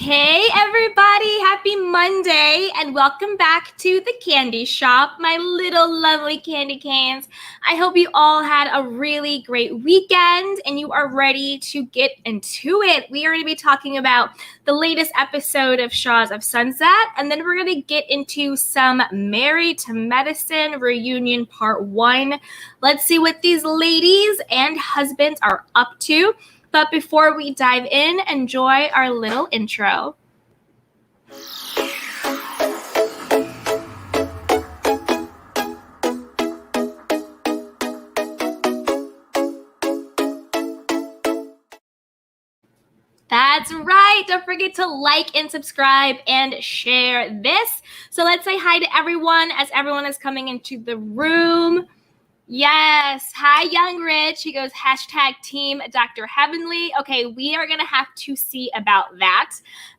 Hey everybody, happy Monday and welcome back to the candy shop, my little lovely candy canes. I hope you all had a really great weekend and you are ready to get into it. We are going to be talking about the latest episode of Shahs of Sunset, and then we're going to get into some Married to Medicine reunion part 1. Let's see what these ladies and husbands are up to. But before we dive in, enjoy our little intro. That's right. Don't forget to like and subscribe and share this. So let's say hi to everyone as everyone is coming into the room. Yes. Hi, Young Rich. He goes, hashtag team Dr. Heavenly. Okay, we are going to have to see about that.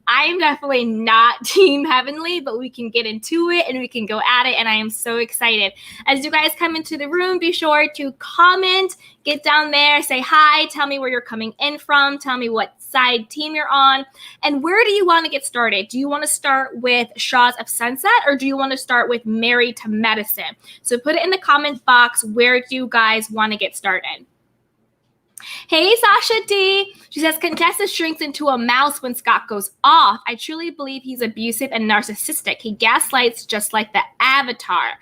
I am definitely not team Heavenly, but we can get into it and we can go at it. And I am so excited. As you guys come into the room, be sure to comment, get down there, say hi, tell me where you're coming in from, tell me what side team you're on, and where do you want to get started? Do you want to start with Shahs of Sunset or do you want to start with Married to Medicine? So put it in the comment box. Where do you guys want to get started? Hey, Sasha D. She says, Contessa shrinks into a mouse when Scott goes off. I truly believe he's abusive and narcissistic. He gaslights just like the Avatar.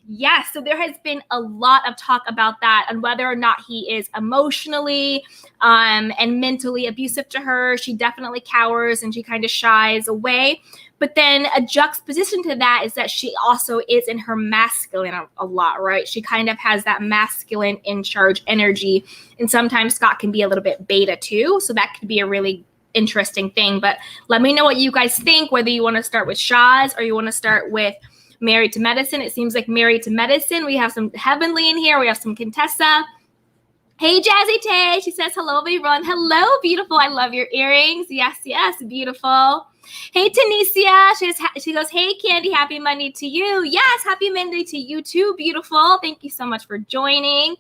Yes, so there has been a lot of talk about that and whether or not he is emotionally and mentally abusive to her. She definitely cowers and she kind of shies away. But then a juxtaposition to that is that she also is in her masculine a lot, right? She kind of has that masculine in charge energy. And sometimes Scott can be a little bit beta too. So that could be a really interesting thing. But let me know what you guys think, whether you want to start with Shahs or you want to start with Married to Medicine. It seems like Married to Medicine. We have some Heavenly in here. We have some Contessa. Hey, Jazzy Tay. She says, hello, everyone. Hello, beautiful. I love your earrings. Yes, yes, beautiful. Hey, Tanisha. She goes, hey, Candy, happy Monday to you. Yes, happy Monday to you too, beautiful. Thank you so much for joining.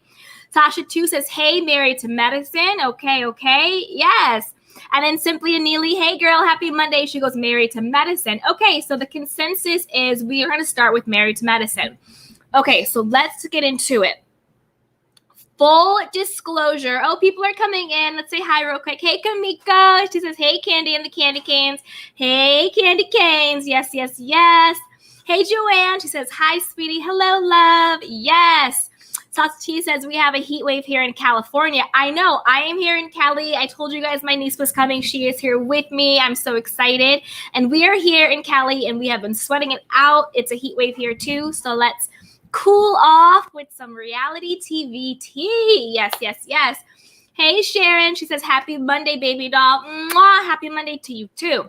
Tasha 2 says, hey, Married to Medicine. Okay. Yes. And then Simply Anila, hey, girl, happy Monday. She goes, Married to Medicine. Okay, so the consensus is we are going to start with Married to Medicine. Okay, so let's get into it. Full disclosure. Oh, people are coming in. Let's say hi real quick. Hey, Kamiko. She says, hey, Candy and the Candy Canes. Hey, Candy Canes. Yes. Hey, Joanne. She says, hi, sweetie. Hello, love. Yes. Sachi says, we have a heat wave here in California. I know. I am here in Cali. I told you guys my niece was coming. She is here with me. I'm so excited. And we are here in Cali, and we have been sweating it out. It's a heat wave here, too. So let's cool off with some reality TV tea. Yes. Hey, Sharon. She says, happy Monday, baby doll. Mwah, happy Monday to you, too.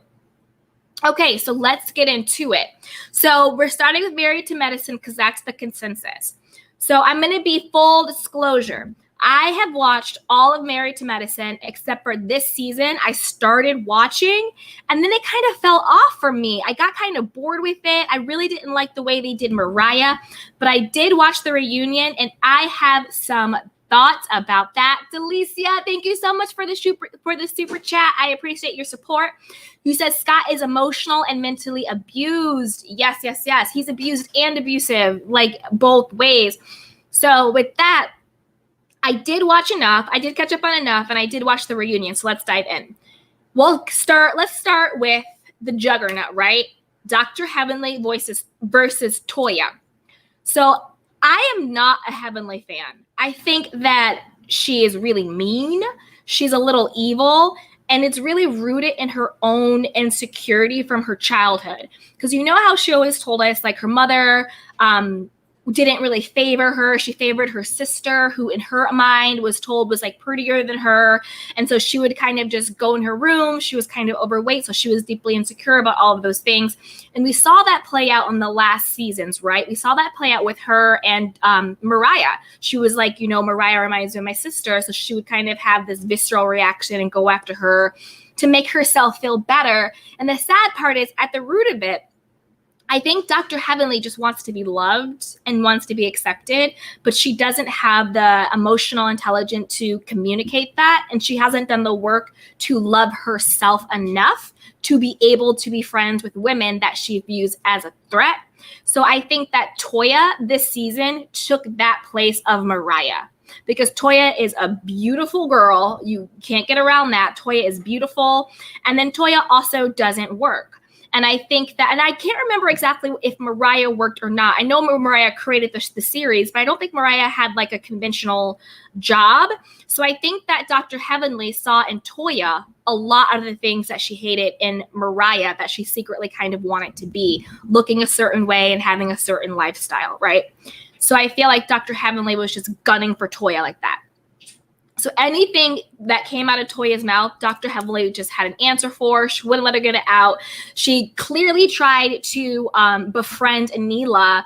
Okay, so let's get into it. So we're starting with Married to Medicine because that's the consensus. So I'm going to be full disclosure. I have watched all of Married to Medicine except for this season. I started watching and then it kind of fell off for me. I got kind of bored with it. I really didn't like the way they did Mariah, but I did watch the reunion and I have some thoughts about that. Delicia, thank you so much for the super chat. I appreciate your support. You said Scott is emotional and mentally abused. Yes. He's abused and abusive, like both ways. So with that, I did watch enough. I did catch up on enough, and I did watch the reunion. So let's dive in. Let's start with the juggernaut, right? Dr. Heavenly versus Toya. So I am not a Heavenly fan. I think that she is really mean. She's a little evil, and it's really rooted in her own insecurity from her childhood. Because you know how she always told us, like, her mother didn't really favor her. She favored her sister, who in her mind was told was like prettier than her. And so she would kind of just go in her room. She was kind of overweight. So she was deeply insecure about all of those things. And we saw that play out on the last seasons, right? We saw that play out with her and Mariah. She was like, Mariah reminds me of my sister. So she would kind of have this visceral reaction and go after her to make herself feel better. And the sad part is at the root of it, I think Dr. Heavenly just wants to be loved and wants to be accepted, but she doesn't have the emotional intelligence to communicate that. And she hasn't done the work to love herself enough to be able to be friends with women that she views as a threat. So I think that Toya this season took that place of Mariah, because Toya is a beautiful girl. You can't get around that. Toya is beautiful. And then Toya also doesn't work. And I think that, and I can't remember exactly if Mariah worked or not. I know Mariah created the series, but I don't think Mariah had like a conventional job. So I think that Dr. Heavenly saw in Toya a lot of the things that she hated in Mariah that she secretly kind of wanted to be, looking a certain way and having a certain lifestyle, right? So I feel like Dr. Heavenly was just gunning for Toya like that. So anything that came out of Toya's mouth, Dr. Heavenly just had an answer for. She wouldn't let her get it out. She clearly tried to befriend Anila.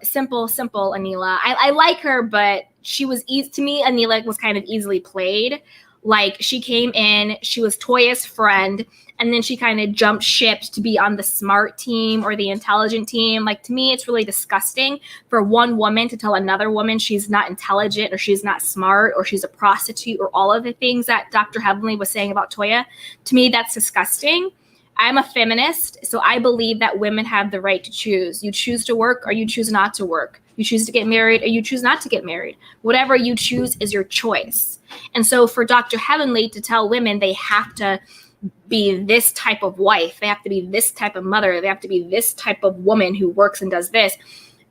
Simple Anila. I like her, but she was to me, Anila was kind of easily played. Like, she came in, she was Toya's friend, and then she kind of jumped ship to be on the smart team or the intelligent team. Like, to me, it's really disgusting for one woman to tell another woman she's not intelligent or she's not smart or she's a prostitute or all of the things that Dr. Heavenly was saying about Toya. To me, that's disgusting. I'm a feminist, so I believe that women have the right to choose. You choose to work or you choose not to work. You choose to get married or you choose not to get married. Whatever you choose is your choice. And so for Dr. Heavenly to tell women they have to be this type of wife, they have to be this type of mother, they have to be this type of woman who works and does this,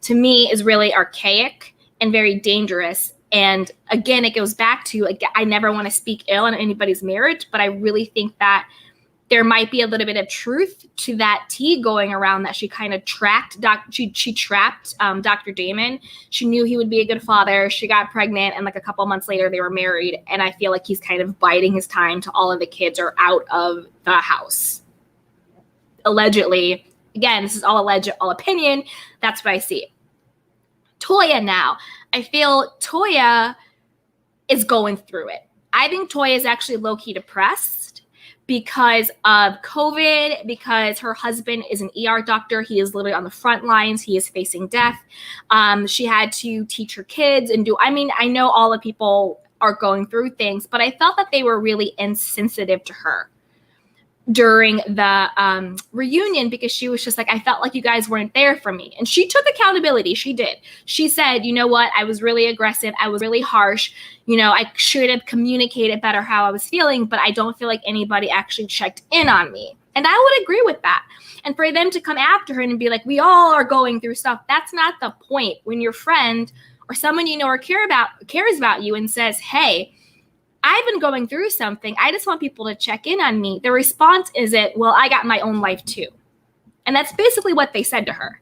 to me is really archaic and very dangerous. And again, it goes back to, I never want to speak ill on anybody's marriage, but I really think that there might be a little bit of truth to that tea going around that she kind of tracked. She trapped Dr. Damon. She knew he would be a good father. She got pregnant, and like a couple months later, they were married. And I feel like he's kind of biding his time till all of the kids are out of the house. Allegedly. Again, this is all alleged, all opinion. That's what I see. Toya now. I feel Toya is going through it. I think Toya is actually low-key depressed because of COVID, because her husband is an ER doctor. He is literally on the front lines. He is facing death. She had to teach her kids and I know all the people are going through things, but I felt that they were really insensitive to her during the reunion, because she was just like, I felt like you guys weren't there for me. And she took accountability. She did. She said, you know what? I was really aggressive. I was really harsh. I should have communicated better how I was feeling, but I don't feel like anybody actually checked in on me. And I would agree with that. And for them to come after her and be like, we all are going through stuff, that's not the point. When your friend or someone you know or cares about you and says, hey, I've been going through something, I just want people to check in on me. The response isn't, well, I got my own life too. And that's basically what they said to her.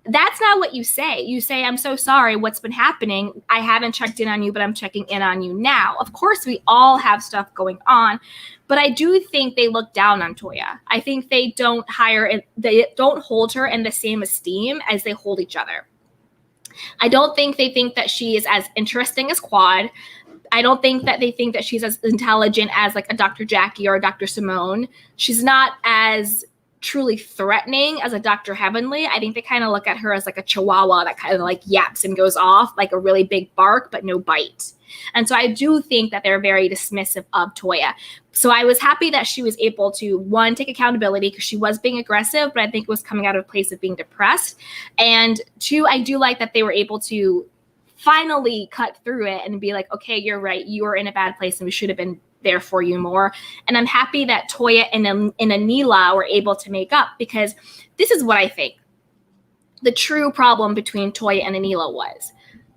That's not what you say. You say, I'm so sorry, what's been happening? I haven't checked in on you, but I'm checking in on you now. Of course, we all have stuff going on, but I do think they look down on Toya. I think they don't hold her in the same esteem as they hold each other. I don't think they think that she is as interesting as Quad. I don't think that they think that she's as intelligent as like a Dr. Jackie or a Dr. Simone. She's not as truly threatening as a Dr. Heavenly. I think they kind of look at her as like a chihuahua that kind of like yaps and goes off, like a really big bark, but no bite. And so I do think that they're very dismissive of Toya. So I was happy that she was able to, one, take accountability because she was being aggressive, but I think it was coming out of a place of being depressed. And two, I do like that they were able to finally cut through it and be like, okay, you're right. You were in a bad place and we should have been there for you more. And I'm happy that Toya and Anila were able to make up, because this is what I think the true problem between Toya and Anila was.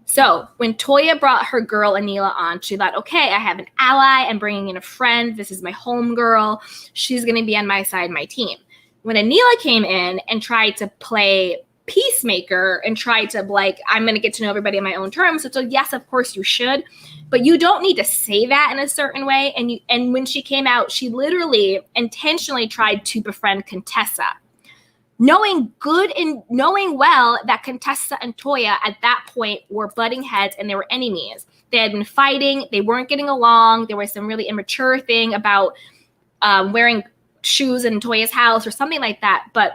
So when Toya brought her girl Anila on, she thought, okay, I have an ally. I'm bringing in a friend. This is my home girl. She's going to be on my side, my team. When Anila came in and tried to play peacemaker and tried to I'm going to get to know everybody on my own terms. So yes, of course you should, but you don't need to say that in a certain way. And when she came out, she literally intentionally tried to befriend Contessa, knowing well that Contessa and Toya at that point were butting heads and they were enemies. They had been fighting. They weren't getting along. There was some really immature thing about wearing shoes in Toya's house or something like that. But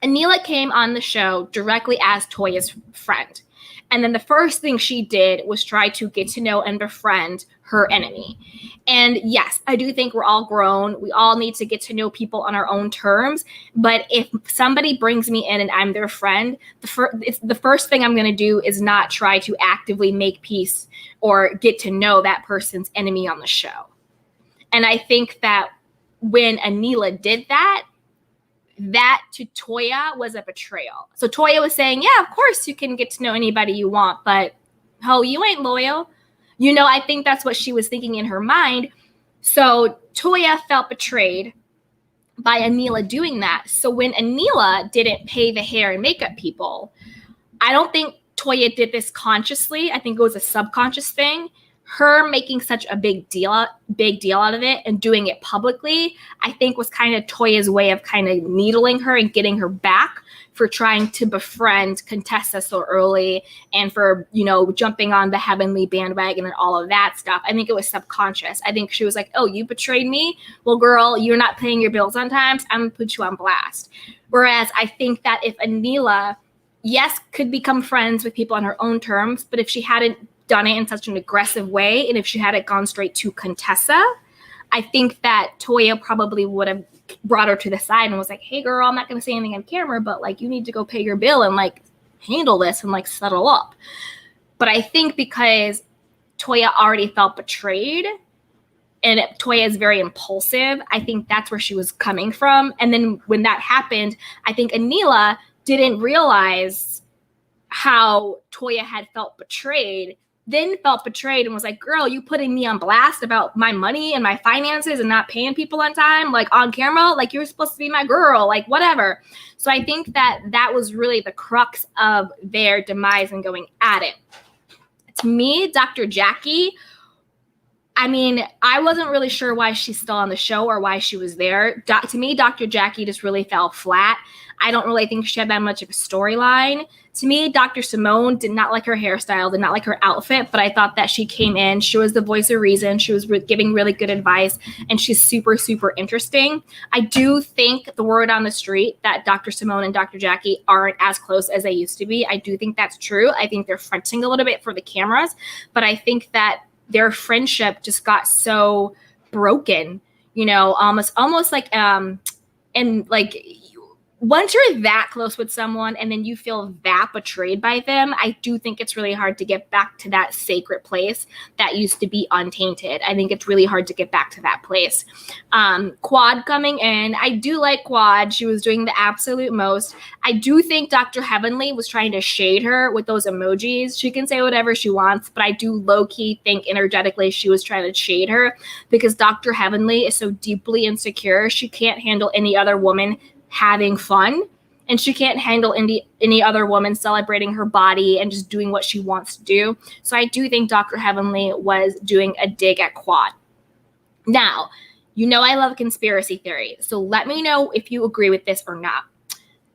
Anila came on the show directly as Toya's friend. And then the first thing she did was try to get to know and befriend her enemy. And yes, I do think we're all grown. We all need to get to know people on our own terms. But if somebody brings me in and I'm their friend, the first thing I'm going to do is not try to actively make peace or get to know that person's enemy on the show. And I think that when Anila did that to Toya was a betrayal. So Toya was saying, yeah, of course you can get to know anybody you want, but you ain't loyal. I think that's what she was thinking in her mind. So Toya felt betrayed by Anila doing that. So when Anila didn't pay the hair and makeup people, I don't think Toya did this consciously. I think it was a subconscious thing. Her making such a big deal out of it and doing it publicly, I think was kind of Toya's way of kind of needling her and getting her back for trying to befriend Contessa so early and for, jumping on the Heavenly bandwagon and all of that stuff. I think it was subconscious. I think she was like, oh, you betrayed me? Well, girl, you're not paying your bills on time. So I'm going to put you on blast. Whereas I think that if Anila, yes, could become friends with people on her own terms, but if she hadn't done it in such an aggressive way, and if she had it gone straight to Contessa, I think that Toya probably would have brought her to the side and was like, hey girl, I'm not going to say anything on camera, but you need to go pay your bill and handle this and settle up. But I think because Toya already felt betrayed and Toya is very impulsive, I think that's where she was coming from. And then when that happened, I think Anila didn't realize how Toya had felt betrayed and was like, girl, you putting me on blast about my money and my finances and not paying people on time, on camera, you're supposed to be my girl, whatever. So I think that was really the crux of their demise and going at it. To me, Dr. Jackie, I wasn't really sure why she's still on the show or why she was there. To me, Dr. Jackie just really fell flat. I don't really think she had that much of a storyline. To me, Dr. Simone did not like her hairstyle, did not like her outfit, but I thought that she came in. She was the voice of reason. She was giving really good advice, and she's super, super interesting. I do think the word on the street that Dr. Simone and Dr. Jackie aren't as close as they used to be. I do think that's true. I think they're fronting a little bit for the cameras, but I think that their friendship just got so broken, almost once you're that close with someone and then you feel that betrayed by them, I do think it's really hard to get back to that sacred place that used to be untainted. I think it's really hard to get back to that place. Quad coming in. I do like Quad. She was doing the absolute most. I do think Dr. Heavenly was trying to shade her with those emojis. She can say whatever she wants, but I do low-key think energetically she was trying to shade her because Dr. Heavenly is so deeply insecure. She can't handle any other woman having fun, and she can't handle any other woman celebrating her body and just doing what she wants to do. So I do think Dr. Heavenly was doing a dig at Quad. Now, I love conspiracy theories, so let me know if you agree with this or not.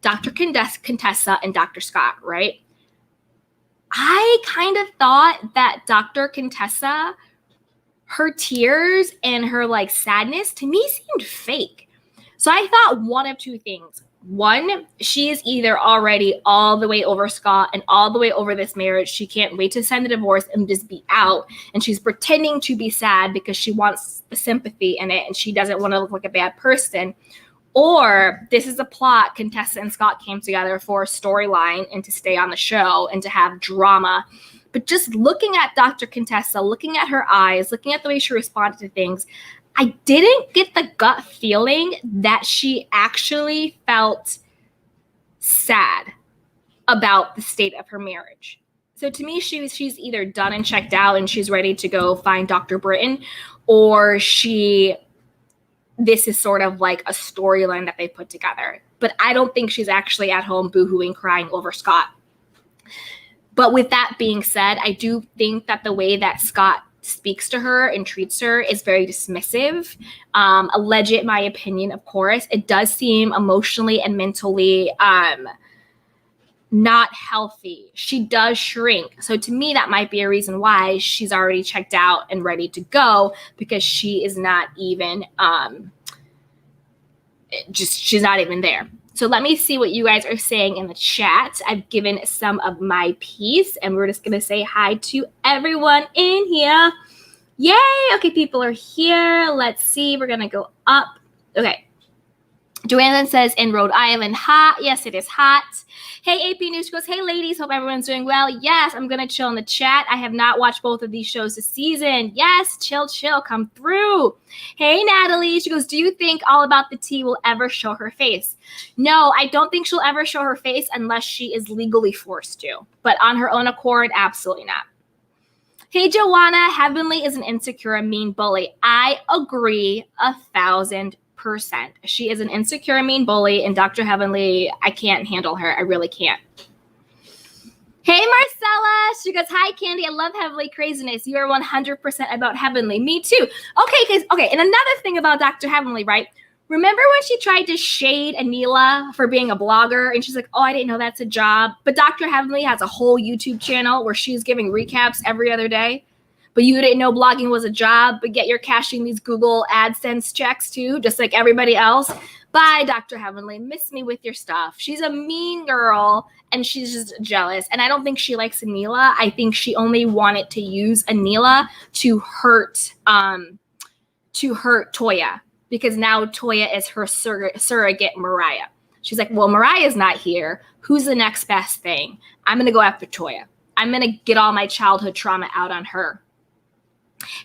Dr. Contessa and Dr. Scott, right? I kind of thought that Dr. Contessa, her tears and her sadness to me seemed fake. So I thought one of two things. One, she is either already all the way over Scott and all the way over this marriage. She can't wait to send the divorce and just be out. And she's pretending to be sad because she wants the sympathy in it and she doesn't want to look like a bad person. Or this is a plot. Contessa and Scott came together for a storyline and to stay on the show and to have drama. But just looking at Dr. Contessa, looking at her eyes, looking at the way she responded to things, I didn't get the gut feeling that she actually felt sad about the state of her marriage. So to me, she's either done and checked out and she's ready to go find Dr. Britton, or this is sort of like a storyline that they put together. But I don't think she's actually at home boohooing, crying over Scott. But with that being said, I do think that the way that Scott speaks to her and treats her is very dismissive. Alleged, in my opinion, of course. It does seem emotionally and mentally not healthy. She does shrink. So to me, that might be a reason why she's already checked out and ready to go, because she is not even, she's not even there. So let me see what you guys are saying in the chat. I've given some of my piece, and we're just going to say hi to everyone in here. Yay! Okay, people are here. Let's see. We're going to go up. Okay. Joanne says, in Rhode Island, hot. Yes, it is hot. Hey, AP News goes, hey, ladies, hope everyone's doing well. Yes, I'm going to chill in the chat. I have not watched both of these shows this season. Yes, chill, come through. Hey, Natalie, she goes, do you think All About the Tea will ever show her face? No, I don't think she'll ever show her face unless she is legally forced to. But on her own accord, absolutely not. Hey, Joanna, Heavenly is an insecure and mean bully. I agree 1,000%. She is an insecure, mean bully, and Dr. Heavenly, I can't handle her. I really can't. Hey, Marcella. She goes, hi, Candy. I love Heavenly craziness. You are 100% about Heavenly. Me too. Okay, and another thing about Dr. Heavenly, right? Remember when she tried to shade Anila for being a blogger? And she's like, oh, I didn't know that's a job. But Dr. Heavenly has a whole YouTube channel where she's giving recaps every other day. But you didn't know blogging was a job, but yet you're cashing these Google AdSense checks too, just like everybody else. Bye, Dr. Heavenly. Miss me with your stuff. She's a mean girl, and she's just jealous. And I don't think she likes Anila. I think she only wanted to use Anila to hurt Toya, because now Toya is her surrogate Mariah. She's like, well, Mariah's not here. Who's the next best thing? I'm going to go after Toya. I'm going to get all my childhood trauma out on her.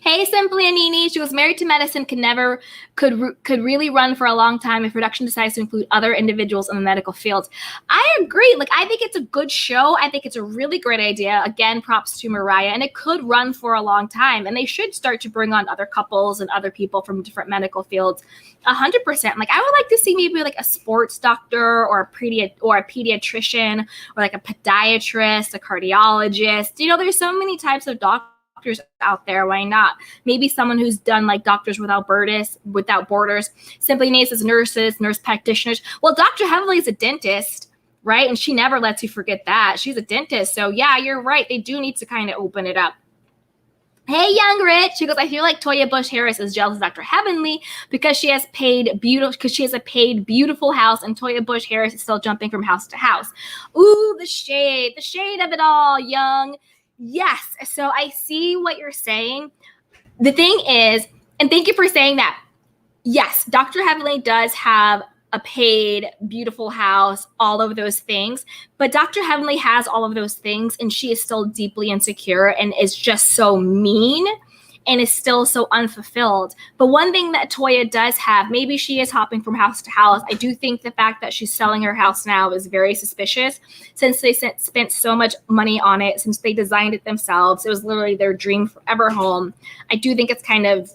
Hey, Simply Anini. She was married to medicine, could really run for a long time if production decides to include other individuals in the medical field. I agree. Like, I think it's a good show. I think it's a really great idea. Again, props to Mariah, and it could run for a long time. And they should start to bring on other couples and other people from different medical fields. 100%. Like, I would like to see maybe like a sports doctor or a pediatrician or like a podiatrist, a cardiologist. You know, there's so many types of doctors out there. Why not? Maybe someone who's done like Doctors Without Borders. Simply Naces, nurses, nurse practitioners. Well, Dr. Heavenly is a dentist, right? And she never lets you forget that. She's a dentist. So yeah, you're right. They do need to kind of open it up. Hey, Young Rich. She goes, I feel like Toya Bush Harris is jealous of Dr. Heavenly because she has a paid beautiful house, and Toya Bush Harris is still jumping from house to house. Ooh, the shade of it all, Young. Yes. So I see what you're saying. The thing is, and thank you for saying that. Yes, Dr. Heavenly does have a paid, beautiful house, all of those things. But Dr. Heavenly has all of those things, and she is still deeply insecure and is just so mean and is still so unfulfilled. But one thing that Toya does have, maybe she is hopping from house to house. I do think the fact that she's selling her house now is very suspicious, since they spent so much money on it, since they designed it themselves. It was literally their dream forever home. I do think it's kind of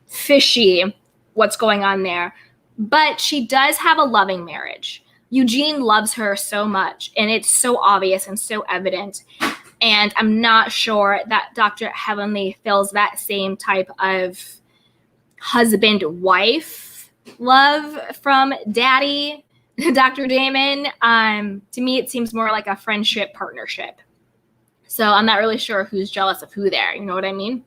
fishy what's going on there. But she does have a loving marriage. Eugene loves her so much, and it's so obvious and so evident. And I'm not sure that Dr. Heavenly feels that same type of husband-wife love from Daddy, Dr. Damon. To me, it seems more like a friendship partnership. So I'm not really sure who's jealous of who there. You know what I mean?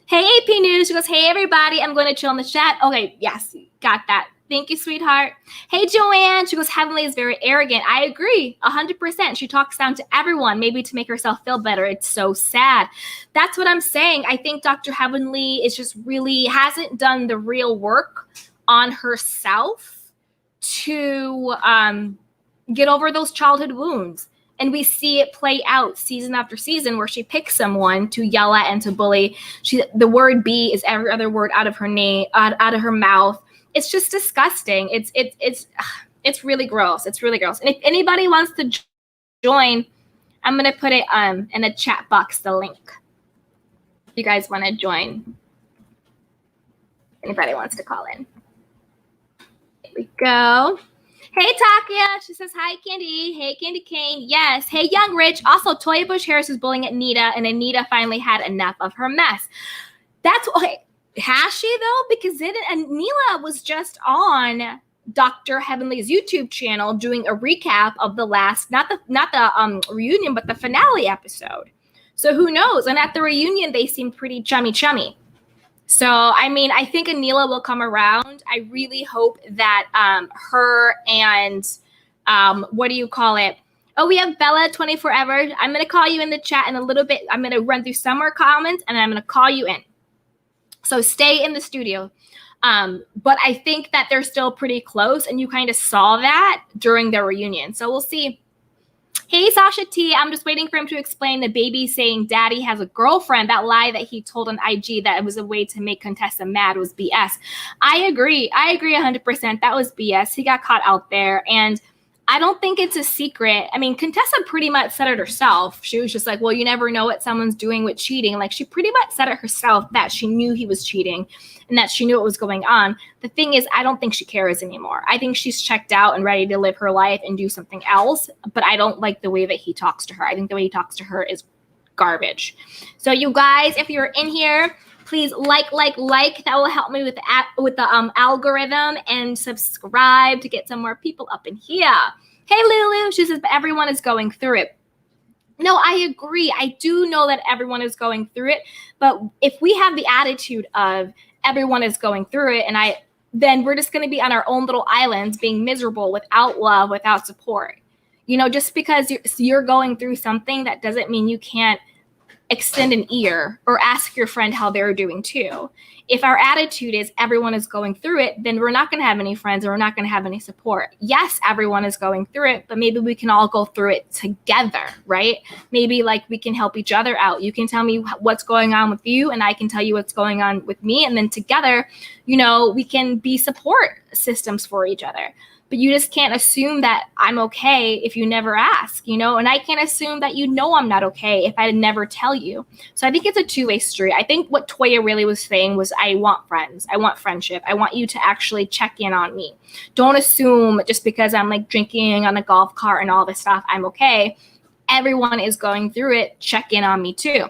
Hey, AP News. She goes, hey, everybody. I'm going to chill in the chat. Okay, yes, got that. Thank you, sweetheart. Hey, Joanne. She goes, Heavenly is very arrogant. I agree, 100%. She talks down to everyone, maybe to make herself feel better. It's so sad. That's what I'm saying. I think Dr. Heavenly is just really hasn't done the real work on herself to get over those childhood wounds. And we see it play out season after season where she picks someone to yell at and to bully. The word B is every other word out of her name, out of her mouth. It's just disgusting. It's really gross. It's really gross. And if anybody wants to join, I'm gonna put it in the chat box, the link. If you guys want to join, anybody wants to call in. Here we go. Hey, Takia. She says, hi, Candy. Hey, Candy Cane. Yes. Hey, Young Rich. Also, Toya Bush Harris was bullying Anita, and Anita finally had enough of her mess. That's okay. Has she, though? Because Anila was just on Dr. Heavenly's YouTube channel doing a recap of the last, not the reunion, but the finale episode. So who knows? And at the reunion, they seemed pretty chummy. So, I mean, I think Anila will come around. I really hope that her and what do you call it? Oh, we have Bella 24 Ever. I'm going to call you in the chat in a little bit. I'm going to run through some more comments and then I'm going to call you in. So stay in the studio. But I think that they're still pretty close and you kind of saw that during their reunion. So we'll see. Hey, Sasha T, I'm just waiting for him to explain the baby saying daddy has a girlfriend. That lie that he told on IG that it was a way to make Contessa mad was BS. I agree 100%. That was BS. He got caught out there. And I don't think it's a secret. I mean, Contessa pretty much said it herself. She was just like, well, you never know what someone's doing with cheating. Like, she pretty much said it herself that she knew he was cheating and that she knew what was going on. The thing is, I don't think she cares anymore. I think she's checked out and ready to live her life and do something else. But I don't like the way that he talks to her. I think the way he talks to her is garbage. So you guys, if you're in here, please like. That will help me with the algorithm, and subscribe to get some more people up in here. Hey, Lulu, she says, but everyone is going through it. No, I agree. I do know that everyone is going through it. But if we have the attitude of everyone is going through it, then we're just going to be on our own little islands being miserable without love, without support. You know, just because you're going through something, that doesn't mean you can't extend an ear or ask your friend how they're doing too. If our attitude is everyone is going through it, then we're not going to have any friends or we're not going to have any support. Yes, everyone is going through it, but maybe we can all go through it together, right? Maybe like we can help each other out. You can tell me what's going on with you and I can tell you what's going on with me. And then together, you know, we can be support systems for each other. But you just can't assume that I'm okay if you never ask, you know, and I can't assume that you know I'm not okay if I never tell you. So I think it's a two-way street. I think what Toya really was saying was, I want friends. I want friendship. I want you to actually check in on me. Don't assume just because I'm like drinking on a golf cart and all this stuff, I'm okay. Everyone is going through it. Check in on me too.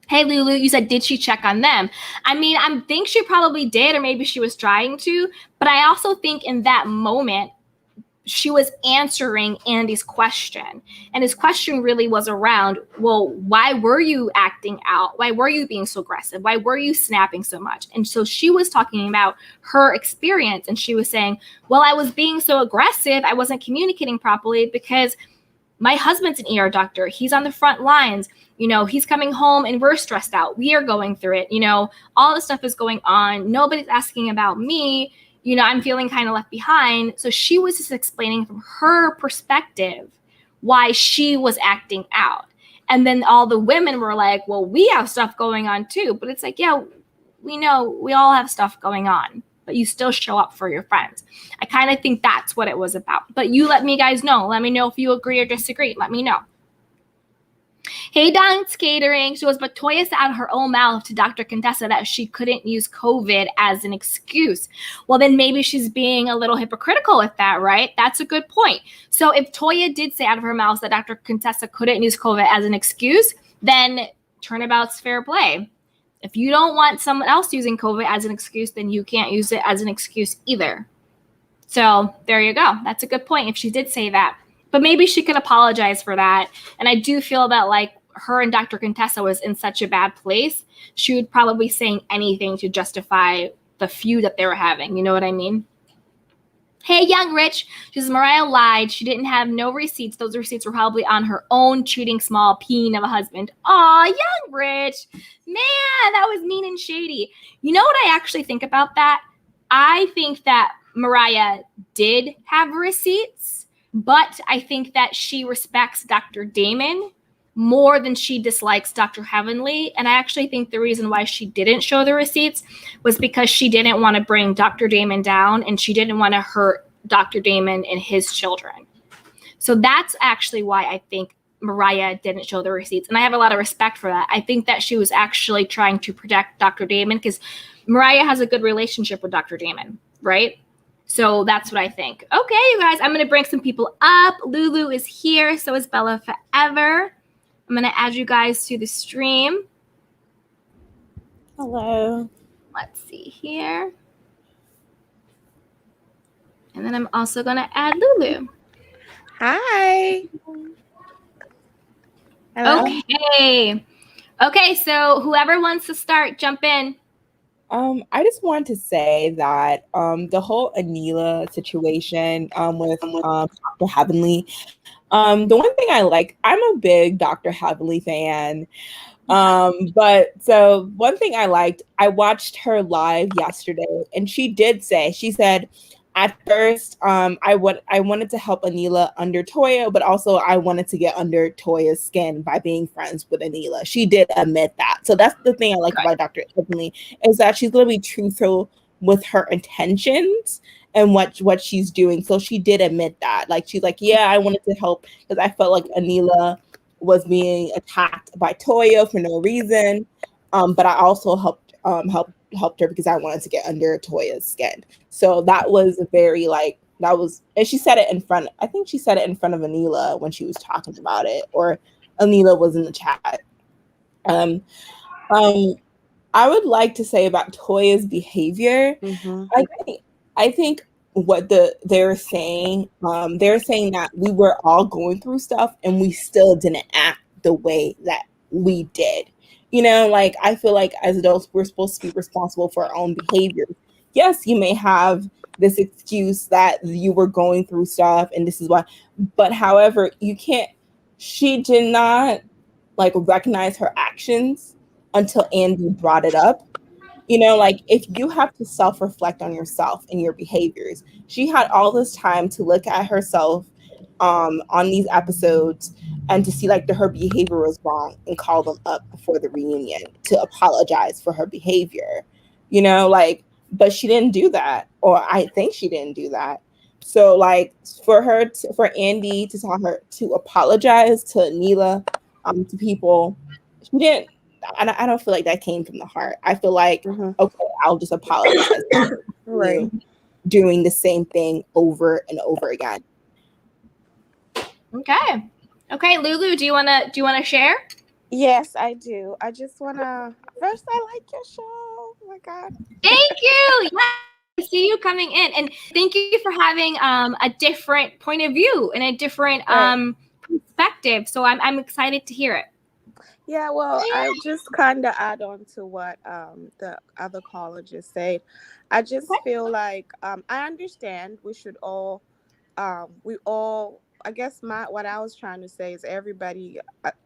Hey, Lulu, you said, did she check on them? I mean, I think she probably did, or maybe she was trying to. But I also think in that moment, she was answering Andy's question. And his question really was around, well, why were you acting out? Why were you being so aggressive? Why were you snapping so much? And so she was talking about her experience. And she was saying, well, I was being so aggressive. I wasn't communicating properly because my husband's an ER doctor. He's on the front lines. You know, he's coming home and we're stressed out. We are going through it. You know, all this stuff is going on. Nobody's asking about me. You know, I'm feeling kind of left behind. So she was just explaining from her perspective why she was acting out. And then all the women were like, well, we have stuff going on too. But it's like, yeah, we know we all have stuff going on, but you still show up for your friends. I kind of think that's what it was about. But you let me guys know. Let me know if you agree or disagree. Let me know. Hey, Don's Catering. She goes, but Toya said out of her own mouth to Dr. Contessa that she couldn't use COVID as an excuse. Well, then maybe she's being a little hypocritical with that, right? That's a good point. So if Toya did say out of her mouth that Dr. Contessa couldn't use COVID as an excuse, then turnabout's fair play. If you don't want someone else using COVID as an excuse, then you can't use it as an excuse either. So there you go. That's a good point if she did say that. But maybe she can apologize for that. And I do feel that like her and Dr. Contessa was in such a bad place, she would probably be saying anything to justify the feud that they were having. You know what I mean? Hey, Young Rich. She says, Mariah lied. She didn't have no receipts. Those receipts were probably on her own cheating small peen of a husband. Aw, Young Rich. Man, that was mean and shady. You know what I actually think about that? I think that Mariah did have receipts, but I think that she respects Dr. Damon more than she dislikes Dr. Heavenly. And I actually think the reason why she didn't show the receipts was because she didn't want to bring Dr. Damon down and she didn't want to hurt Dr. Damon and his children. So that's actually why I think Mariah didn't show the receipts. And I have a lot of respect for that. I think that she was actually trying to protect Dr. Damon because Mariah has a good relationship with Dr. Damon, right? So that's what I think. Okay, you guys, I'm going to bring some people up. Lulu is here. So is Bella Forever. I'm going to add you guys to the stream. Hello. Let's see here. And then I'm also going to add Lulu. Hi. Hello. Okay. Okay, so whoever wants to start, jump in. I just wanted to say that the whole Anila situation with Dr. Heavenly, the one thing I like, I'm a big Dr. Heavenly fan. But so one thing I liked, I watched her live yesterday, and she said, at first, I wanted to help Anila under Toya, but also I wanted to get under Toya's skin by being friends with Anila. She did admit that. So that's the thing I like about Dr. Ebony, is that she's gonna be truthful with her intentions and what she's doing. So she did admit that. Like she's like, yeah, I wanted to help because I felt like Anila was being attacked by Toya for no reason. But I also helped her because I wanted to get under Toya's skin. So that was very like that was, and she said it in front. I think she said it in front of Anila when she was talking about it, or Anila was in the chat. Um, um, I would like to say about Toya's behavior. Mm-hmm. I think what they're saying that we were all going through stuff and we still didn't act the way that we did. Like I feel like as adults we're supposed to be responsible for our own behaviors. Yes, you may have this excuse that you were going through stuff and this is why, but however, you can't. She did not like recognize her actions until Andy brought it up. Like if you have to self-reflect on yourself and your behaviors, she had all this time to look at herself on these episodes and to see like her behavior was wrong and call them up before the reunion to apologize for her behavior. Like, but she didn't do that, or I think she didn't do that. So like for Andy to tell her to apologize to Neela, to people, she didn't. I don't feel like that came from the heart. I feel like, Mm-hmm. okay, I'll just apologize. Right. You doing the same thing over and over again. Okay, Lulu, do you wanna share? Yes, I do. I just wanna first I like your show. Oh my god. Thank you. Yeah, I see you coming in, and thank you for having a different point of view and a different Right. perspective. So I'm excited to hear it. Yeah, well, I just kind of add on to what the other caller just said. I just feel like I understand we all I guess my what I was trying to say is everybody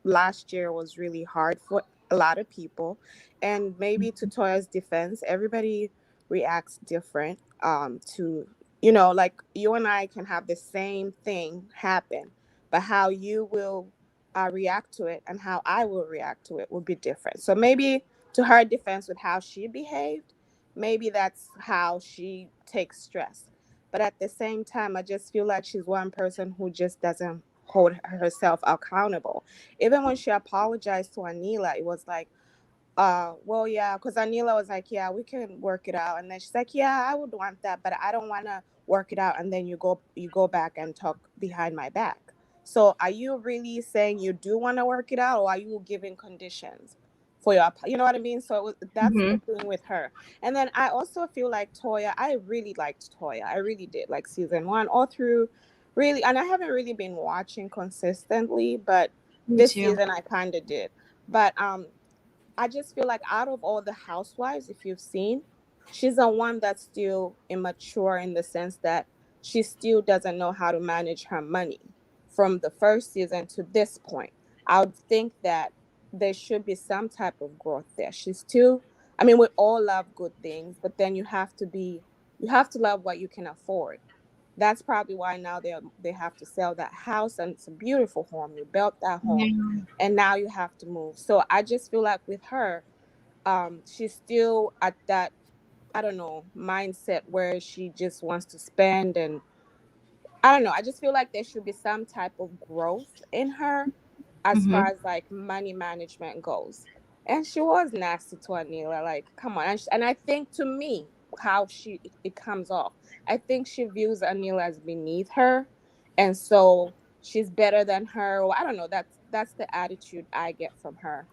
last year was really hard for a lot of people, and maybe to Toya's defense, everybody reacts different to like you and I can have the same thing happen, but how you will react to it and how I will react to it will be different. So maybe to her defense with how she behaved, maybe that's how she takes stress. But at the same time, I just feel like she's one person who just doesn't hold herself accountable. Even when she apologized to Anila, it was like, well, yeah, because Anila was like, yeah, we can work it out. And then she's like, yeah, I would want that, but I don't want to work it out. And then you go back and talk behind my back. So are you really saying you do want to work it out, or are you giving conditions for you know what I mean? So that's the thing with her. And then I also feel like Toya, I really liked Toya. I really did, like season one all through, really. And I haven't really been watching consistently, but Me this too. season I kind of did. But I just feel like out of all the housewives, if you've seen, she's the one that's still immature in the sense that she still doesn't know how to manage her money from the first season to this point. I would think that there should be some type of growth there. She's still, I mean, we all love good things, but then you have to love what you can afford. That's probably why now they have to sell that house, and it's a beautiful home. You built that home, Yeah. and now you have to move. So I just feel like with her, she's still at that, I don't know, mindset where she just wants to spend, and I don't know. I just feel like there should be some type of growth in her as far Mm-hmm. as like money management goes. And she was nasty to Anila. Like, come on. And I think to me, how it comes off, I think she views Anila as beneath her, and so she's better than her. Or I don't know. That's the attitude I get from her.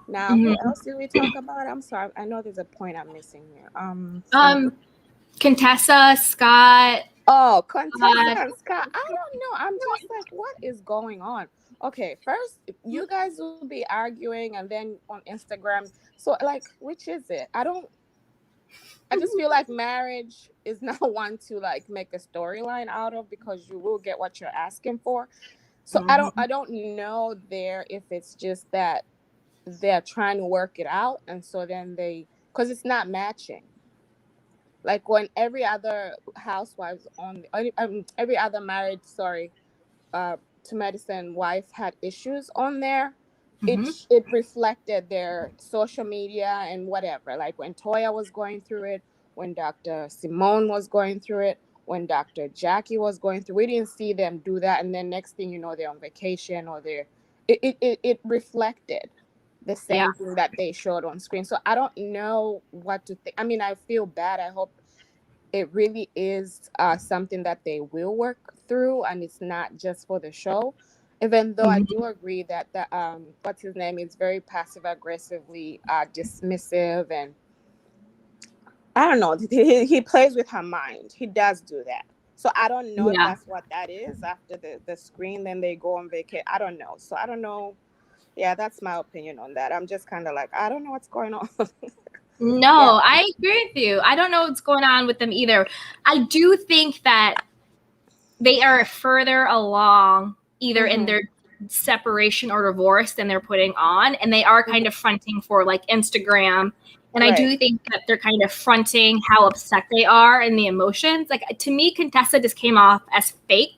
Now, who Mm-hmm. else did we talk about? I'm sorry. I know there's a point I'm missing here. Contessa, Scott. Oh, Contessa and Scott. I don't know. I'm just like, what is going on? Okay, first you guys will be arguing, and then on Instagram. So, like, which is it? I don't. I just feel like marriage is not one to like make a storyline out of, because you will get what you're asking for. So I don't know there if it's just that they're trying to work it out, and so then because it's not matching. Like when every other housewives on every other married, sorry, to medicine wife had issues on there, it reflected their social media and whatever. Like when Toya was going through it, when Dr. Simone was going through it, when Dr. Jackie was going through, we didn't see them do that. And then next thing you know, they're on vacation, or it reflected the same thing that they showed on screen. So I don't know what to think. I mean, I feel bad. I hope it really is something that they will work through, and it's not just for the show. Even though I do agree that the what's his name is very passive aggressively dismissive, and I don't know, he plays with her mind. He does do that. So I don't know if that's what that is after the screen. Then they go on vacation. I don't know. So I don't know. Yeah, that's my opinion on that. I'm just kind of like, I don't know what's going on. No, I agree with you. I don't know what's going on with them either. I do think that they are further along either in their separation or divorce than they're putting on, and they are kind of fronting for like Instagram. And I do think that they're kind of fronting how upset they are and the emotions. Like, to me, Contessa just came off as fake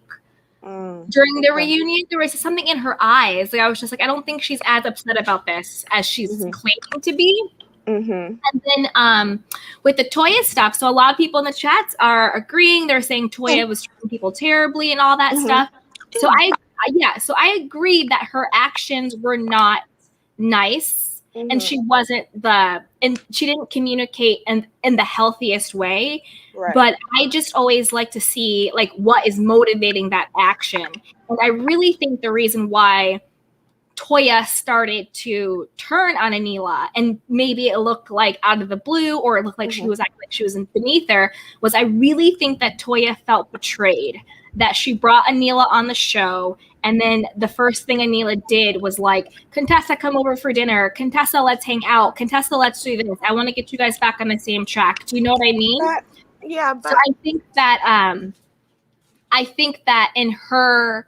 during the reunion. There was something in her eyes. Like, I was just like, I don't think she's as upset about this as she's claiming to be. And then with the Toya stuff, so a lot of people in the chats are agreeing. They're saying Toya was treating people terribly and all that stuff. So so I agree that her actions were not nice. And she wasn't and she didn't communicate in the healthiest way. But I just always like to see like what is motivating that action. And I really think the reason why Toya started to turn on Anila, and maybe it looked like out of the blue, or it looked like she was acting like she was beneath her, was I really think that Toya felt betrayed, that she brought Anila on the show, and then the first thing Anila did was like, Contessa, come over for dinner. Contessa, let's hang out. Contessa, let's do this. I want to get you guys back on the same track. Do you know what I mean? But so I think that in her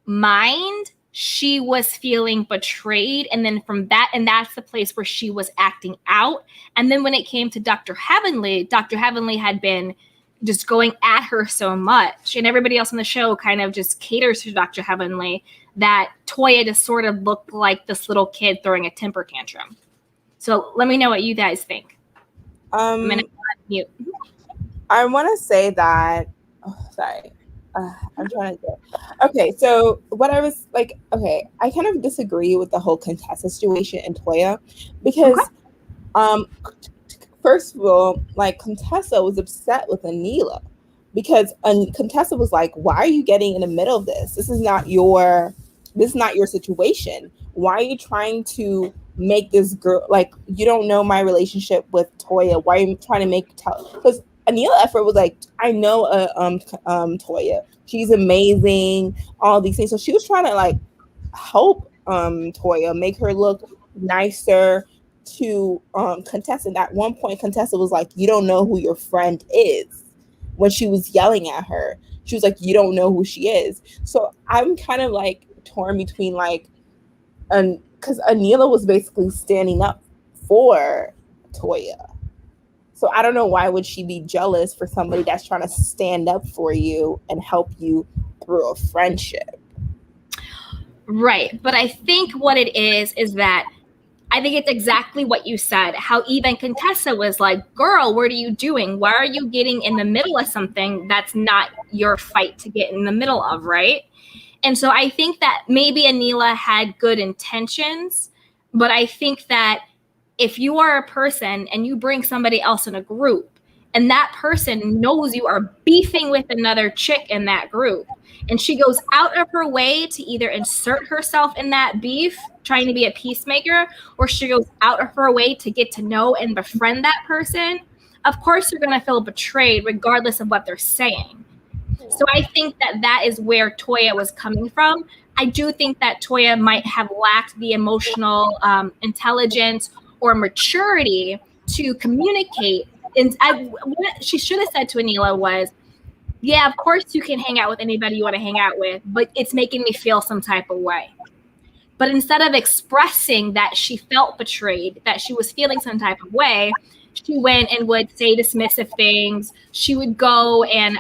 mind, she was feeling betrayed. And then from that, and that's the place where she was acting out. And then when it came to Dr. Heavenly had been just going at her so much, and everybody else on the show kind of just caters to Dr. Heavenly, that Toya just sort of looked like this little kid throwing a temper tantrum. So let me know what you guys think. I'm gonna mute. I want to say that, I'm trying to okay, so what I was like, I kind of disagree with the whole Contessa situation and Toya, because first of all, like, Contessa was upset with Anila, because Contessa was like, why are you getting in the middle of this? This is not your situation. Why are you trying to make this girl, like, you don't know my relationship with Toya. Why are you trying to make because Anila effort was like, I know Toya. She's amazing, all these things. So she was trying to like help Toya, make her look nicer to Contessa. And at one point, Contessa was like, you don't know who your friend is. When she was yelling at her, she was like, you don't know who she is. So I'm kind of like torn between like, because Anila was basically standing up for Toya. So I don't know, why would she be jealous for somebody that's trying to stand up for you and help you through a friendship? Right. But I think what it is that I think it's exactly what you said, how even Contessa was like, girl, what are you doing? Why are you getting in the middle of something that's not your fight to get in the middle of, right? And so I think that maybe Anila had good intentions, but I think that if you are a person and you bring somebody else in a group, and that person knows you are beefing with another chick in that group, and she goes out of her way to either insert herself in that beef, trying to be a peacemaker, or she goes out of her way to get to know and befriend that person, of course you're going to feel betrayed regardless of what they're saying. So I think that is where Toya was coming from. I do think that Toya might have lacked the emotional intelligence or maturity to communicate And what she should have said to Anila was, yeah, of course you can hang out with anybody you want to hang out with, but it's making me feel some type of way. But instead of expressing that she felt betrayed, that she was feeling some type of way, she went and would say dismissive things. She would go and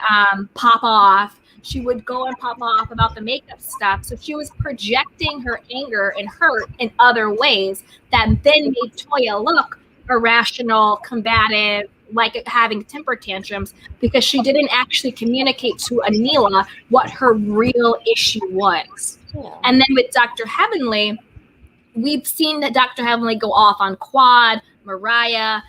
pop off. She would go and pop off about the makeup stuff. So she was projecting her anger and hurt in other ways that then made Toya look irrational, combative, like having temper tantrums, because she didn't actually communicate to Anila what her real issue was. Yeah. And then with Dr. Heavenly, we've seen that Dr. Heavenly go off on Quad, Mariah,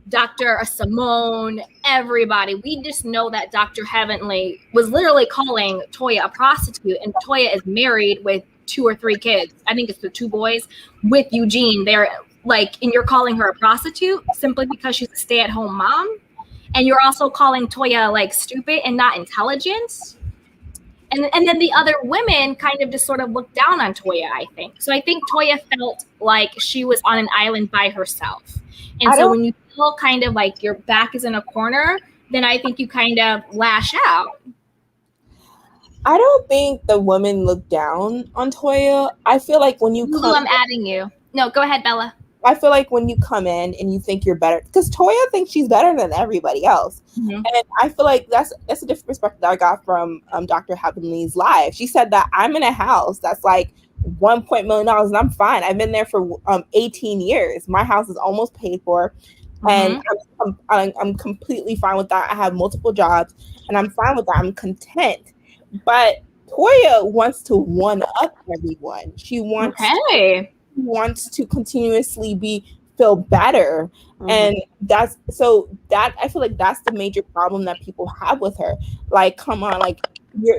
Dr. Simone, everybody. We just know that Dr. Heavenly was literally calling Toya a prostitute, and Toya is married with 2 or 3 kids. I think it's the 2 boys with Eugene. They're like, and you're calling her a prostitute simply because she's a stay-at-home mom, and you're also calling Toya like stupid and not intelligent. And then the other women kind of just sort of looked down on Toya, I think. So I think Toya felt like she was on an island by herself. And so when you feel kind of like your back is in a corner, then I think you kind of lash out. I don't think the women look down on Toya. I feel like when you come, I'm adding you. No, go ahead, Bella. I feel like when you come in and you think you're better, because Toya thinks she's better than everybody else. Mm-hmm. And I feel like that's a different perspective that I got from Dr. Heavenly's live. She said that I'm in a house that's like $1 million and I'm fine. I've been there for 18 years. My house is almost paid for. Mm-hmm. And I'm completely fine with that. I have multiple jobs and I'm fine with that. I'm content. But Toya wants to one up everyone. She wants to continuously feel better. Mm-hmm. And I feel like that's the major problem that people have with her. Like, come on, like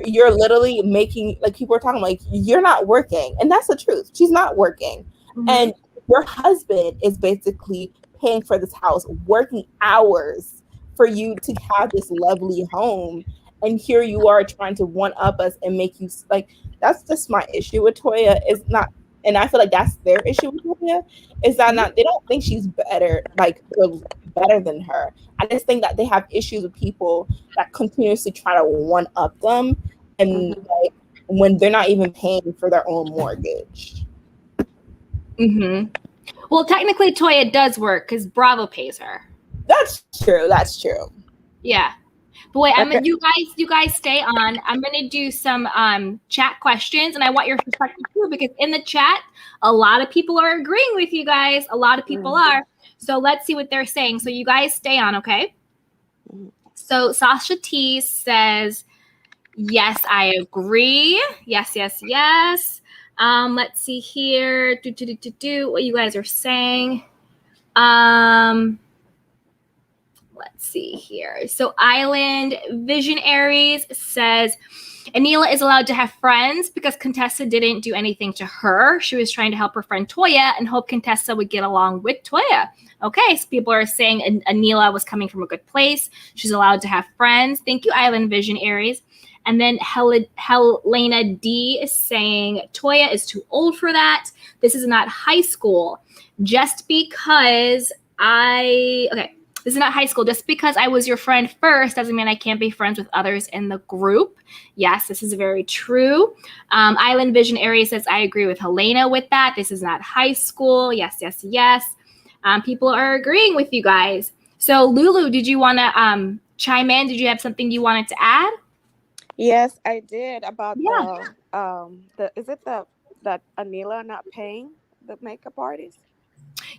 you're literally making, like, people are talking like you're not working, and that's the truth. She's not working. Mm-hmm. And your husband is basically paying for this house, working hours for you to have this lovely home, and here you are trying to one up us and make you like. That's just my issue with Toya. Is not. And I feel like that's their issue with Toya, is that they don't think she's better, like better than her. I just think that they have issues with people that continuously try to one up them, and like when they're not even paying for their own mortgage. Mm-hmm. Well, technically, Toya does work because Bravo pays her. That's true. That's true. Yeah. But wait, you guys stay on. I'm gonna do some chat questions, and I want your perspective too, because in the chat, a lot of people are agreeing with you guys. A lot of people are. So let's see what they're saying. So you guys stay on, okay? So Sasha T says, yes, I agree. Yes, yes, yes. Let's see here. What you guys are saying. Let's see here. So Island Visionaries says, Anila is allowed to have friends because Contessa didn't do anything to her. She was trying to help her friend Toya and hope Contessa would get along with Toya. Okay, so people are saying Anila was coming from a good place. She's allowed to have friends. Thank you, Island Visionaries. And then Helena D is saying, Toya is too old for that. This is not high school. Just because this is not high school. Just because I was your friend first doesn't mean I can't be friends with others in the group. Yes, this is very true. Island Visionary says, I agree with Helena with that. This is not high school. Yes, yes, yes. People are agreeing with you guys. So Lulu, did you want to chime in? Did you have something you wanted to add? Yes, I did about that Anila not paying the makeup artist?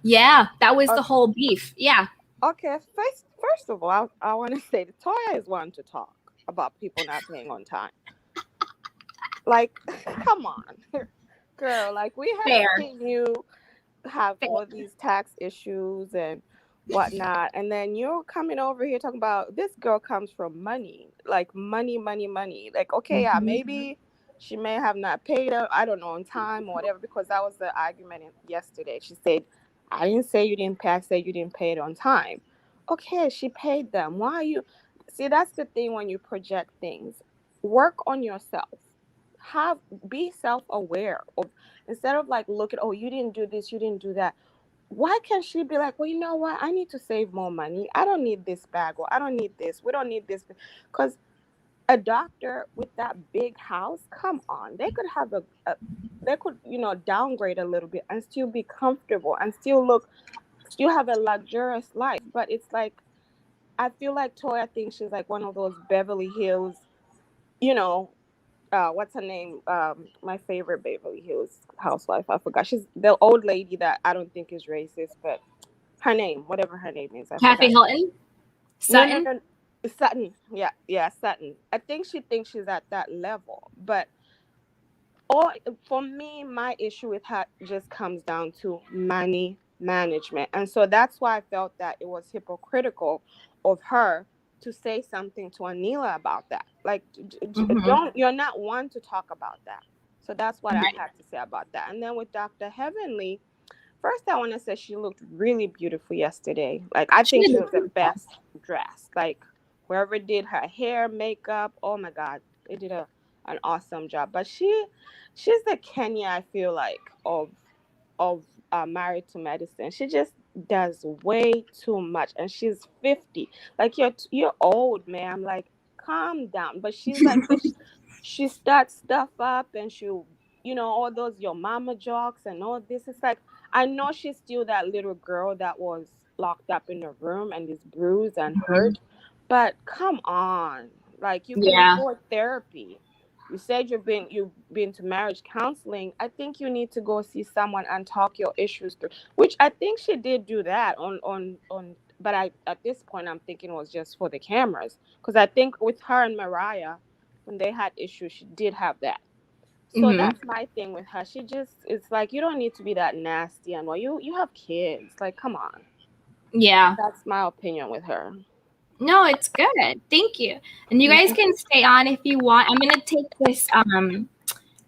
Yeah, that was the whole beef. Yeah. Okay, first of all, I want to say that Toya is one to talk about people not paying on time. Like, come on, girl. Like, we have seen you have all these tax issues and whatnot, and then you're coming over here talking about this girl comes from money, like money. Like, okay, yeah, maybe she may have not paid her, I don't know, on time or whatever, because that was the argument yesterday. She said, I didn't say you didn't pay, I said you didn't pay it on time. Okay, she paid them. Why are you? See, that's the thing when you project things. Work on yourself. Be self-aware of, instead of like, look at, oh, you didn't do this, you didn't do that. why can't she be like, well, you know what? I need to save more money. I don't need this bag, or I don't need this. We don't need this. Because a doctor with that big house, come on, they could have they could, downgrade a little bit and still be comfortable and still have a luxurious life. But it's like, I feel like Toya thinks she's like one of those Beverly Hills, you know, what's her name? My favorite Beverly Hills housewife. I forgot. She's the old lady that I don't think is racist, but her name, whatever her name is, I Kathy forgot. Hilton? Sutton? No. Sutton. Yeah, Sutton. I think she thinks she's at that level, but or for me, my issue with her just comes down to money management. And so that's why I felt that it was hypocritical of her to say something to Anila about that. Like, you're not one to talk about that. So that's what I had to say about that. And then with Dr. Heavenly, first I want to say she looked really beautiful yesterday. Like, I think she was the best dressed. Like, whoever did her hair, makeup, oh my God, they did an awesome job. But she's the Kenya, I feel like, of Married to Medicine. She just does way too much, and she's 50. Like, you're old, ma'am. Like, calm down. But she's like, she starts stuff up, and she'll, all those your mama jokes and all this. It's like, I know she's still that little girl that was locked up in a room and is bruised and hurt, but come on, like, you can afford therapy. You said you've been to marriage counseling. I think you need to go see someone and talk your issues through. Which I think she did do that on. But at this point I'm thinking it was just for the cameras, because I think with her and Mariah, when they had issues, she did have that. So that's my thing with her. She just, it's like, you don't need to be that nasty, and well, you have kids. Like, come on. Yeah. That's my opinion with her. No, it's good. Thank you. And you guys can stay on if you want. I'm going to take this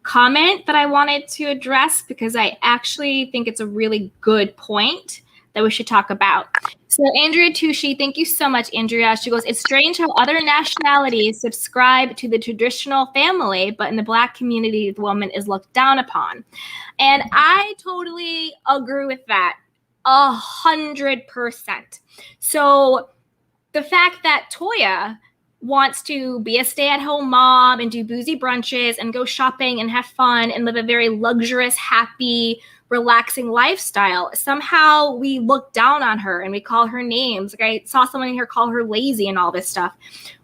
comment that I wanted to address because I actually think it's a really good point that we should talk about. So Andrea Tucci, thank you so much, Andrea. She goes, it's strange how other nationalities subscribe to the traditional family, but in the Black community, the woman is looked down upon. And I totally agree with that 100%. So the fact that Toya wants to be a stay-at-home mom and do boozy brunches and go shopping and have fun and live a very luxurious, happy, relaxing lifestyle, somehow we look down on her and we call her names. Like, I saw someone here call her lazy and all this stuff.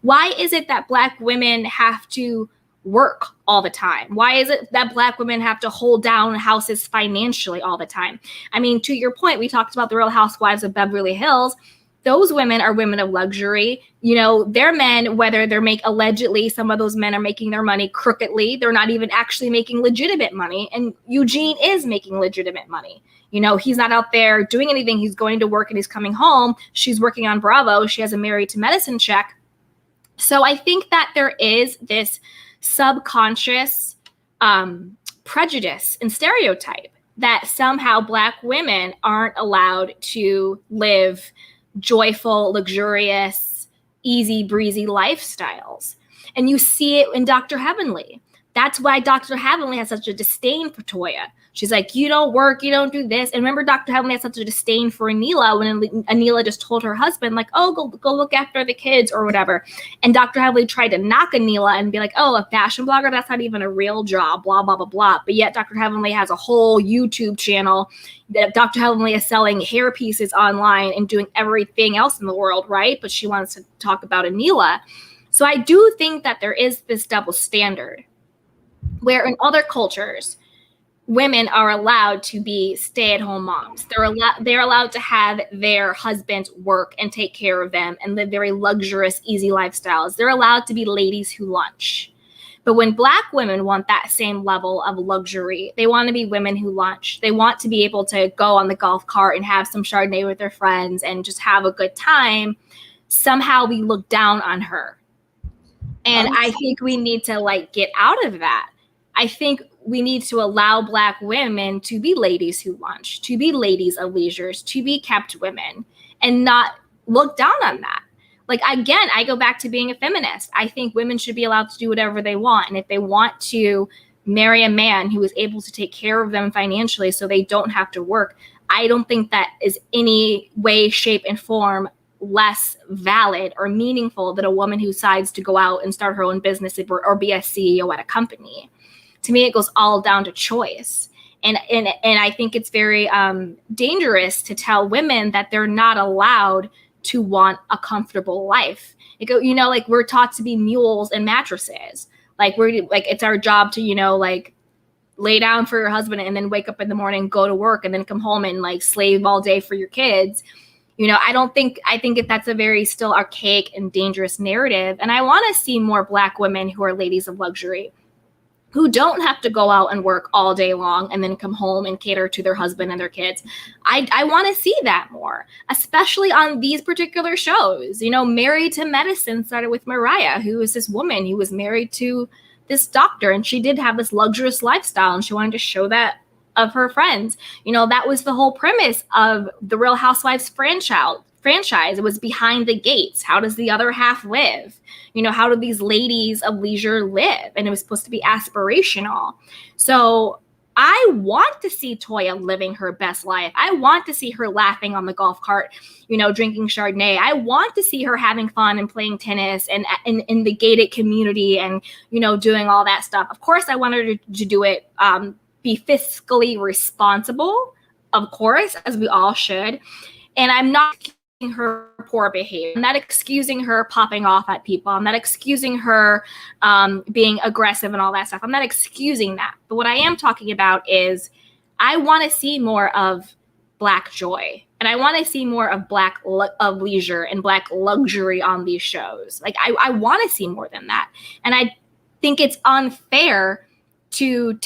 Why is it that Black women have to work all the time? Why is it that Black women have to hold down houses financially all the time? I mean, to your point, we talked about the Real Housewives of Beverly Hills. Those women are women of luxury. Their men, whether they're allegedly, some of those men are making their money crookedly. They're not even actually making legitimate money. And Eugene is making legitimate money. He's not out there doing anything. He's going to work and he's coming home. She's working on Bravo. She has a Married to Medicine check. So I think that there is this subconscious prejudice and stereotype that somehow Black women aren't allowed to live joyful, luxurious, easy breezy lifestyles. And you see it in Dr. Heavenly. That's why Dr. Heavenly has such a disdain for Toya. She's like, you don't work, you don't do this. And remember, Dr. Heavenly had such a disdain for Anila when Anila just told her husband, like, oh, go look after the kids or whatever. And Dr. Heavenly tried to knock Anila and be like, oh, a fashion blogger, that's not even a real job, blah, blah, blah, blah. But yet Dr. Heavenly has a whole YouTube channel that Dr. Heavenly is selling hair pieces online and doing everything else in the world, right? But she wants to talk about Anila. So I do think that there is this double standard where in other cultures, women are allowed to be stay-at-home moms. They're allowed to have their husbands work and take care of them and live very luxurious, easy lifestyles. They're allowed to be ladies who lunch. But when Black women want that same level of luxury, they want to be women who lunch. They want to be able to go on the golf cart and have some Chardonnay with their friends and just have a good time. Somehow we look down on her. And I think we need to get out of that. I think we need to allow Black women to be ladies who lunch, to be ladies of leisures, to be kept women, and not look down on that. Again, I go back to being a feminist. I think women should be allowed to do whatever they want. And if they want to marry a man who is able to take care of them financially so they don't have to work, I don't think that is any way, shape, and form less valid or meaningful than a woman who decides to go out and start her own business or be a CEO at a company. To me, it goes all down to choice. And I think it's very dangerous to tell women that they're not allowed to want a comfortable life. Like we're taught to be mules and mattresses. Like it's our job to, like lay down for your husband and then wake up in the morning, go to work, and then come home and like slave all day for your kids. I think that's a very still archaic and dangerous narrative. And I want to see more Black women who are ladies of luxury, who don't have to go out and work all day long and then come home and cater to their husband and their kids. I want to see that more, especially on these particular shows. Married to Medicine started with Mariah, who is this woman who was married to this doctor, and she did have this luxurious lifestyle, and she wanted to show that of her friends. That was the whole premise of the Real Housewives franchise. It was behind the gates. How does the other half live? How do these ladies of leisure live? And it was supposed to be aspirational. So I want to see Toya living her best life. I want to see her laughing on the golf cart, drinking Chardonnay. I want to see her having fun and playing tennis and in the gated community and, doing all that stuff. Of course, I want her to do it, be fiscally responsible, of course, as we all should. And I'm not her poor behavior. I'm not excusing her popping off at people. I'm not excusing her being aggressive and all that stuff. I'm not excusing that. But what I am talking about is I want to see more of Black joy. And I want to see more of Black of leisure and Black luxury on these shows. Like I want to see more than that. And I think it's unfair to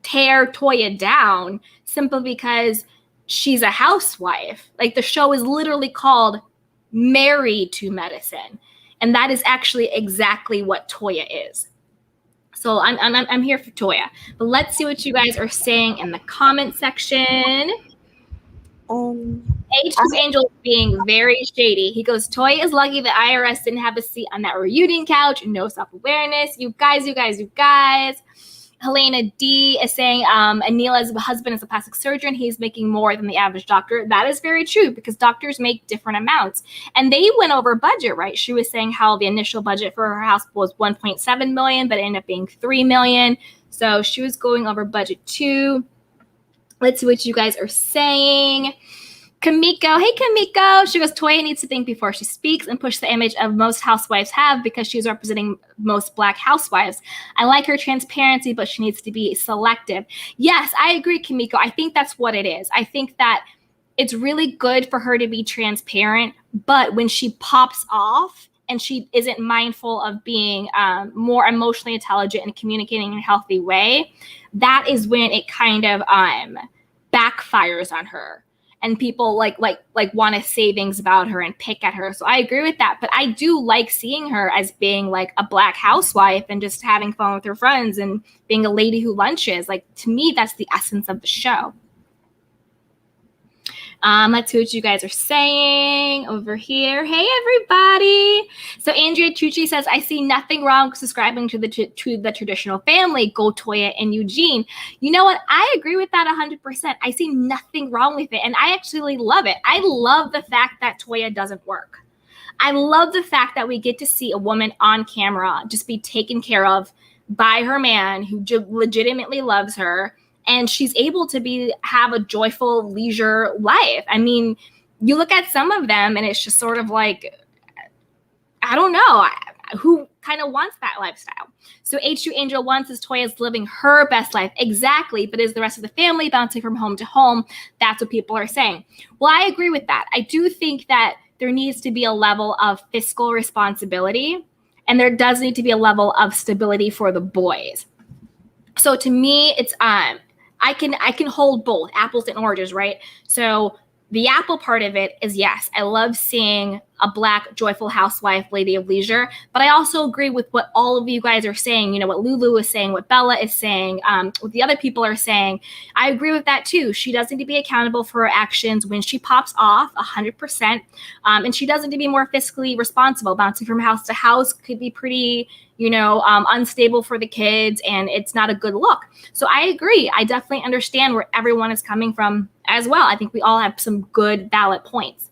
tear Toya down simply because she's a housewife. Like the show is literally called Married to Medicine. And that is actually exactly what Toya is. So I'm here for Toya. But let's see what you guys are saying in the comment section. H2 Angel is being very shady. He goes, Toya is lucky the IRS didn't have a seat on that reunion couch. No self-awareness. You guys. Helena D is saying Anila's husband is a plastic surgeon. He's making more than the average doctor. That is very true because doctors make different amounts. And they went over budget, right? She was saying how the initial budget for her house was $1.7 million, but it ended up being $3 million. So she was going over budget too. Let's see what you guys are saying. Kamiko, hey Kamiko. She goes, Toya needs to think before she speaks and push the image of most housewives have because she's representing most Black housewives. I like her transparency, but she needs to be selective. Yes, I agree, Kamiko. I think that's what it is. I think that it's really good for her to be transparent, but when she pops off and she isn't mindful of being more emotionally intelligent and communicating in a healthy way, that is when it kind of backfires on her. And people like want to say things about her and pick at her. So I agree with that. But I do like seeing her as being like a Black housewife and just having fun with her friends and being a lady who lunches. Like, to me, that's the essence of the show. Let's see what you guys are saying over here. Hey, everybody. So Andrea Tucci says, I see nothing wrong with subscribing to the traditional family. Go Toya and Eugene. You know what? I agree with that 100%. I see nothing wrong with it. And I actually love it. I love the fact that Toya doesn't work. I love the fact that we get to see a woman on camera just be taken care of by her man who legitimately loves her. And she's able to have a joyful leisure life. I mean, you look at some of them and it's just sort of like, I don't know, who kind of wants that lifestyle? So H2 Angel 1 says Toya is living her best life. Exactly. But is the rest of the family bouncing from home to home? That's what people are saying. Well, I agree with that. I do think that there needs to be a level of fiscal responsibility. And there does need to be a level of stability for the boys. So to me, it's I can hold both apples and oranges, right? So the apple part of it is, yes, I love seeing a Black, joyful housewife, lady of leisure. But I also agree with what all of you guys are saying, what Lulu is saying, what Bella is saying, what the other people are saying. I agree with that too. She does need to be accountable for her actions when she pops off 100%. And she does need to be more fiscally responsible. Bouncing from house to house could be pretty, unstable for the kids, and it's not a good look. So I agree. I definitely understand where everyone is coming from as well. I think we all have some good valid points.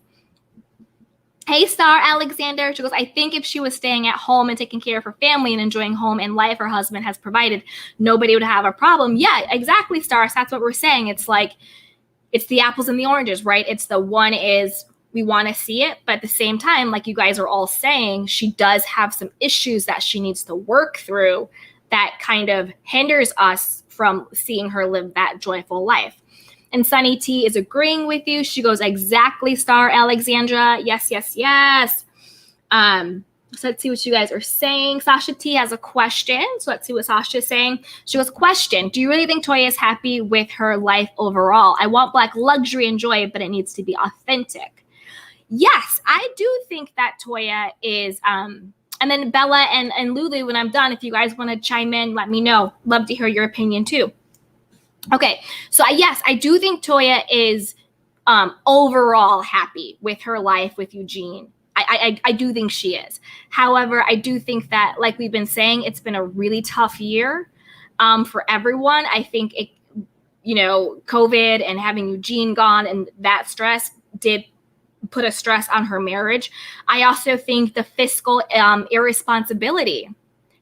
Hey, Star Alexander. She goes, I think if she was staying at home and taking care of her family and enjoying home and life her husband has provided, nobody would have a problem. Yeah, exactly, Stars. That's what we're saying. It's like, it's the apples and the oranges, right? It's the one is we want to see it, but at the same time, like you guys are all saying, she does have some issues that she needs to work through that kind of hinders us from seeing her live that joyful life. And Sunny T is agreeing with you. She goes, exactly, Star Alexandra. Yes, yes, yes. So let's see what you guys are saying. Sasha T has a question. So let's see what Sasha is saying. She goes, question, do you really think Toya is happy with her life overall? I want Black luxury and joy, but it needs to be authentic. Yes, I do think that Toya is, and then Bella and Lulu, when I'm done, if you guys want to chime in, let me know. Love to hear your opinion too. Okay, so yes, I do think Toya is overall happy with her life with Eugene. I do think she is. However, I do think that, like we've been saying, it's been a really tough year for everyone. I think it, COVID and having Eugene gone and that stress did put a stress on her marriage. I also think the fiscal irresponsibility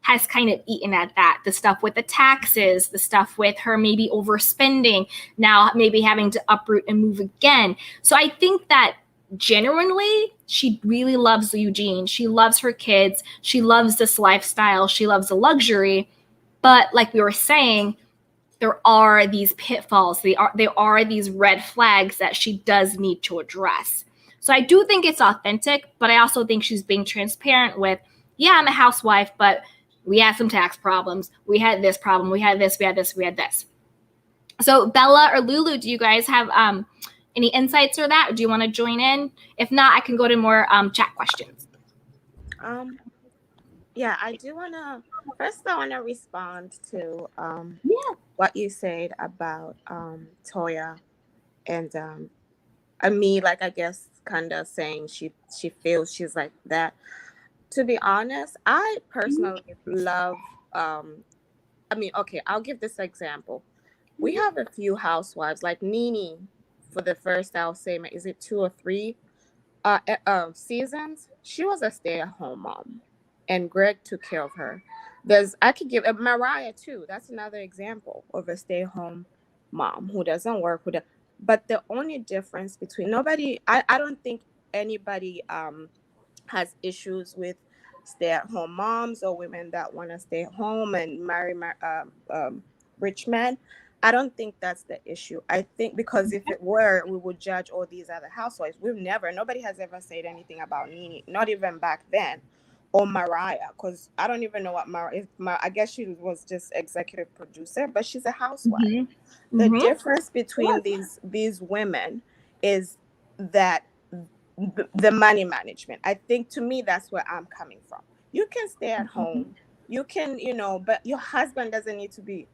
has kind of eaten at that. The stuff with the taxes, the stuff with her maybe overspending, now maybe having to uproot and move again. So I think that genuinely, she really loves Eugene. She loves her kids. She loves this lifestyle. She loves the luxury. But like we were saying, there are these pitfalls. There are these red flags that she does need to address. So I do think it's authentic, but I also think she's being transparent with, yeah, I'm a housewife, but we had some tax problems. We had this problem. We had this. We had this. We had this. So Bella or Lulu, do you guys have any insights or that? Or do you want to join in? If not, I can go to more chat questions. Yeah, I do want to. First, I want to respond to what you said about Toya and me. Like, I guess, kind of saying she feels she's like that. To be honest, I personally love. Okay, I'll give this example. We have a few housewives, like Nene, for the first, I'll say, is it 2 or 3 seasons? She was a stay-at-home mom, and Greg took care of her. I could give Mariah too. That's another example of a stay-at-home mom who doesn't work with. But the only difference between I don't think anybody has issues with stay-at-home moms or women that want to stay home and marry rich men. I don't think that's the issue. I think because if it were, we would judge all these other housewives. Nobody has ever said anything about Nene, not even back then, or Mariah, because I don't even know what I guess she was just executive producer, but she's a housewife. Mm-hmm. The difference between these women is that the money management. I think, to me, that's where I'm coming from. You can stay at home. You can, but your husband doesn't need to be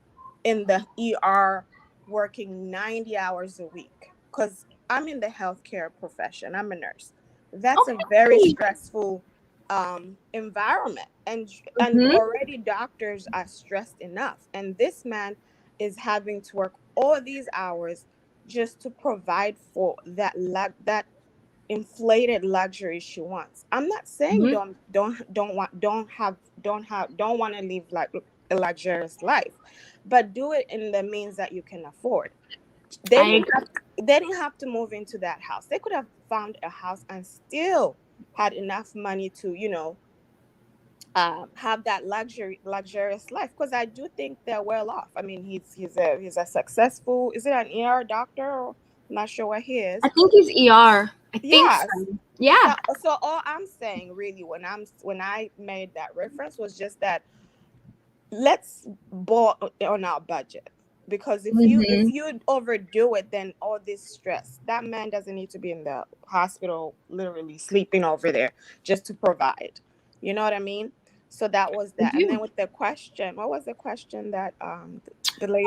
in the ER working 90 hours a week. Because I'm in the healthcare profession. I'm a nurse. That's a very stressful environment. And already doctors are stressed enough. And this man is having to work all these hours just to provide for that inflated luxury she wants. I'm not saying don't want to live like a luxurious life, but do it in the means that you can afford. They didn't have to move into that house. They could have found a house and still had enough money to have that luxurious life, because I do think they're well off. I mean, he's a successful, is it an ER doctor? I'm not sure what he is. I think he's ER. I think so. Yeah. So all I'm saying really when I made that reference was just that let's ball on our budget, because if you overdo it, then all this stress, that man doesn't need to be in the hospital literally sleeping over there just to provide. You know what I mean? So that was that. And then with the question, what was the question that the lady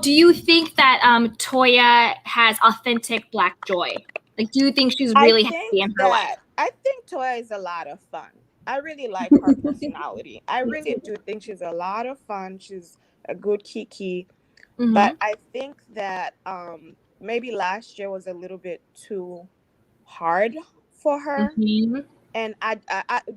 do you think that Toya has authentic Black joy? Like, do you think she's really happy in her life? I think Toya is a lot of fun. I really like her personality. I really do think she's a lot of fun. She's a good Kiki. But I think that maybe last year was a little bit too hard for her. Mm-hmm. And I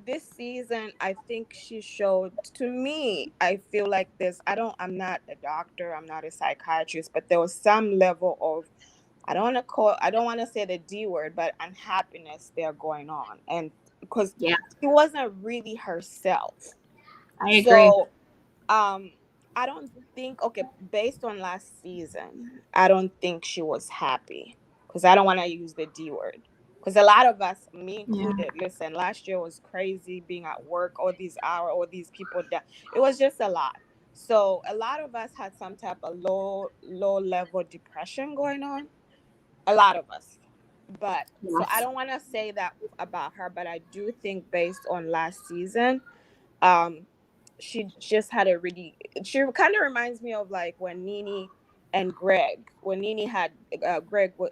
this season, I think she showed to me. I feel like this. I'm not a doctor. I'm not a psychiatrist, but there was some level of I don't want to say the D word, but unhappiness there going on, and because Yeah, she wasn't really herself. I agree. So I don't think, okay, based on last season, I don't think she was happy, because I don't want to use the D word, because a lot of us, me Yeah. included, listen, last year was crazy, being at work all these hours, all these people that it was just a lot. So a lot of us had some type of low level depression going on, a lot of us. But so I Yes. don't want to say that about her, but I do think based on last season, um she just had a really, she kind of reminds me of like when Nene and Greg, when Nene had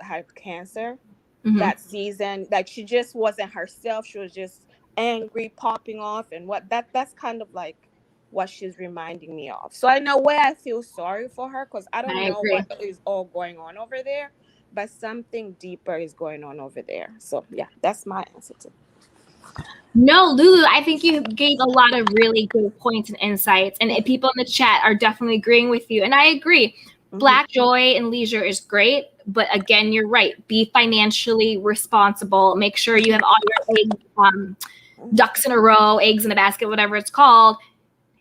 had cancer Mm-hmm. that season. Like she just wasn't herself. She was just angry, popping off, and that's kind of like what she's reminding me of. So in a way I feel sorry for her, because I don't I know what agree. is all going on over there, but something deeper is going on over there. So yeah, that's my answer to. No, Lulu, I think you gave a lot of really good points and insights, and people in the chat are definitely agreeing with you. And I agree. Mhm. Black joy and leisure is great, but again, you're right. Be financially responsible. Make sure you have all your eggs, ducks in a row, eggs in a basket, whatever it's called.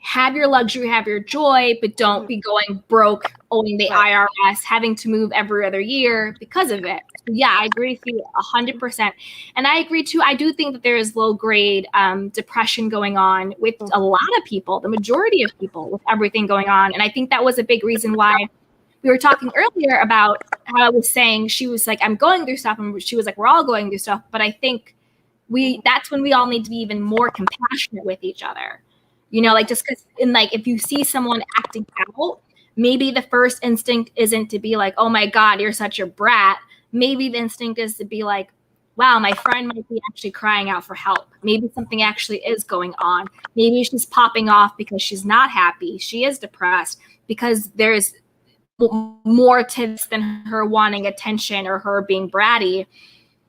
Have your luxury, have your joy, but don't be going broke, owing the Right. IRS, having to move every other year because of it. Yeah, I agree with you 100%. And I agree too. I do think that there is low grade depression going on with a lot of people, the majority of people, with everything going on. And I think that was a big reason why we were talking earlier about how I was saying she was like, I'm going through stuff. And she was like, we're all going through stuff. But I think that's when we all need to be even more compassionate with each other. You know, like just because if you see someone acting out, maybe the first instinct isn't to be like, oh my God, you're such a brat. Maybe the instinct is to be like, wow, my friend might be actually crying out for help. Maybe something actually is going on. Maybe she's popping off because she's not happy. She is depressed because there's more to this than her wanting attention or her being bratty.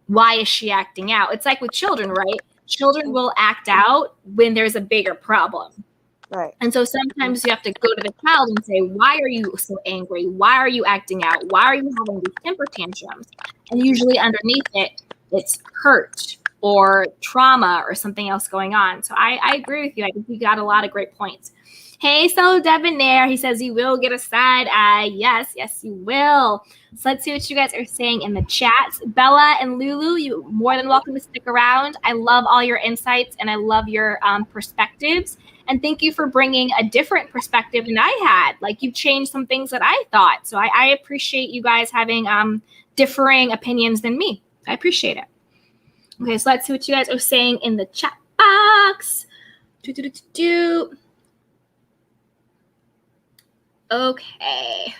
Why is she acting out? It's like with children, right? Children will act out when there's a bigger problem. Right. And so sometimes you have to go to the child and say, why are you so angry? Why are you acting out? Why are you having these temper tantrums? And usually underneath it, it's hurt or trauma or something else going on. So I agree with you. I think you got a lot of great points. Hey, so Debonair, he says you will get a side eye. Yes, you will. So let's see what you guys are saying in the chats. Bella and Lulu, you're more than welcome to stick around. I love all your insights and I love your perspectives. And thank you for bringing a different perspective than I had. Like you've changed some things that I thought. So I appreciate you guys having differing opinions than me. I appreciate it. Okay, so let's see what you guys are saying in the chat box. Okay.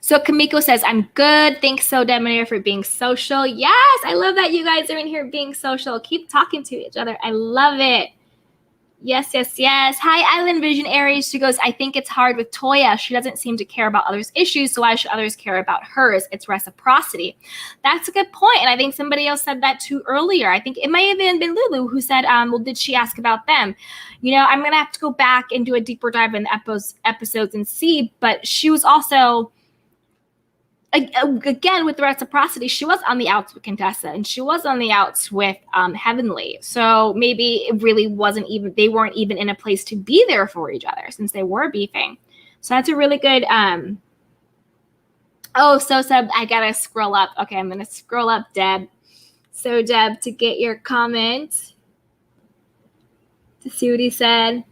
So Kamiko says, I'm good. Thanks so Debonair for being social. Yes, I love that you guys are in here being social. Keep talking to each other. I love it. Yes. Hi, Island Vision Aries. She goes, I think it's hard with Toya. She doesn't seem to care about others' issues, so why should others care about hers? It's reciprocity. That's a good point. And I think somebody else said that too earlier. I think it may have been Lulu who said, well, did she ask about them? You know, I'm going to have to go back and do a deeper dive in the episodes and see. But she was also, again, with the reciprocity, she was on the outs with Contessa and she was on the outs with Heavenly. So maybe it really wasn't even, they weren't even in a place to be there for each other since they were beefing. So that's a really good, so Seb, I gotta scroll up. Okay, I'm gonna scroll up, Deb. So Deb, to get your comment, to see what he said.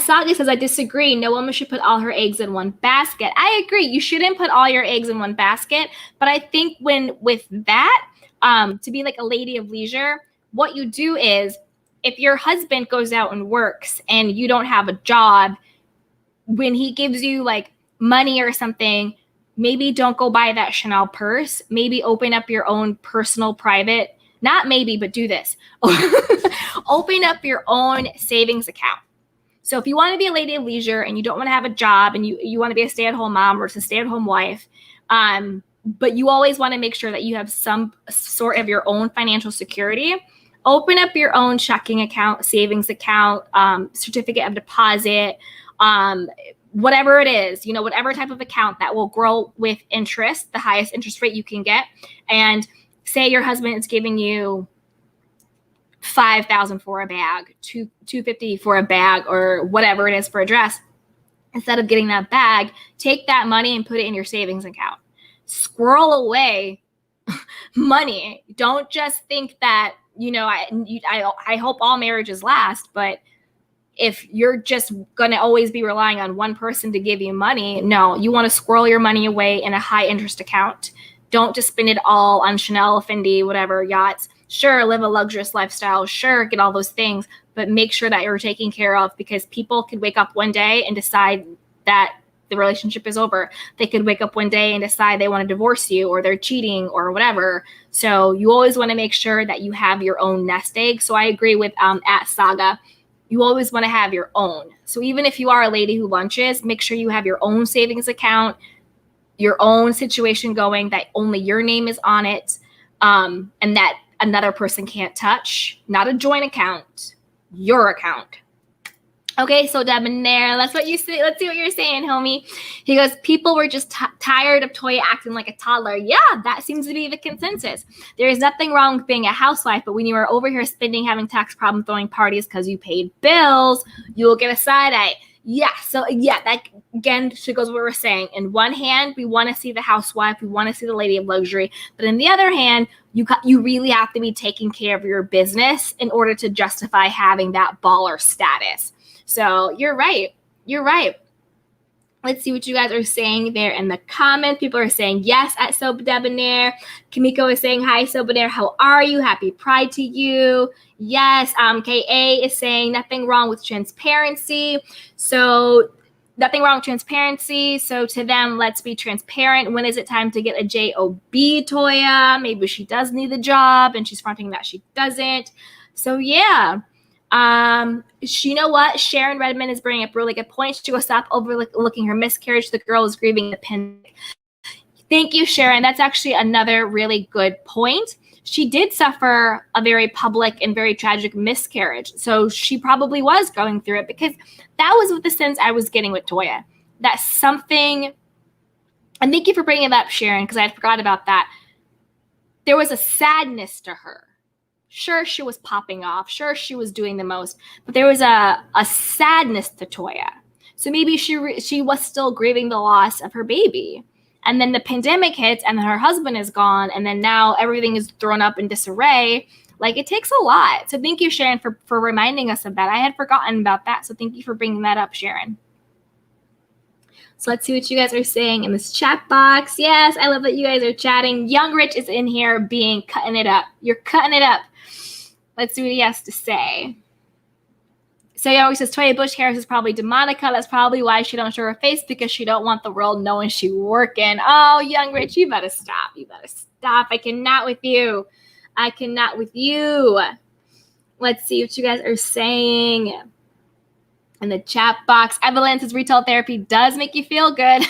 Saga says, I disagree. No woman should put all her eggs in one basket. I agree. You shouldn't put all your eggs in one basket. But I think with that, to be like a lady of leisure, what you do is if your husband goes out and works and you don't have a job, when he gives you like money or something, maybe don't go buy that Chanel purse. Maybe open up your own personal private Not maybe, but do this. Open up your own savings account. So if you want to be a lady of leisure and you don't want to have a job and you want to be a stay-at-home mom versus a stay-at-home wife, but you always want to make sure that you have some sort of your own financial security, open up your own checking account, savings account, certificate of deposit, whatever it is, whatever type of account that will grow with interest, the highest interest rate you can get. And say your husband is giving you $5,000 for a bag, $250 for a bag, or whatever it is for a dress. Instead of getting that bag, take that money and put it in your savings account. Squirrel away money. Don't just think that, I hope all marriages last, but if you're just going to always be relying on one person to give you money, no, you want to squirrel your money away in a high interest account. Don't just spend it all on Chanel, Fendi, whatever, yachts. Sure, live a luxurious lifestyle. Sure, get all those things, but make sure that you're taken care of, because people could wake up one day and decide that the relationship is over. They could wake up one day and decide they want to divorce you, or they're cheating or whatever. So you always want to make sure that you have your own nest egg. So I agree with at Saga. You always want to have your own. So even if you are a lady who lunches, make sure you have your own savings account, your own situation going, that only your name is on it, and that another person can't touch. Not a joint account, your account. Okay, so Debonair, that's what you say. Let's see what you're saying, homie. He goes, people were just tired of Toya acting like a toddler. Yeah, that seems to be the consensus. There is nothing wrong with being a housewife, but when you are over here spending, having tax problem, throwing parties because you paid bills, you will get a side eye. Yeah, so yeah, that again goes with what we're saying. In one hand, we want to see the housewife, we want to see the lady of luxury, but in the other hand, you really have to be taking care of your business in order to justify having that baller status. So you're right. You're right. Let's see what you guys are saying there in the comments. People are saying yes at Soap Debonair. Kimiko is saying hi, Soap Debonair. How are you? Happy Pride to you. Yes. KA is saying nothing wrong with transparency. So nothing wrong with transparency. So to them, let's be transparent. When is it time to get a job, Toya? Maybe she does need the job and she's fronting that she doesn't. So yeah. You know what? Sharon Redmond is bringing up really good points. She goes, stop overlooking her miscarriage. The girl is grieving the pandemic. Thank you, Sharon. That's actually another really good point. She did suffer a very public and very tragic miscarriage. So she probably was going through it, because that was what the sense I was getting with Toya. That's something, and thank you for bringing it up, Sharon, because I forgot about that. There was a sadness to her. Sure, she was popping off. Sure, she was doing the most. But there was a sadness to Toya. So maybe she was still grieving the loss of her baby. And then the pandemic hits, and then her husband is gone. And then now everything is thrown up in disarray. Like, it takes a lot. So thank you, Sharon, for reminding us of that. I had forgotten about that. So thank you for bringing that up, Sharon. So let's see what you guys are saying in this chat box. Yes, I love that you guys are chatting. Young Rich is in here cutting it up. You're cutting it up. Let's see what he has to say. So he always says Toya Bush Harris is probably Demonica. That's probably why she don't show her face, because she don't want the world knowing she working. Oh, Young Rich, you better stop. You better stop. I cannot with you. I cannot with you. Let's see what you guys are saying in the chat box. Evelyn says retail therapy does make you feel good.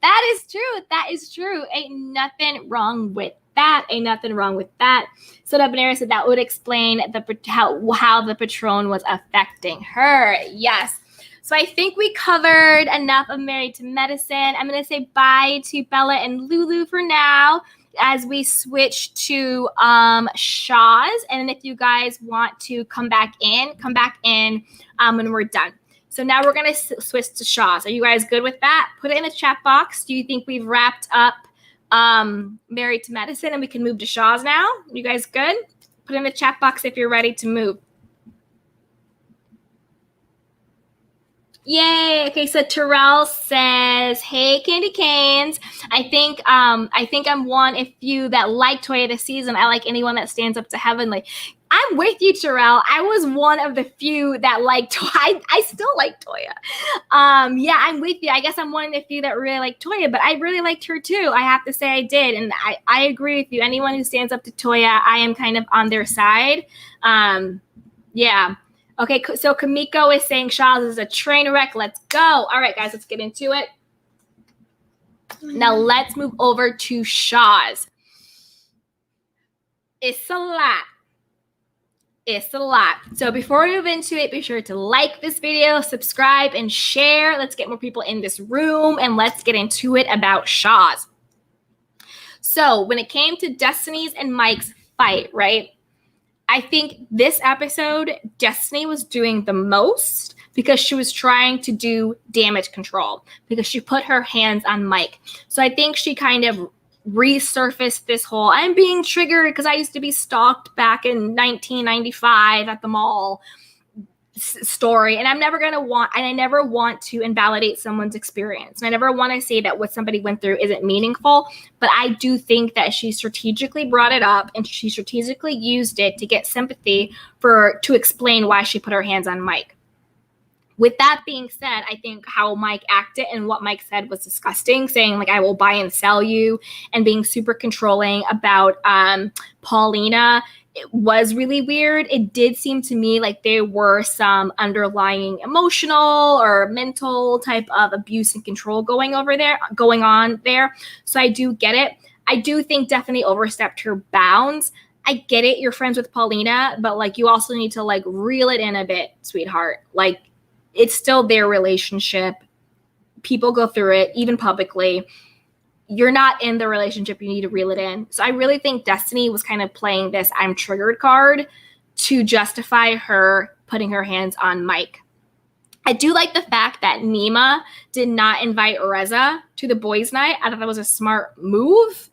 That is true. That is true. Ain't nothing wrong with that. Ain't nothing wrong with that. So Debonair said that would explain how the Patron was affecting her. Yes. So I think we covered enough of Married to Medicine. I'm going to say bye to Bella and Lulu for now as we switch to Shahs. And if you guys want to come back in when we're done. So now we're going to switch to Shahs. Are you guys good with that? Put it in the chat box. Do you think we've wrapped up Married to Medicine and we can move to Shahs now? You guys good? Put in the chat box if you're ready to move. Yay. Okay, so Terrell says, hey, Candy Canes. I think I'm one of you that like Toya this season. I like anyone that stands up to Heavenly. I'm with you, Terrell. I was one of the few that liked Toya. I still like Toya. Yeah, I'm with you. I guess I'm one of the few that really like Toya, but I really liked her too. I have to say I did. And I agree with you. Anyone who stands up to Toya, I am kind of on their side. Yeah. Okay, so Kamiko is saying Shahs is a train wreck. Let's go. All right, guys, let's get into it. Now let's move over to Shahs. It's a lot. It's a lot. So before we move into it, be sure to like this video, subscribe, and share. Let's get more people in this room, and let's get into it about Shahs. So when it came to Destiney's and Mike's fight, right? I think this episode, Destiney was doing the most because she was trying to do damage control because she put her hands on Mike. So I think she kind of resurfaced this whole I'm being triggered because I used to be stalked back in 1995 at the mall story, and I never want to invalidate someone's experience, and I never want to say that what somebody went through isn't meaningful, but I do think that she strategically brought it up and she strategically used it to get sympathy to explain why she put her hands on Mike. With that being said, I think how Mike acted and what Mike said was disgusting, saying like, I will buy and sell you, and being super controlling about Paulina. It was really weird. It did seem to me like there were some underlying emotional or mental type of abuse and control going on there. So I do get it. I do think Destiney overstepped her bounds. I get it. You're friends with Paulina, but like you also need to like reel it in a bit, sweetheart. Like, it's still their relationship. People go through it, even publicly. You're not in the relationship. You need to reel it in. So I really think Destiney was kind of playing this I'm triggered card to justify her putting her hands on Mike. I do like the fact that Nima did not invite Reza to the boys' night. I thought that was a smart move.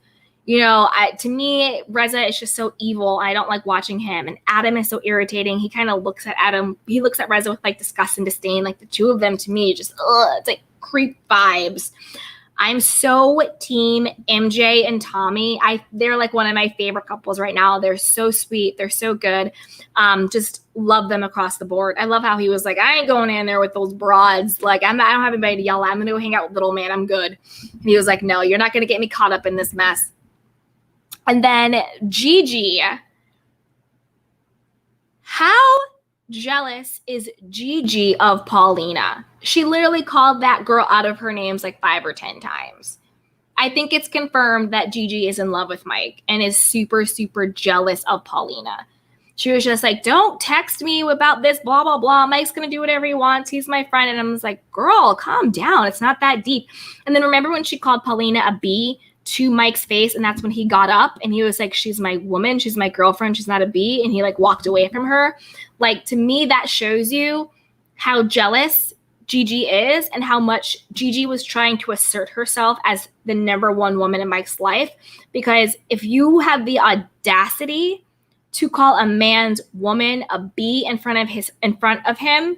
You know, to me, Reza is just so evil. I don't like watching him. And Adam is so irritating. He kind of looks at Adam. He looks at Reza with like disgust and disdain. Like the two of them, to me, just it's like creep vibes. I'm so team MJ and Tommy. They're like one of my favorite couples right now. They're so sweet. They're so good. Just love them across the board. I love how he was like, I ain't going in there with those broads. Like, I don't have anybody to yell at. I'm going to go hang out with little man. I'm good. And he was like, no, you're not going to get me caught up in this mess. And then Gigi. How jealous is Gigi of Paulina? She literally called that girl out of her names like 5 or 10 times. I think it's confirmed that Gigi is in love with Mike and is super, super jealous of Paulina. She was just like, don't text me about this, blah, blah, blah. Mike's going to do whatever he wants. He's my friend. And I was like, girl, calm down. It's not that deep. And then remember when she called Paulina a B to Mike's face, and that's when he got up and he was like, she's my woman, she's my girlfriend, she's not a B, and he like walked away from her. Like, to me, that shows you how jealous Gigi is and how much Gigi was trying to assert herself as the number one woman in Mike's life. Because if you have the audacity to call a man's woman a B in front of him,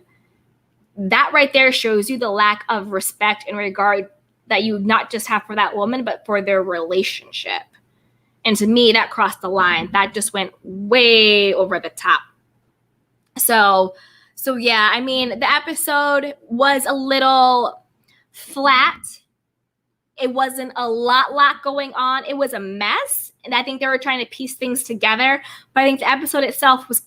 that right there shows you the lack of respect and regard that you not just have for that woman, but for their relationship. And to me, that crossed the line. That just went way over the top. So yeah, I mean, the episode was a little flat. It wasn't a lot going on. It was a mess. And I think they were trying to piece things together. But I think the episode itself was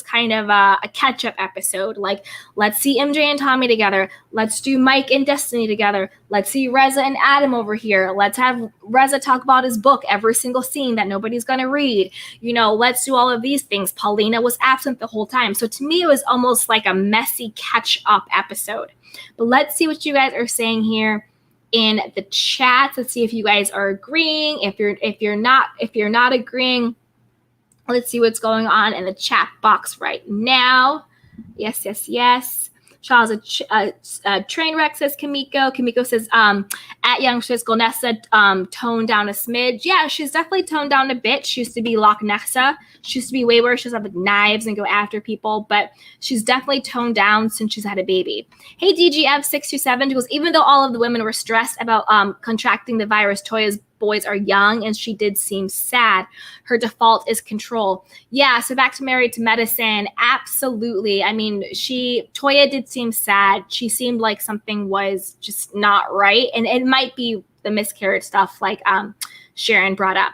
kind of a catch-up episode. Like, let's see MJ and Tommy together. Let's do Mike and Destiney together. Let's see Reza and Adam over here. Let's have Reza talk about his book, every single scene that nobody's going to read. You know, let's do all of these things. Paulina was absent the whole time. So to me, it was almost like a messy catch-up episode. But let's see what you guys are saying here in the chat. Let's see if you guys are agreeing. If you're not agreeing, let's see what's going on in the chat box right now. Yes. Shahs a train wreck, says Kamiko. Kamiko says, at youngsters, Gonessa toned down a smidge. Yeah, she's definitely toned down a bit. She used to be Loch Nessa. She used to be way worse. She used to have like knives and go after people, but she's definitely toned down since she's had a baby. Hey, DGF627 goes, even though all of the women were stressed about contracting the virus, Toya's boys are young, and she did seem sad. Her default is control. Yeah, so back to Married to Medicine. Absolutely. I mean, Toya did seem sad. She seemed like something was just not right. And it might be the miscarriage stuff like Sharon brought up.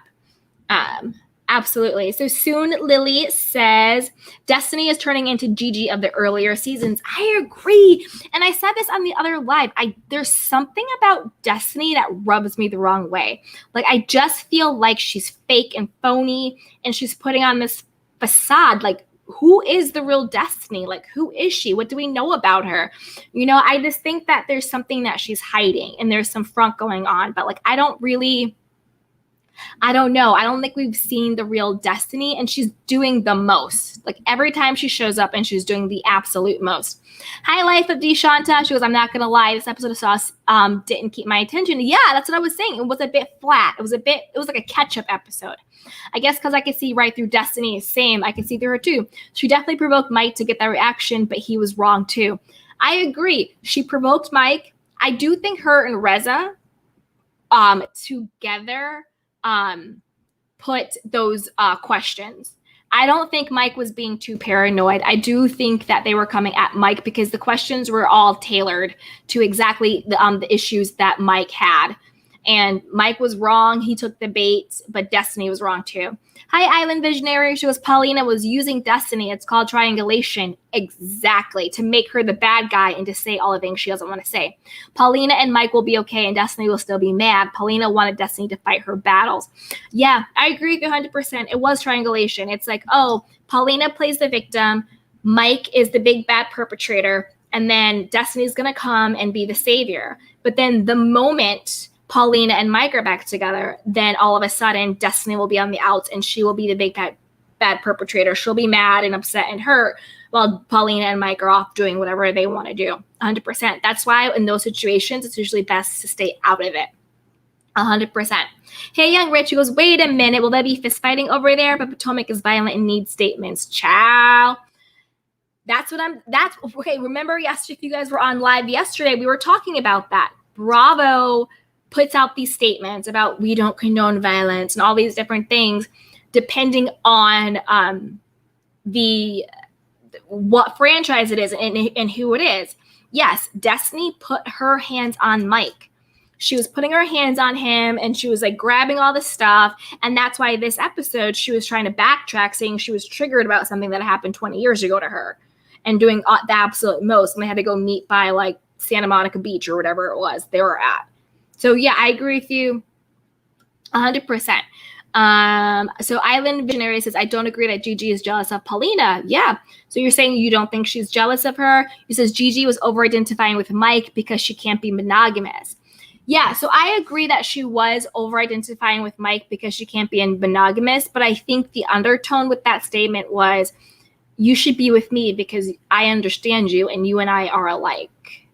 Absolutely. So soon Lily says Destiney is turning into Gigi of the earlier seasons. I agree. And I said this on the other live. There's something about Destiney that rubs me the wrong way. Like, I just feel like she's fake and phony, and she's putting on this facade. Like, who is the real Destiney? Like, who is she? What do we know about her? You know, I just think that there's something that she's hiding, and there's some front going on. But like, I don't know. I don't think we've seen the real Destiney, and she's doing the most. Like, every time she shows up, and she's doing the absolute most. Hi, Life of Deshanta. She goes, I'm not going to lie. This episode of Sauce didn't keep my attention. Yeah, that's what I was saying. It was a bit flat. It was like a catch-up episode. I guess because I could see right through Destiney. Same. I could see through her too. She definitely provoked Mike to get that reaction, but he was wrong too. I agree. She provoked Mike. I do think her and Reza together put those questions. I don't think Mike was being too paranoid. I do think that they were coming at Mike because the questions were all tailored to exactly the issues that Mike had. And Mike was wrong. He took the bait, but Destiney was wrong too. Hi, Island Visionary. She goes, Paulina was using Destiney. It's called triangulation. Exactly. To make her the bad guy and to say all the things she doesn't want to say. Paulina and Mike will be okay, and Destiney will still be mad. Paulina wanted Destiney to fight her battles. Yeah, I agree with you 100%. It was triangulation. It's like, oh, Paulina plays the victim. Mike is the big bad perpetrator. And then Destiny's going to come and be the savior. But then the moment Paulina and Mike are back together, then all of a sudden Destiney will be on the outs, and she will be the big bad perpetrator. She'll be mad and upset and hurt while Paulina and Mike are off doing whatever they want to do. 100%. That's why in those situations, it's usually best to stay out of it. 100%. Hey, Young Rich, who goes, wait a minute, will there be fist fighting over there? But Potomac is violent and needs statements. Ciao. That's okay. Remember yesterday, if you guys were on live yesterday, we were talking about that. Bravo puts out these statements about we don't condone violence and all these different things, depending on what franchise it is and who it is. Yes, Destiney put her hands on Mike. She was putting her hands on him, and she was like grabbing all the stuff. And that's why this episode, she was trying to backtrack, saying she was triggered about something that happened 20 years ago to her and doing the absolute most. And they had to go meet by like Santa Monica Beach or whatever it was they were at. So yeah, I agree with you 100%. So Island Visionary says, I don't agree that Gigi is jealous of Paulina. Yeah. So you're saying you don't think she's jealous of her? He says Gigi was over-identifying with Mike because she can't be monogamous. Yeah, so I agree that she was over-identifying with Mike because she can't be monogamous, but I think the undertone with that statement was, you should be with me because I understand you and you and I are alike.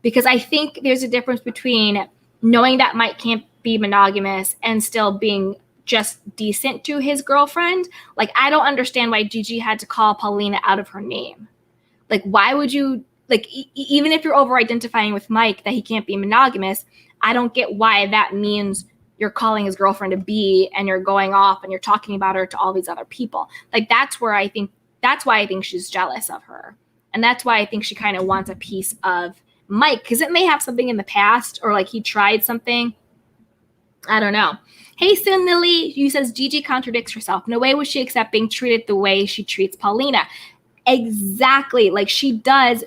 Because I think there's a difference between knowing that Mike can't be monogamous and still being just decent to his girlfriend. Like, I don't understand why Gigi had to call Paulina out of her name. Like, why would you, like, even if you're over-identifying with Mike that he can't be monogamous, I don't get why that means you're calling his girlfriend a B and you're going off and you're talking about her to all these other people. Like, that's why I think she's jealous of her. And that's why I think she kind of wants a piece of Mike, because it may have something in the past, or like he tried something. I don't know. Hey, Sin Lily, you says Gigi contradicts herself. No way was she accept being treated the way she treats Paulina. Exactly. Like, she does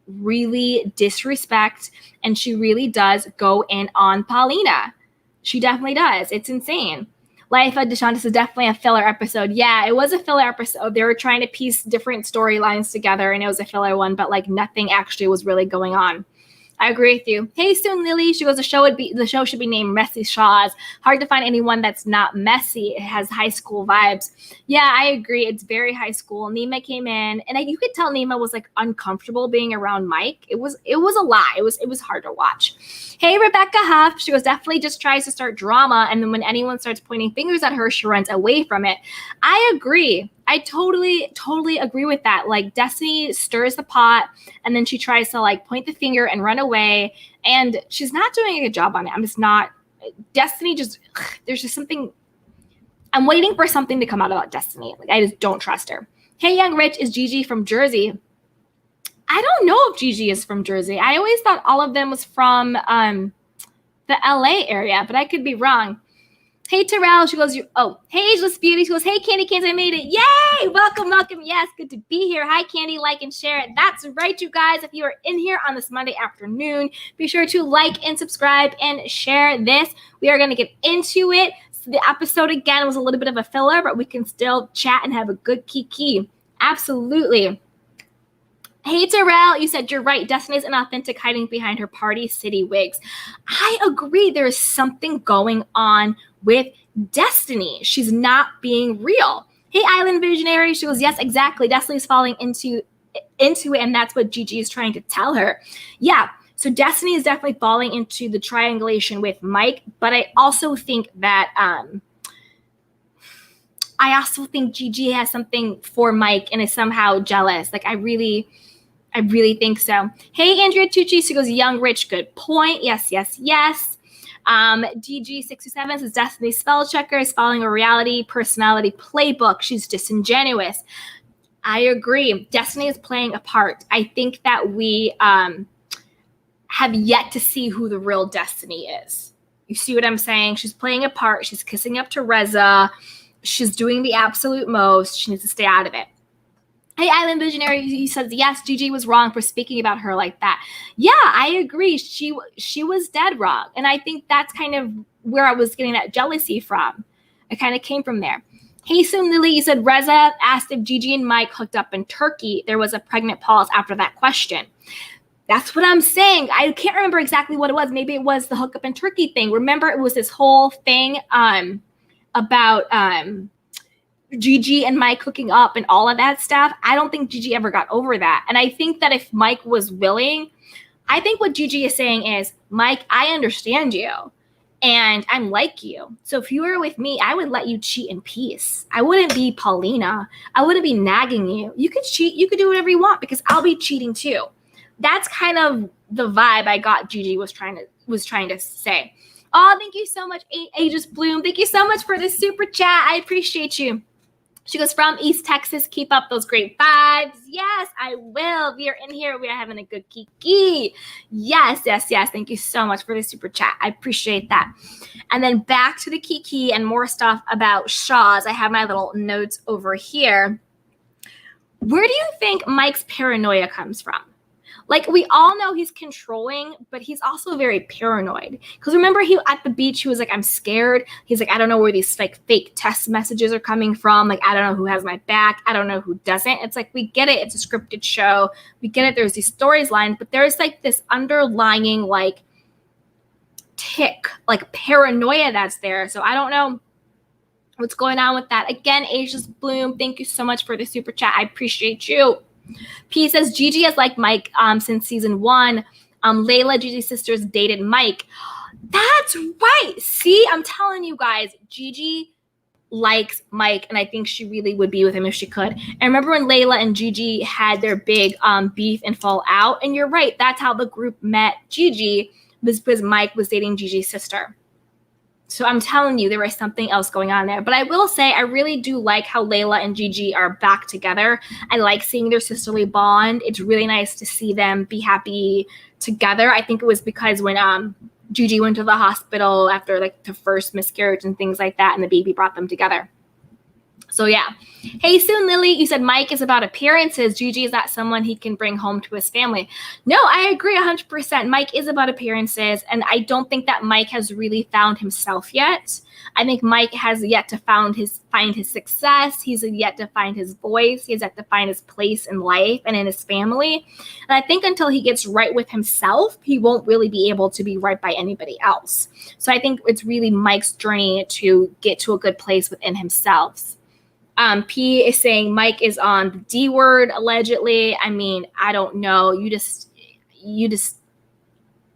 really disrespect, and she really does go in on Paulina. She definitely does. It's insane. Life of DeShantis is definitely a filler episode. Yeah, it was a filler episode. They were trying to piece different storylines together, and it was a filler one, but like nothing actually was really going on. I agree with you. Hey, Soon Lily. She goes, the show should be named Messy Shahs. Hard to find anyone that's not messy. It has high school vibes. Yeah, I agree. It's very high school. Nima came in, and you could tell Nima was like uncomfortable being around Mike. It was a lot. It was hard to watch. Hey, Rebecca Huff. She goes, definitely just tries to start drama, and then when anyone starts pointing fingers at her, she runs away from it. I agree. I totally agree with that. Like, Destiney stirs the pot, and then she tries to like point the finger and run away, and she's not doing a good job on it. I'm just not. Destiney just, there's just something, I'm waiting for something to come out about Destiney. Like, I just don't trust her. Hey Young Rich, is Gigi from Jersey? I don't know if Gigi is from Jersey. I always thought all of them was from the LA area, but I could be wrong. Hey Terrell, she goes, hey Ageless Beauty, she goes, hey Candy Cans, I made it. Yay! Welcome. Yes, good to be here. Hi Candy, like and share it. That's right, you guys. If you are in here on this Monday afternoon, be sure to like and subscribe and share this. We are going to get into it. So the episode again was a little bit of a filler, but we can still chat and have a good Kiki. Absolutely. Hey, Terrell, you said you're right. Destiny's inauthentic, hiding behind her Party City wigs. I agree. There is something going on with Destiney. She's not being real. Hey, Island Visionary. She goes, yes, exactly. Destiny's falling into it, and that's what Gigi is trying to tell her. Yeah, so Destiney is definitely falling into the triangulation with Mike, but I also think that Gigi has something for Mike and is somehow jealous. Like, I really think so. Hey, Andrea Tucci. She goes, young, rich, good point. Yes. DG67 says Destiny spell checker is following a reality personality playbook. She's disingenuous. I agree. Destiny is playing a part. I think that we have yet to see who the real Destiny is. You see what I'm saying? She's playing a part. She's kissing up to Reza. She's doing the absolute most. She needs to stay out of it. Hey, Island Visionary, he says, yes, Gigi was wrong for speaking about her like that. Yeah, I agree. She was dead wrong. And I think that's kind of where I was getting that jealousy from. It kind of came from there. Hey, Soon Lily, you said Reza asked if Gigi and Mike hooked up in Turkey. There was a pregnant pause after that question. That's what I'm saying. I can't remember exactly what it was. Maybe it was the hookup in Turkey thing. Remember, it was this whole thing about Gigi and Mike hooking up and all of that stuff. I don't think Gigi ever got over that. And I think that if Mike was willing, I think what Gigi is saying is, Mike, I understand you and I'm like you. So if you were with me, I would let you cheat in peace. I wouldn't be Paulina. I wouldn't be nagging you. You could cheat. You could do whatever you want because I'll be cheating too. That's kind of the vibe I got Gigi was trying to say. Oh, thank you so much, Aegis Bloom. Thank you so much for the super chat. I appreciate you. She goes, from East Texas, keep up those great vibes. Yes, I will. We are in here. We are having a good Kiki. Yes. Thank you so much for the super chat. I appreciate that. And then back to the Kiki and more stuff about Shahs. I have my little notes over here. Where do you think Mike's paranoia comes from? Like, we all know he's controlling, but he's also very paranoid. Because remember, at the beach, he was like, I'm scared. He's like, I don't know where these like fake text messages are coming from. Like, I don't know who has my back. I don't know who doesn't. It's like, we get it. It's a scripted show. We get it. There's these stories lined, but there's like this underlying like tick, like paranoia that's there. So I don't know what's going on with that. Again, Asia's Bloom, thank you so much for the super chat. I appreciate you. P says Gigi has liked Mike since season 1. Layla, Gigi's sisters, dated Mike. That's right. See, I'm telling you guys, Gigi likes Mike, and I think she really would be with him if she could. And remember when Layla and Gigi had their big beef and fall out? And you're right. That's how the group met Gigi, was because Mike was dating Gigi's sister. So I'm telling you, there was something else going on there. But I will say, I really do like how Layla and Gigi are back together. I like seeing their sisterly bond. It's really nice to see them be happy together. I think it was because when Gigi went to the hospital after like the first miscarriage and things like that, and the baby brought them together. So yeah. Hey, Soon Lily, you said Mike is about appearances. Gigi is not someone he can bring home to his family. No, I agree 100%. Mike is about appearances, and I don't think that Mike has really found himself yet. I think Mike has yet to find his success. He's yet to find his voice. He has yet to find his place in life and in his family. And I think until he gets right with himself, he won't really be able to be right by anybody else. So I think it's really Mike's journey to get to a good place within himself. P is saying Mike is on the D word, allegedly. I mean, I don't know. You just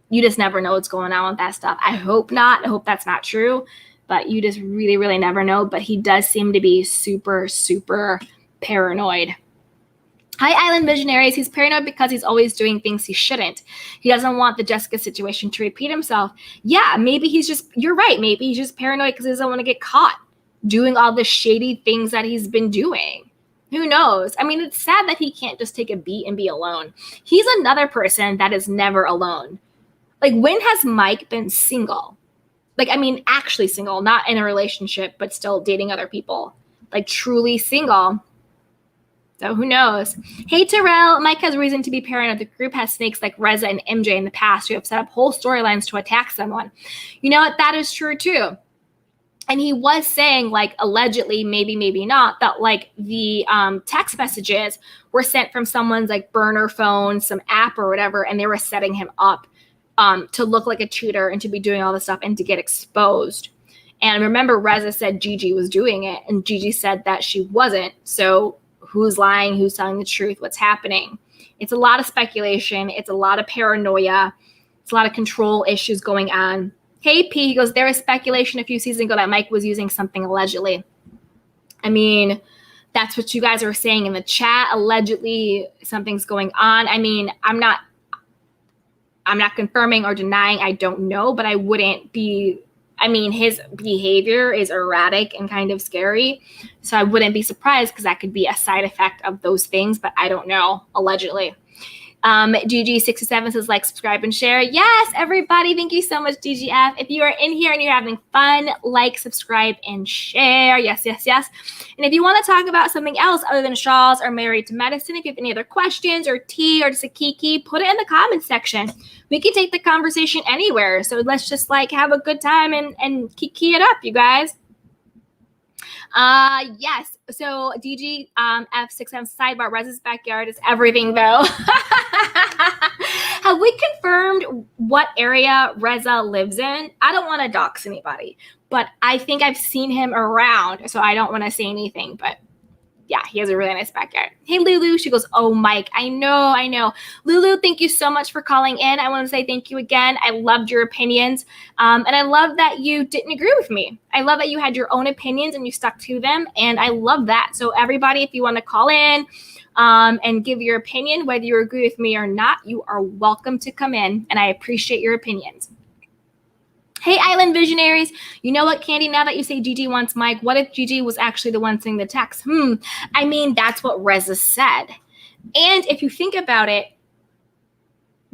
never know what's going on with that stuff. I hope not. I hope that's not true, but you just really, really never know. But he does seem to be super, super paranoid. Hi, Island Visionaries. He's paranoid because he's always doing things he shouldn't. He doesn't want the Jessica situation to repeat himself. Yeah, maybe you're right. Maybe he's just paranoid because he doesn't want to get caught doing all the shady things that he's been doing. Who knows? I mean, it's sad that he can't just take a beat and be alone. He's another person that is never alone. Like, when has Mike been single? Like, I mean, actually single, not in a relationship, but still dating other people. Like, truly single. So who knows? Hey, Terrell, Mike has reason to be paranoid. The group has snakes like Reza and MJ in the past who have set up whole storylines to attack someone. You know what? That is true, too. And he was saying, like, allegedly, maybe not, that, like, the text messages were sent from someone's, like, burner phone, some app or whatever, and they were setting him up to look like a cheater and to be doing all this stuff and to get exposed. And remember, Reza said Gigi was doing it, and Gigi said that she wasn't. So who's lying? Who's telling the truth? What's happening? It's a lot of speculation. It's a lot of paranoia. It's a lot of control issues going on. Hey, P, he goes, there was speculation a few seasons ago that Mike was using something allegedly. I mean, that's what you guys are saying in the chat. Allegedly, something's going on. I mean, I'm not confirming or denying. I don't know, but I wouldn't be. I mean, his behavior is erratic and kind of scary. So I wouldn't be surprised because that could be a side effect of those things, but I don't know, allegedly. GG67 says like, subscribe, and share. Yes, everybody. Thank you so much, DGF. If you are in here and you're having fun, like, subscribe, and share. Yes. And if you want to talk about something else other than Shahs or Married to Medicine, if you have any other questions or tea or just a Kiki, put it in the comments section. We can take the conversation anywhere. So let's just like have a good time and Kiki it up, you guys. Yes. So DG F6M sidebar, Reza's backyard is everything though. Have we confirmed what area Reza lives in? I don't want to dox anybody, but I think I've seen him around, so I don't want to say anything, but yeah, he has a really nice backyard. Hey, Lulu. She goes, oh, Mike, I know. Lulu, thank you so much for calling in. I want to say thank you again. I loved your opinions. And I love that you didn't agree with me. I love that you had your own opinions and you stuck to them. And I love that. So everybody, if you want to call in and give your opinion, whether you agree with me or not, you are welcome to come in. And I appreciate your opinions. Hey, Island Visionaries. You know what, Candy? Now that you say Gigi wants Mike, what if Gigi was actually the one saying the text? I mean, that's what Reza said. And if you think about it,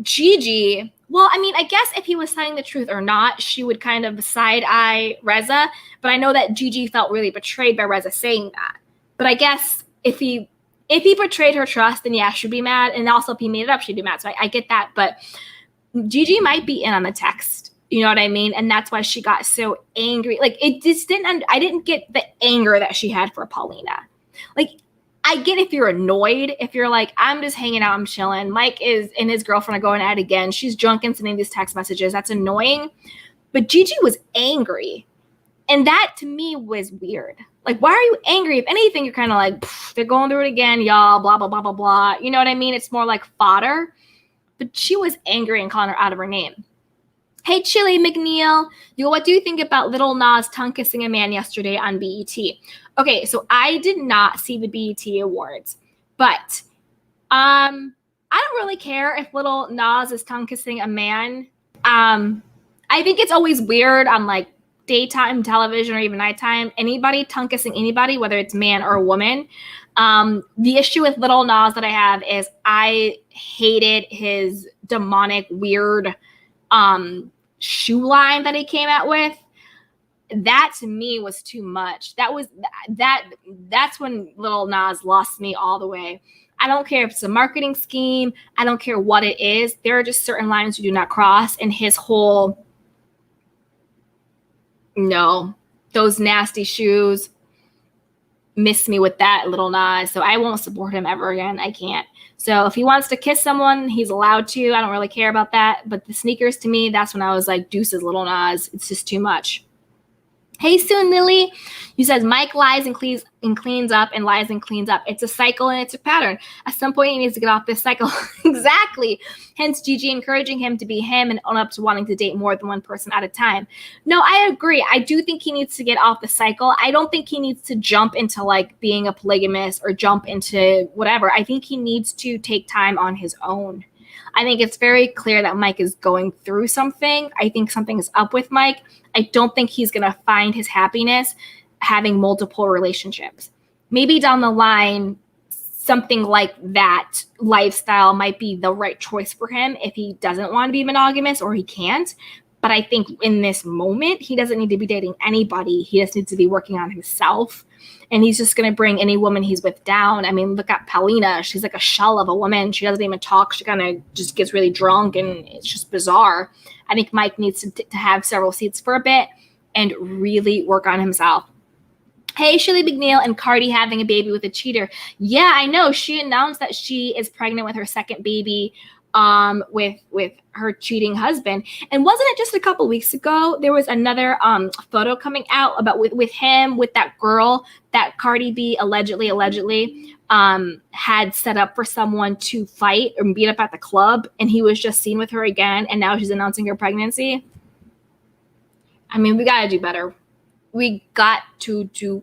Gigi, well, I mean, I guess if he was telling the truth or not, she would kind of side-eye Reza. But I know that Gigi felt really betrayed by Reza saying that. But I guess if he betrayed her trust, then yeah, she'd be mad. And also if he made it up, she'd be mad. So I get that. But Gigi might be in on the text. You know what I mean? And that's why she got so angry. Like, it just I didn't get the anger that she had for Paulina. Like, I get if you're annoyed, if you're like, I'm just hanging out, I'm chilling. Mike and his girlfriend are going at it again. She's drunk and sending these text messages. That's annoying. But Gigi was angry. And that to me was weird. Like, why are you angry? If anything, you're kind of like, they're going through it again, y'all, blah, blah, blah, blah, blah. You know what I mean? It's more like fodder. But she was angry and calling her out of her name. Hey, Chili McNeil. What do you think about Lil Nas tongue kissing a man yesterday on BET? Okay, so I did not see the BET Awards, but I don't really care if Lil Nas is tongue kissing a man. I think it's always weird on like daytime television or even nighttime. Anybody tongue kissing anybody, whether it's man or woman. The issue with Lil Nas that I have is I hated his demonic, weird shoe line that he came out with. That to me was too much. That's when Lil Nas lost me all the way. I don't care if it's a marketing scheme. I don't care what it is. There are just certain lines you do not cross. And his whole, no, those nasty shoes miss me with that, Lil Nas. So I won't support him ever again. I can't. So if he wants to kiss someone, he's allowed to. I don't really care about that. But the sneakers, to me, that's when I was like, deuces, Lil Nas. It's just too much. Hey, Soon Lily. You says Mike lies and cleans up and lies and cleans up. It's a cycle and it's a pattern. At some point, he needs to get off this cycle. Exactly. Hence, Gigi encouraging him to be him and own up to wanting to date more than one person at a time. No, I agree. I do think he needs to get off the cycle. I don't think he needs to jump into like being a polygamist or jump into whatever. I think he needs to take time on his own. I think it's very clear that Mike is going through something. I think something is up with Mike. I don't think he's going to find his happiness having multiple relationships. Maybe down the line, something like that lifestyle might be the right choice for him if he doesn't want to be monogamous or he can't. But I think in this moment, he doesn't need to be dating anybody. He just needs to be working on himself. And he's just going to bring any woman he's with down. I mean, look at Paulina. She's like a shell of a woman. She doesn't even talk. She kind of just gets really drunk, and it's just bizarre. I think Mike needs to have several seats for a bit and really work on himself. Hey, Shirley McNeil and Cardi having a baby with a cheater. Yeah, I know. She announced that she is pregnant with her second baby with her cheating husband. And wasn't it just a couple weeks ago, there was another photo coming out about with him, with that girl that Cardi B allegedly had set up for someone to fight or beat up at the club, and he was just seen with her again, and now she's announcing her pregnancy. I mean, we got to do better. We got to do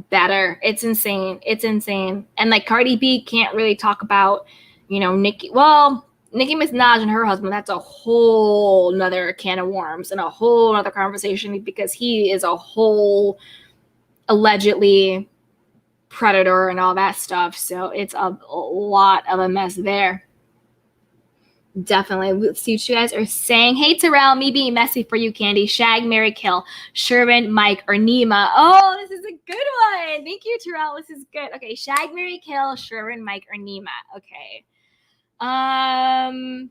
better. It's insane. It's insane. And like Cardi B can't really talk about, Nicki. Well, Nicki Minaj and her husband, that's a whole nother can of worms and a whole nother conversation, because he is a whole allegedly predator and all that stuff. So it's a lot of a mess there. Definitely. Let's see what you guys are saying. Hey, Terrell, me being messy for you, Candy. Shag, marry, kill. Sherman, Mike, or Nima. Oh, this is a good one. Thank you, Terrell. This is good. Okay, shag, marry, kill. Sherman, Mike, or Nima. Okay. I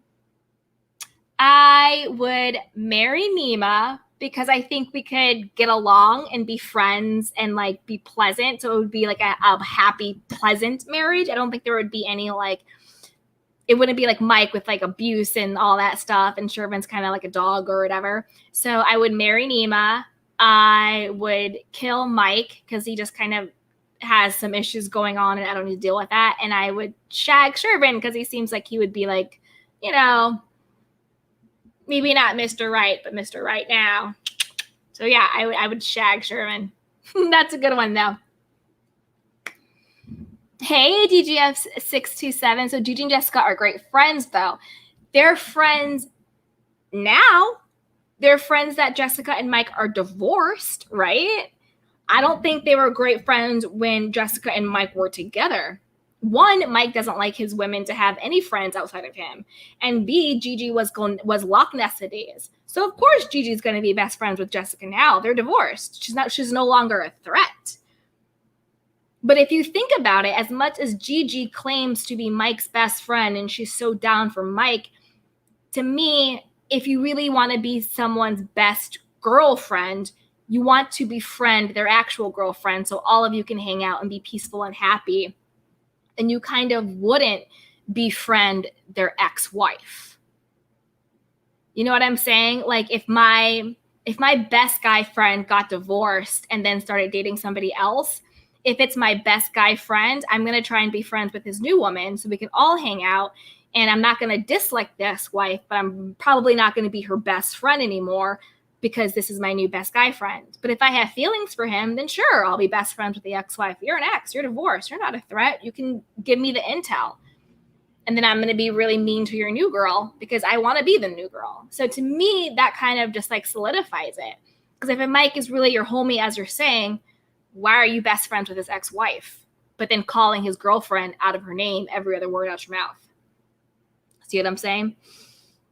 would marry Nima because I think we could get along and be friends and like be pleasant. So it would be like a happy, pleasant marriage. I don't think there would be any like, it wouldn't be like Mike with like abuse and all that stuff. And Sherman's kind of like a dog or whatever. So I would marry Nima. I would kill Mike because he just kind of has some issues going on and I don't need to deal with that. And I would shag Sherman because he seems like he would be like, maybe not Mr. Right, but Mr. Right now. So yeah, I would shag Sherman. That's a good one though. Hey, DGF627. So Gigi and Jessica are great friends though. They're friends now. They're friends that Jessica and Mike are divorced, right? I don't think they were great friends when Jessica and Mike were together. One, Mike doesn't like his women to have any friends outside of him. And B, Gigi was Loch Ness days. So of course Gigi's going to be best friends with Jessica now. They're divorced. She's no longer a threat. But if you think about it, as much as Gigi claims to be Mike's best friend and she's so down for Mike, to me, if you really want to be someone's best girlfriend, you want to befriend their actual girlfriend so all of you can hang out and be peaceful and happy. And you kind of wouldn't befriend their ex-wife. You know what I'm saying? Like if my best guy friend got divorced and then started dating somebody else, if it's my best guy friend, I'm going to try and be friends with his new woman so we can all hang out. And I'm not going to dislike this wife, but I'm probably not going to be her best friend anymore because this is my new best guy friend. But if I have feelings for him, then sure, I'll be best friends with the ex-wife. You're an ex, you're divorced, you're not a threat. You can give me the intel. And then I'm going to be really mean to your new girl because I want to be the new girl. So to me, that kind of just like solidifies it. Because if a Mike is really your homie, as you're saying, why are you best friends with his ex-wife? But then calling his girlfriend out of her name every other word out your mouth. See what I'm saying?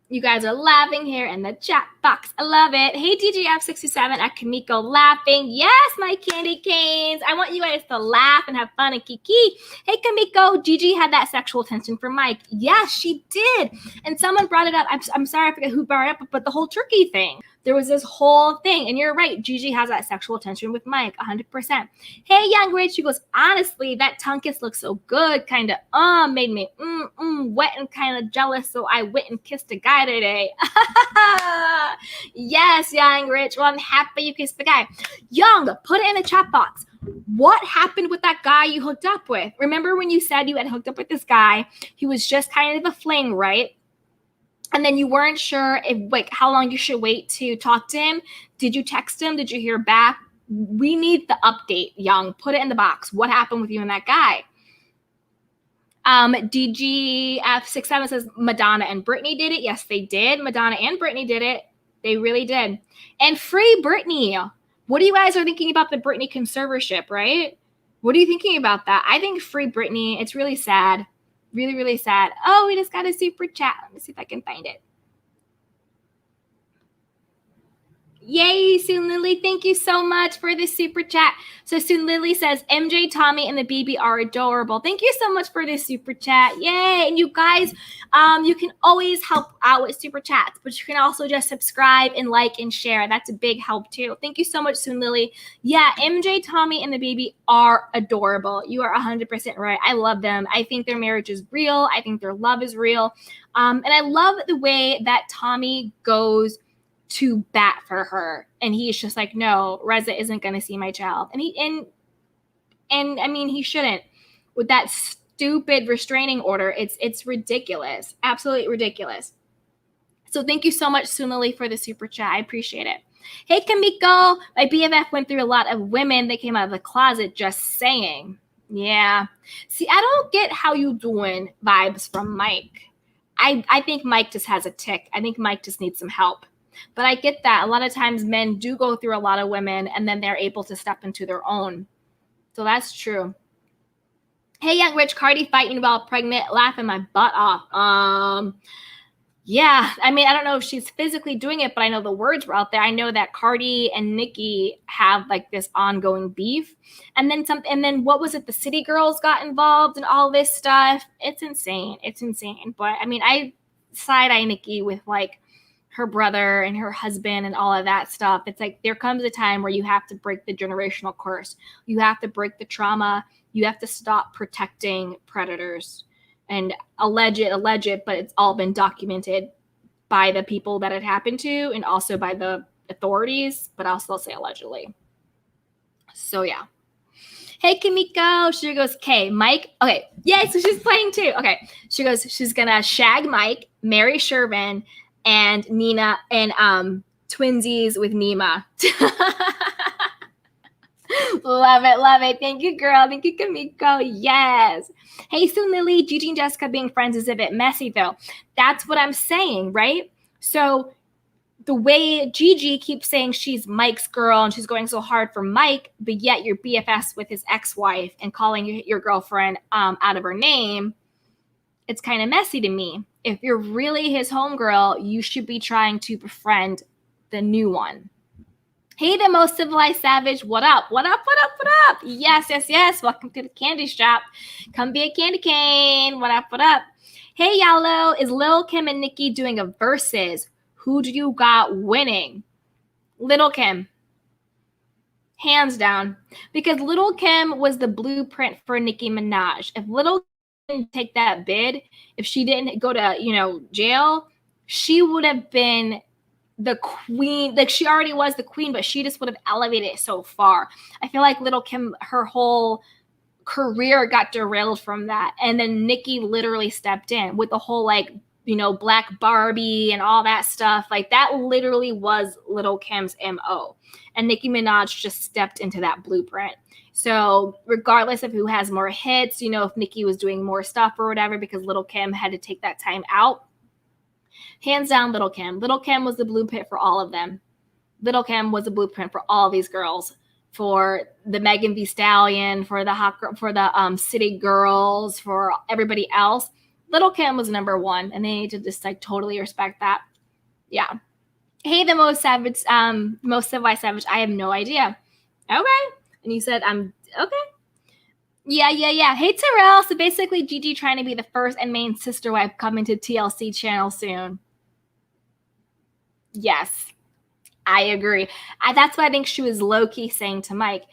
You guys are laughing here in the chat box. I love it. Hey, DGF67 at Kamiko laughing. Yes, my candy canes. I want you guys to laugh and have fun and Kiki. Hey, Kamiko, Gigi had that sexual tension for Mike. Yes, she did. And someone brought it up. I'm sorry, I forget who brought it up, but the whole turkey thing. there was this whole thing. And you're right, Gigi has that sexual tension with Mike, 100%. Hey, Young Rich, she goes, honestly, that tongue kiss looks so good, kind of made me wet and kind of jealous, so I went and kissed a guy today. Yes, Young Rich. Well, I'm happy you kissed the guy. Young, put it in the chat box. What happened with that guy you hooked up with? Remember when you said you had hooked up with this guy? He was just kind of a fling, right? And then you weren't sure if, like, how long you should wait to talk to him. Did you text him? Did you hear back? We need the update, Young. Put it in the box. What happened with you and that guy? DGF67 says Madonna and Britney did it. Yes, they did. Madonna and Britney did it. They really did. And free Britney. What do you guys are thinking about the Britney conservatorship, right? What are you thinking about that? I think free Britney. It's really sad. Really, really sad. Oh, we just got a super chat. Let me see if I can find it. Yay, Soon Lily. Thank you so much for the super chat. So Soon Lily says, MJ, Tommy, and the BB are adorable. Thank you so much for this super chat. Yay. And you guys, you can always help out with super chats, but you can also just subscribe and like and share. That's a big help too. Thank you so much, Soon Lily. Yeah, MJ, Tommy, and the BB are adorable. You are 100% right. I love them. I think their marriage is real. I think their love is real. And I love the way that Tommy goes to bat for her, and he's just like, no, Reza isn't going to see my child, and I mean, he shouldn't with that stupid restraining order. It's ridiculous, absolutely ridiculous. So thank you so much, Sunali, for the super chat. I appreciate it. Hey, Kamiko, my BFF went through a lot of women that came out of the closet. Just saying. Yeah. See, I don't get how you doing vibes from Mike. I think Mike just has a tick. I think Mike just needs some help. But I get that. A lot of times men do go through a lot of women, and then they're able to step into their own. So that's true. Hey, Young Rich, Cardi fighting while pregnant, laughing my butt off. Yeah, I mean, I don't know if she's physically doing it, but I know the words were out there. I know that Cardi and Nicki have like this ongoing beef. And then what was it? The City Girls got involved in all this stuff. It's insane. It's insane. But I mean, I side-eye Nicki with like her brother and her husband and all of that stuff. It's like there comes a time where you have to break the generational curse. You have to break the trauma. You have to stop protecting predators. And allege it, but it's all been documented by the people that it happened to and also by the authorities, but I'll still say allegedly. So yeah. Hey, Kamiko. She goes, okay, Mike. Okay. Yeah, so she's playing too. Okay. She goes, she's going to shag Mike, marry Shervin, and Nina, and twinsies with Nima. Love it, love it. Thank you, girl. Thank you, Kamiko. Yes. Hey, Soon Lily, Gigi and Jessica being friends is a bit messy, though. That's what I'm saying, right? So the way Gigi keeps saying she's Mike's girl and she's going so hard for Mike, but yet you're BFS with his ex-wife and calling your girlfriend out of her name, it's kind of messy to me. If you're really his homegirl, you should be trying to befriend the new one. Hey, the most civilized savage. What up? What up? What up? What up? Yes, yes, yes. Welcome to the candy shop. Come be a candy cane. What up? What up? Hey, Yalo. Is Lil Kim and Nicki doing a versus? Who do you got winning? Little Kim. Hands down. Because Little Kim was the blueprint for Nicki Minaj. If Little Kim didn't take that bid, if she didn't go to, jail, she would have been the queen. Like, she already was the queen, but she just would have elevated it so far. I feel like Little Kim, her whole career got derailed from that. And then Nicki literally stepped in with the whole, Black Barbie and all that stuff. Like, that literally was Little Kim's MO. And Nicki Minaj just stepped into that blueprint. So regardless of who has more hits, if Nicki was doing more stuff or whatever, because Little Kim had to take that time out, hands down, Little Kim. Little Kim was the blueprint for all of them. Little Kim was the blueprint for all these girls, for the Megan Thee Stallion, for the City Girls, for everybody else. Little Kim was number one, and they need to just totally respect that. Yeah. Hey, the most civilized savage. I have no idea. Okay. And you said I'm okay. Yeah. Hey, Terrell. So basically, Gigi trying to be the first and main sister wife coming to TLC channel soon. Yes. I agree. That's what I think she was low-key saying to Mike.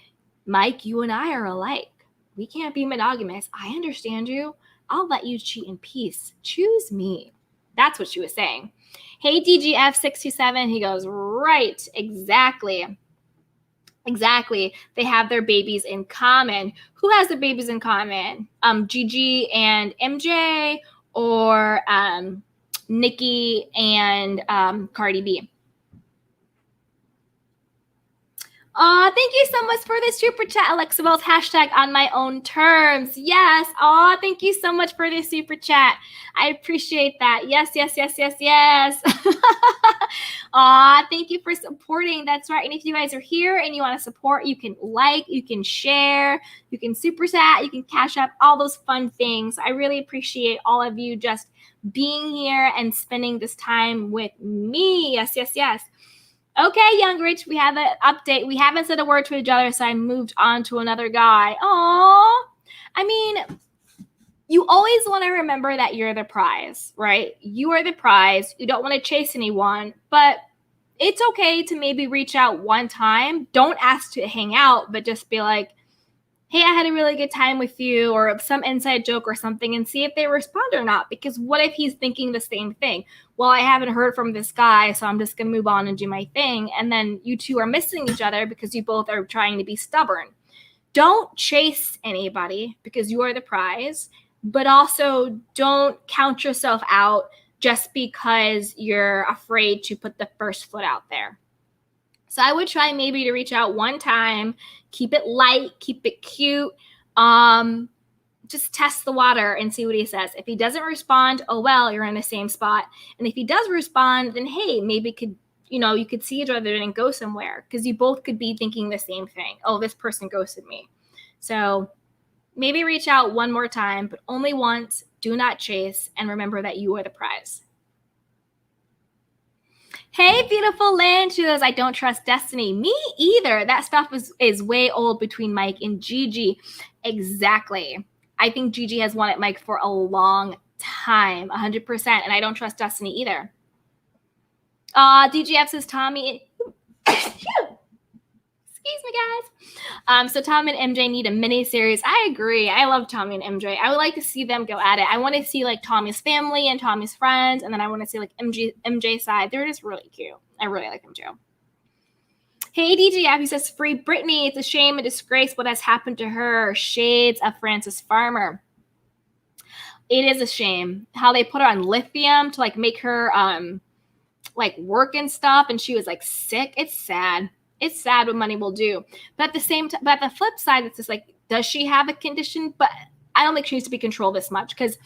Mike, you and I are alike. We can't be monogamous. I understand you. I'll let you cheat in peace. Choose me. That's what she was saying. Hey, DGF627. He goes, right, exactly. Exactly. They have their babies in common. Who has their babies in common? Gigi and MJ, or Nicki and Cardi B? Thank you so much for the super chat, Alexa Wells. Hashtag on my own terms. Yes. Thank you so much for the super chat. I appreciate that. Yes. Thank you for supporting. That's right. And if you guys are here and you want to support, you can like, you can share, you can super chat, you can cash up, all those fun things. I really appreciate all of you just being here and spending this time with me. Yes. Okay, Young Rich, we have an update. We haven't said a word to each other, so I moved on to another guy. Aww. I mean, you always want to remember that you're the prize, right? You are the prize. You don't want to chase anyone, but it's okay to maybe reach out one time. Don't ask to hang out, but just be like, hey, I had a really good time with you, or some inside joke or something, and see if they respond or not. Because what if he's thinking the same thing? Well, I haven't heard from this guy, so I'm just going to move on and do my thing. And then you two are missing each other because you both are trying to be stubborn. Don't chase anybody because you are the prize, but also don't count yourself out just because you're afraid to put the first foot out there. So I would try maybe to reach out one time, keep it light, keep it cute. Just test the water and see what he says. If he doesn't respond, oh, well, you're in the same spot. And if he does respond, then, hey, maybe you could see each other and go somewhere, because you both could be thinking the same thing. Oh, this person ghosted me. So maybe reach out one more time, but only once. Do not chase. And remember that you are the prize. Hey, beautiful Lynn. She goes, I don't trust Destiney. Me either. That stuff is way old between Mike and Gigi. Exactly. I think Gigi has wanted Mike for a long time, 100%. And I don't trust Destiney either. DGF says Tommy. Excuse me, guys. So Tom and MJ need a mini series. I agree. I love Tommy and MJ. I would like to see them go at it. I want to see like Tommy's family and Tommy's friends, and then I want to see like MJ's side. They're just really cute. I really like them too. Hey, DJ Abby says, free Britney. It's a shame and disgrace what has happened to her. Shades of Frances Farmer. It is a shame how they put her on lithium to like make her like work and stuff, and she was like sick. It's sad. It's sad what money will do. But at the same time, but at the flip side, it's just like, does she have a condition? But I don't think she needs to be controlled this much, because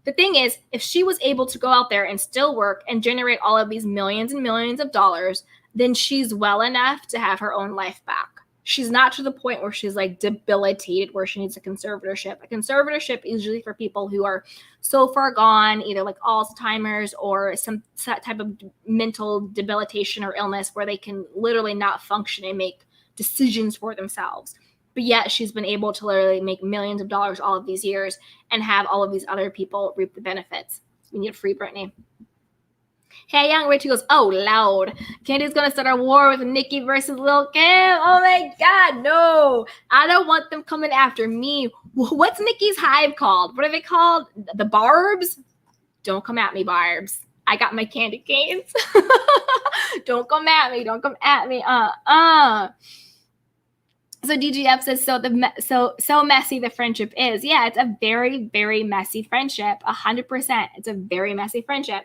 the thing is, if she was able to go out there and still work and generate all of these millions and millions of dollars, then she's well enough to have her own life back. She's not to the point where she's like debilitated, where she needs a conservatorship. A conservatorship is usually for people who are so far gone, either like Alzheimer's or some type of mental debilitation or illness where they can literally not function and make decisions for themselves. But yet she's been able to literally make millions of dollars all of these years and have all of these other people reap the benefits. We need a free Britney. Hey, Young Rich, goes, oh, loud. Candy's going to start a war with Nicki versus Lil Kim. Oh, my God, no. I don't want them coming after me. What's Nicki's hive called? What are they called? The Barbs? Don't come at me, Barbs. I got my candy canes. Don't come at me. Don't come at me. So DGF says, so messy the friendship is. Yeah, it's a very, very messy friendship. 100%. It's a very messy friendship.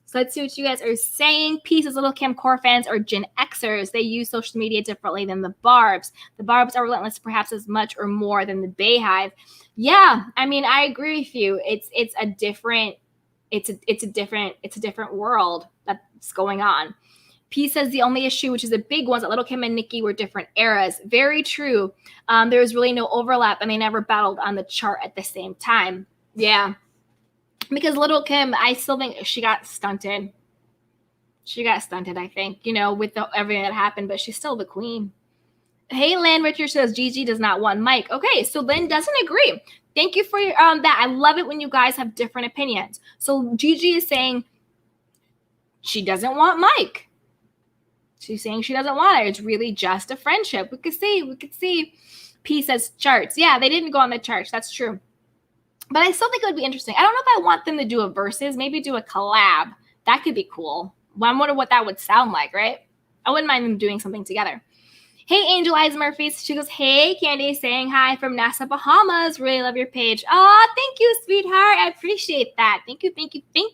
So let's see what you guys are saying. Peace is Little Kim core fans or Gen Xers. They use social media differently than the Barbs. The Barbs are relentless perhaps as much or more than the Bayhive. Yeah, I mean, I agree with you. It's a different world that's going on. P says the only issue, which is a big one, is that Little Kim and Nicki were different eras. Very true. There was really no overlap, and they never battled on the chart at the same time. Yeah. Because Little Kim, I still think she got stunted. I think, with everything that happened, but she's still the queen. Hey, Lan Richard says Gigi does not want Mike. Okay, so Lynn doesn't agree. Thank you for that. I love it when you guys have different opinions. So Gigi is saying she doesn't want Mike. She's saying she doesn't want her. It's really just a friendship. We could see. P says charts. Yeah, they didn't go on the charts. That's true. But I still think it would be interesting. I don't know if I want them to do a versus, maybe do a collab. That could be cool. Well, I wonder what that would sound like, right? I wouldn't mind them doing something together. Hey, Angel Eyes Murphy. She goes, hey, Candy, saying hi from Nassau, Bahamas. Really love your page. Oh, thank you, sweetheart. I appreciate that. Thank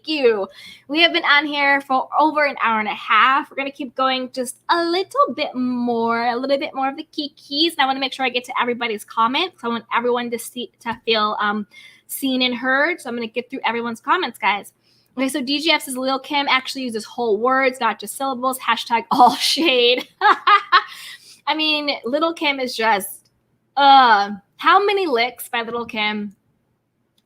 you. We have been on here for over an hour and a half. We're going to keep going just a little bit more of the Kikis. And I want to make sure I get to everybody's comments. I want everyone to feel seen and heard. So I'm going to get through everyone's comments, guys. Okay, so DGF says Lil Kim actually uses whole words, not just syllables. # all shade. I mean, Little Kim is just, how many licks by Little Kim?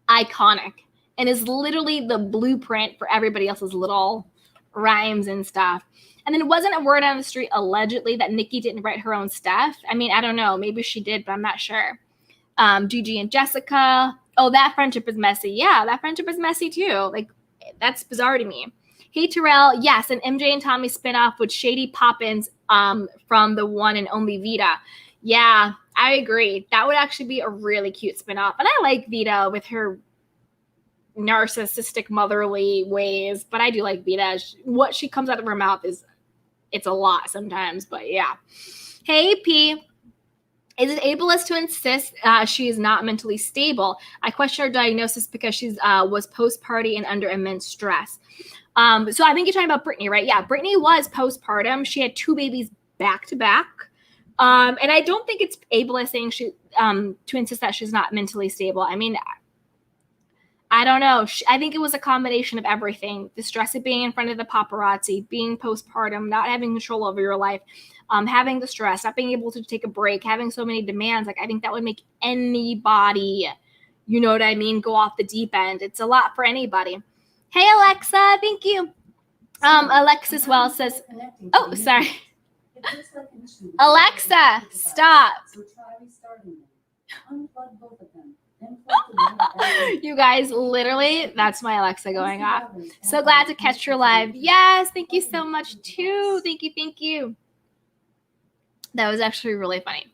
Iconic. And is literally the blueprint for everybody else's little rhymes and stuff. And then it wasn't a word on the street, allegedly, that Nicki didn't write her own stuff. I mean, I don't know. Maybe she did, but I'm not sure. Gigi and Jessica. Oh, that friendship is messy. Yeah, that friendship is messy too. Like, that's bizarre to me. Hey, Terrell. Yes, an MJ and Tommy spinoff with Shady Poppins from the one and only Vita. Yeah, I agree. That would actually be a really cute spinoff. And I like Vita with her narcissistic motherly ways, but I do like Vita. What she comes out of her mouth it's a lot sometimes, but yeah. Hey, P. Is it ableist to insist she is not mentally stable? I question her diagnosis because she was post-party and under immense stress. So I think you're talking about Britney, right? Yeah, Britney was postpartum. She had 2 babies back to back. And I don't think it's ableist saying to insist that she's not mentally stable. I mean, I don't know. I think it was a combination of everything. The stress of being in front of the paparazzi, being postpartum, not having control over your life, having the stress, not being able to take a break, having so many demands. Like, I think that would make anybody, you know what I mean, go off the deep end. It's a lot for anybody. Hey, Alexa. Thank you. Alexis Wells says, oh, sorry. Alexa, stop. You guys, literally, that's my Alexa going off. So glad to catch your live. Yes, thank you so much, too. Thank you. That was actually really funny.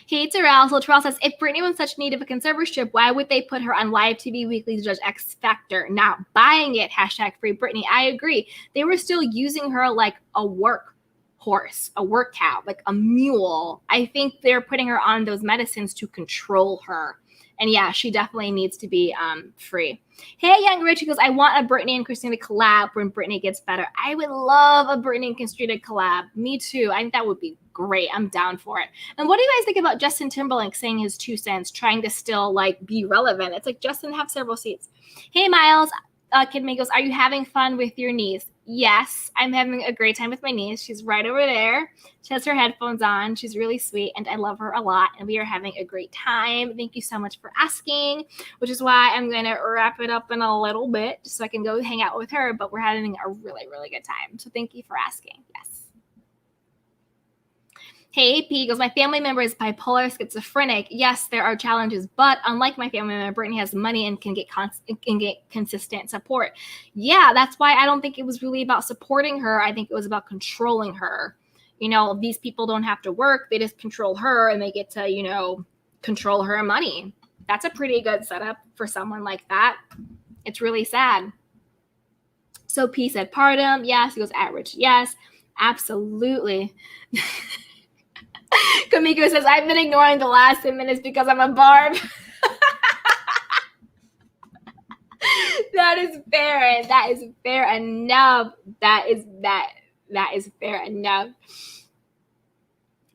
Hey, Terrell. So Terrell says, if Britney was in such need of a conservatorship, why would they put her on live TV weekly to judge X Factor? Not buying it. # free Britney. I agree. They were still using her like a work horse, a work cow, like a mule. I think they're putting her on those medicines to control her. And yeah, she definitely needs to be free. Hey, Young Rich, he goes, I want a Britney and Christina collab when Britney gets better. I would love a Britney and Christina collab. Me too. I think that would be great. I'm down for it. And what do you guys think about Justin Timberlake saying his 2 cents, trying to still like be relevant? It's like, Justin, have several seats. Hey, Miles. Kid May goes, are you having fun with your niece? Yes, I'm having a great time with my niece. She's right over there. She has her headphones on. She's really sweet, and I love her a lot, and we are having a great time. Thank you so much for asking, which is why I'm going to wrap it up in a little bit just so I can go hang out with her, but we're having a really, really good time. So thank you for asking. Yes. Hey, P goes, my family member is bipolar, schizophrenic. Yes, there are challenges, but unlike my family member, Brittany has money and can get consistent support. Yeah, that's why I don't think it was really about supporting her. I think it was about controlling her. You know, these people don't have to work. They just control her and they get to, you know, control her money. That's a pretty good setup for someone like that. It's really sad. So P said partum. Yes. He goes average. Yes, absolutely. Kamiko says, I've been ignoring the last 10 minutes because I'm a barb. That is fair. That is fair enough. That is fair enough.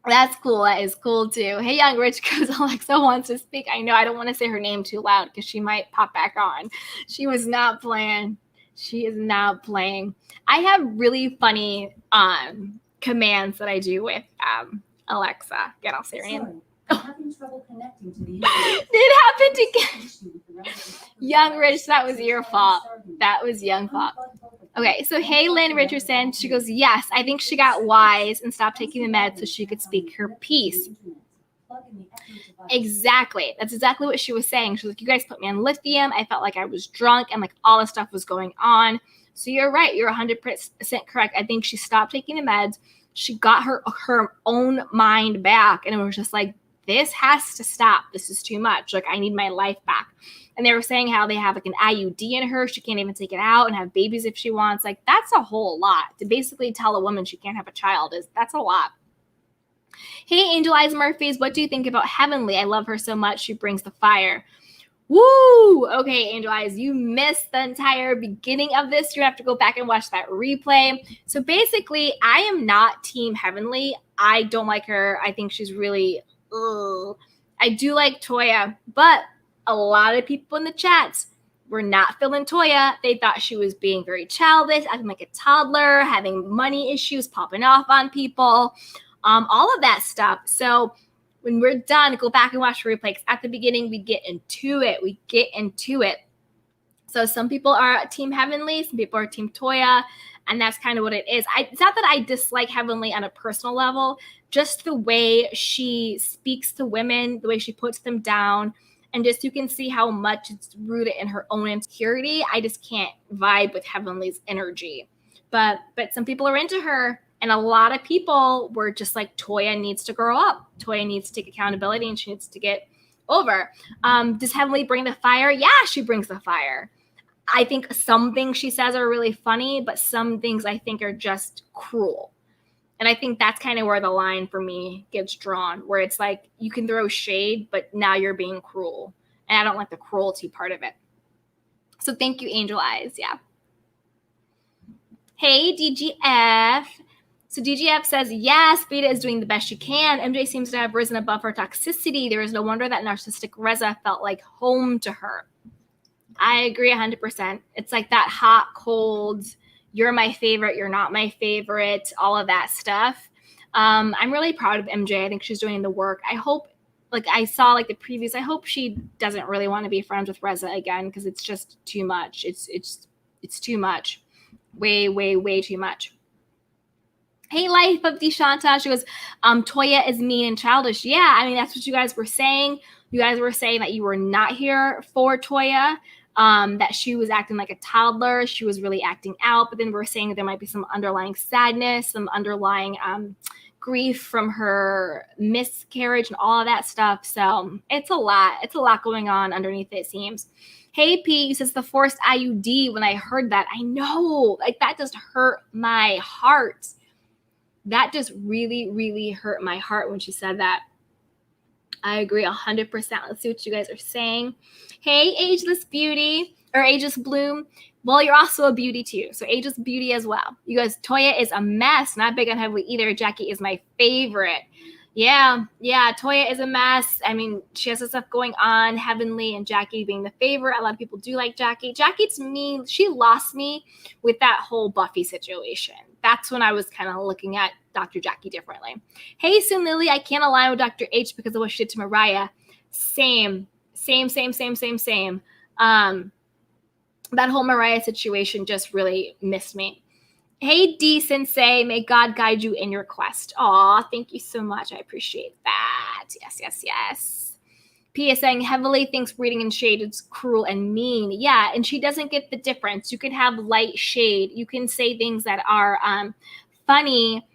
That's cool. That is cool too. Hey, Young Rich goes, Alexa wants to speak. I know I don't want to say her name too loud because she might pop back on. She was not playing. She is not playing. I have really funny commands that I do with Alexa. Again, I'll say her name. I'm having trouble connecting to the It happened again. Young Rich, that was your fault. That was young fault. Okay, so hey, Lynn Richardson. She goes, yes, I think she got wise and stopped taking the meds so she could speak her piece. Exactly. That's exactly what she was saying. She was like, you guys put me on lithium. I felt like I was drunk and like all this stuff was going on. So you're right. You're 100% correct. I think she stopped taking the meds. she got her own mind back, and it was just like, this has to stop. This is too much. Like, I need my life back. And they were saying how they have like an IUD in her. She can't even take it out and have babies if she wants. Like, that's a whole lot. To basically tell a woman she can't have a child that's a lot. Hey, Angel Eyes Murphys, what do you think about Heavenly? I love her so much. She brings the fire. Woo! Okay, Angel Eyes, you missed the entire beginning of this. You have to go back and watch that replay. So basically, I am not Team Heavenly. I don't like her. I think she's really, I do like Toya, but a lot of people in the chats were not feeling Toya. They thought she was being very childish, acting like a toddler, having money issues, popping off on people, all of that stuff. So when we're done, go back and watch the replay. At the beginning, we get into it. So some people are Team Heavenly, some people are Team Toya, and that's kind of what it is. It's not that I dislike Heavenly on a personal level, just the way she speaks to women, the way she puts them down, and just you can see how much it's rooted in her own insecurity. I just can't vibe with Heavenly's energy. But some people are into her, and a lot of people were just like, Toya needs to grow up. Toya needs to take accountability, and she needs to get over. Does Heavenly bring the fire? Yeah, she brings the fire. I think some things she says are really funny, but some things I think are just cruel. And I think that's kind of where the line for me gets drawn, where it's like you can throw shade, but now you're being cruel. And I don't like the cruelty part of it. So thank you, Angel Eyes. Yeah. Hey, DGF. So DGF says, yes, Beta is doing the best she can. MJ seems to have risen above her toxicity. There is no wonder that narcissistic Reza felt like home to her. I agree 100%. It's like that hot, cold, you're my favorite, you're not my favorite, all of that stuff. I'm really proud of MJ. I think she's doing the work. I hope, like I saw like the previews, I hope she doesn't really want to be friends with Reza again, because it's just too much. It's too much. Way, way, way too much. Hey, Life of Deshanta. She goes, Toya is mean and childish. Yeah, I mean, that's what you guys were saying. You guys were saying that you were not here for Toya, that she was acting like a toddler. She was really acting out. But then we're saying that there might be some underlying sadness, some underlying grief from her miscarriage and all of that stuff. So it's a lot. It's a lot going on underneath it seems. Hey, P, says the forced IUD. When I heard that, I know, like that just hurt my heart. That just really, really hurt my heart when she said that. I agree 100%. Let's see what you guys are saying. Hey, Ageless Beauty or Ageless Bloom. Well, you're also a beauty too. So Ageless Beauty as well. You guys, Toya is a mess. Not big on Heavenly either. Jackie is my favorite. Yeah. Toya is a mess. I mean, she has some stuff going on. Heavenly and Jackie being the favorite. A lot of people do like Jackie. Jackie, to me, she lost me with that whole Buffy situation. That's when I was kind of looking at Dr. Jackie differently. Hey, Soon Lily, I can't align with Dr. H because of what she did to Mariah. Same. That whole Mariah situation just really missed me. Hey, D Sensei, may God guide you in your quest. Aw, thank you so much. I appreciate that. Yes. P is saying Heavily thinks reading in shade is cruel and mean. Yeah, and she doesn't get the difference. You can have light shade. You can say things that are funny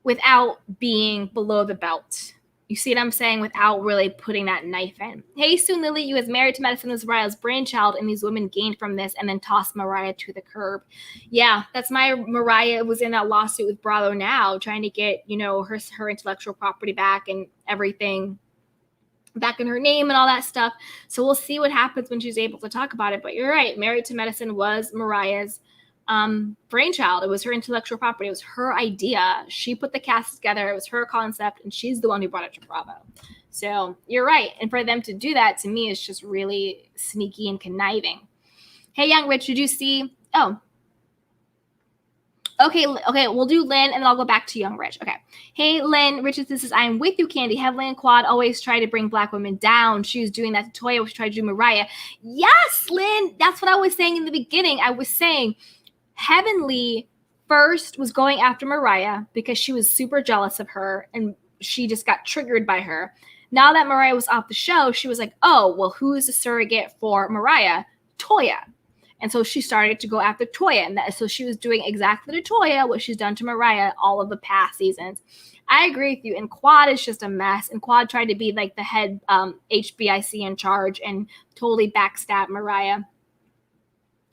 without being below the belt. You see what I'm saying? Without really putting that knife in. Hey, Soon Lily, you was married to Madison as Mariah's brainchild, and these women gained from this and then tossed Mariah to the curb. Yeah, that's my Mariah was in that lawsuit with Bravo Now, trying to get, her intellectual property back and everything back in her name and all that stuff. So we'll see what happens when she's able to talk about it. But you're right. Married to Medicine was Mariah's brainchild. It was her intellectual property. It was her idea. She put the cast together. It was her concept, and she's the one who brought it to Bravo. So you're right. And for them to do that, to me, is just really sneaky and conniving. Hey, Young Rich, did you see? Oh. Okay, we'll do Lynn, and then I'll go back to Young Rich. Okay. Hey, Lynn, Richard, this is I am with you, Candy. Heavenly and Quad always try to bring Black women down. She was doing that to Toya. She tried to do Mariah. Yes, Lynn. That's what I was saying in the beginning. I was saying Heavenly first was going after Mariah because she was super jealous of her, and she just got triggered by her. Now that Mariah was off the show, she was like, oh, well, who is the surrogate for Mariah? Toya. And so she started to go after Toya. And so she was doing exactly to Toya what she's done to Mariah all of the past seasons. I agree with you. And Quad is just a mess. And Quad tried to be like the head HBIC in charge and totally backstab Mariah.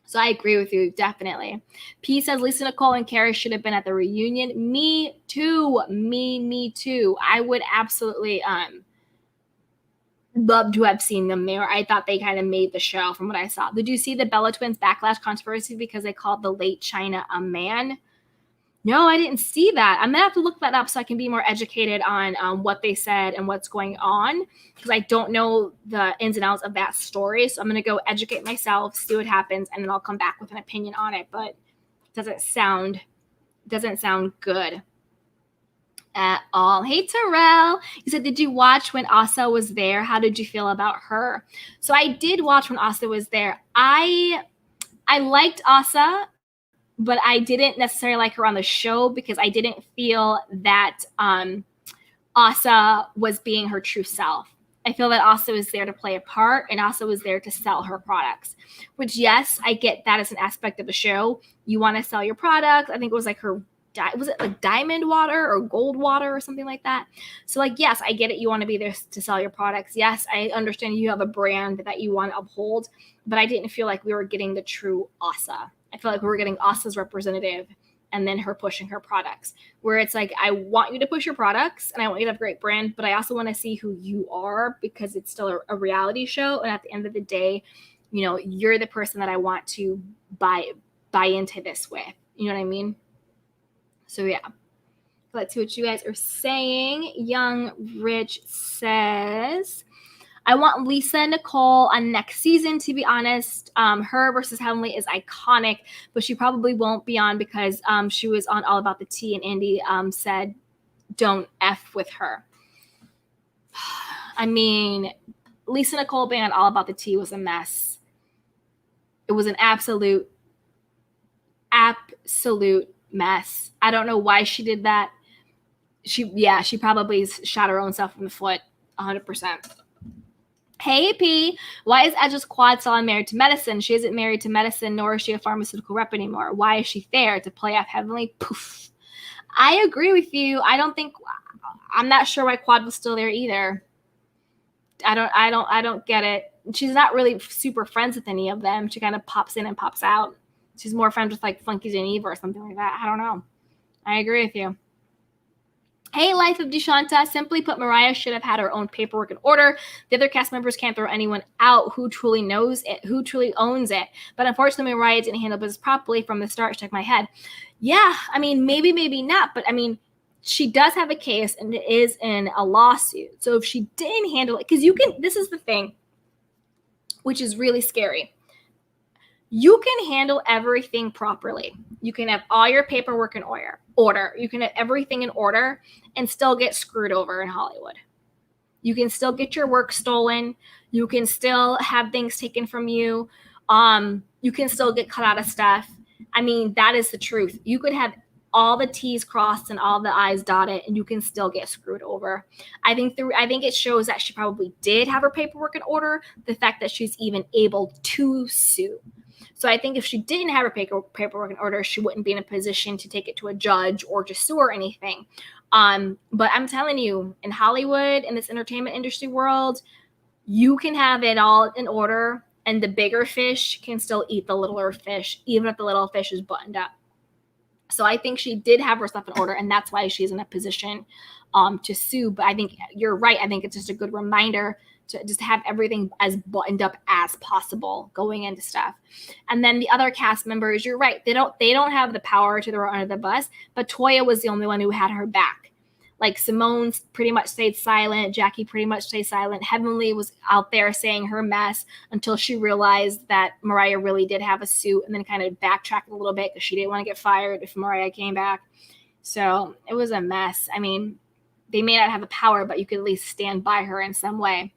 So I agree with you, definitely. P says Lisa Nicole and Carrie should have been at the reunion. Me too. Me too. I would absolutely love to have seen them there. I thought they kind of made the show from what I saw. Did you see the Bella Twins backlash controversy because they called the late China a man? No, I didn't see that. I'm going to have to look that up so I can be more educated on what they said and what's going on, because I don't know the ins and outs of that story. So I'm going to go educate myself, see what happens, and then I'll come back with an opinion on it. But it doesn't sound good at all. Hey, Terrell. You said, did you watch when Asa was there? How did you feel about her? So I did watch when Asa was there. I liked Asa, but I didn't necessarily like her on the show because I didn't feel that Asa was being her true self. I feel that Asa was there to play a part and Asa was there to sell her products, which, yes, I get that as an aspect of the show. You want to sell your products. I think it was like her, was it like diamond water or gold water or something like that? So like, yes, I get it. You want to be there to sell your products. Yes, I understand you have a brand that you want to uphold, but I didn't feel like we were getting the true Asa. I feel like we were getting Asa's representative and then her pushing her products, where it's like, I want you to push your products and I want you to have a great brand, but I also want to see who you are because it's still a reality show. And at the end of the day, you know, you're the person that I want to buy into this with. You know what I mean? So yeah, let's see what you guys are saying. Young Rich says, I want Lisa Nicole on next season, to be honest. Her versus Heavenly is iconic, but she probably won't be on because she was on All About the Tea and Andy said, don't F with her. I mean, Lisa Nicole being on All About the Tea was a mess. It was an absolute mess. I don't know why she did that. She probably shot her own self in the foot 100%. Hey, P, why is Edge's Quad still Married to Medicine? She isn't married to medicine, nor is she a pharmaceutical rep anymore. Why is she there to play off Heavenly? Poof. I agree with you. I'm not sure why Quad was still there either. I don't get it. She's not really super friends with any of them. She kind of pops in and pops out. She's more friends with like Flunkies and Eva or something like that. I don't know. I agree with you. Hey, Life of Deshanta. Simply put, Mariah should have had her own paperwork in order. The other cast members can't throw anyone out who truly knows it, who truly owns it. But unfortunately, Mariah didn't handle business properly from the start. Check my head. Yeah, I mean, maybe not. But I mean, she does have a case and it is in a lawsuit. So if she didn't handle it, because this is the thing, which is really scary. You can handle everything properly. You can have all your paperwork in order. You can have everything in order and still get screwed over in Hollywood. You can still get your work stolen. You can still have things taken from you. You can still get cut out of stuff. I mean, that is the truth. You could have all the T's crossed and all the I's dotted, and you can still get screwed over. I think it shows that she probably did have her paperwork in order. The fact that she's even able to sue. So I think if she didn't have her paperwork in order, she wouldn't be in a position to take it to a judge or to sue or anything. But I'm telling you, in Hollywood, in this entertainment industry world, you can have it all in order, and the bigger fish can still eat the littler fish, even if the little fish is buttoned up. So I think she did have her stuff in order, and that's why she's in a position to sue. But I think you're right. I think it's just a good reminder to just have everything as buttoned up as possible going into stuff. And then the other cast members, you're right. They don't have the power to throw under the bus, but Toya was the only one who had her back. Like Simone pretty much stayed silent. Jackie pretty much stayed silent. Heavenly was out there saying her mess until she realized that Mariah really did have a suit, and then kind of backtracked a little bit because she didn't want to get fired if Mariah came back. So it was a mess. I mean, they may not have the power, but you could at least stand by her in some way.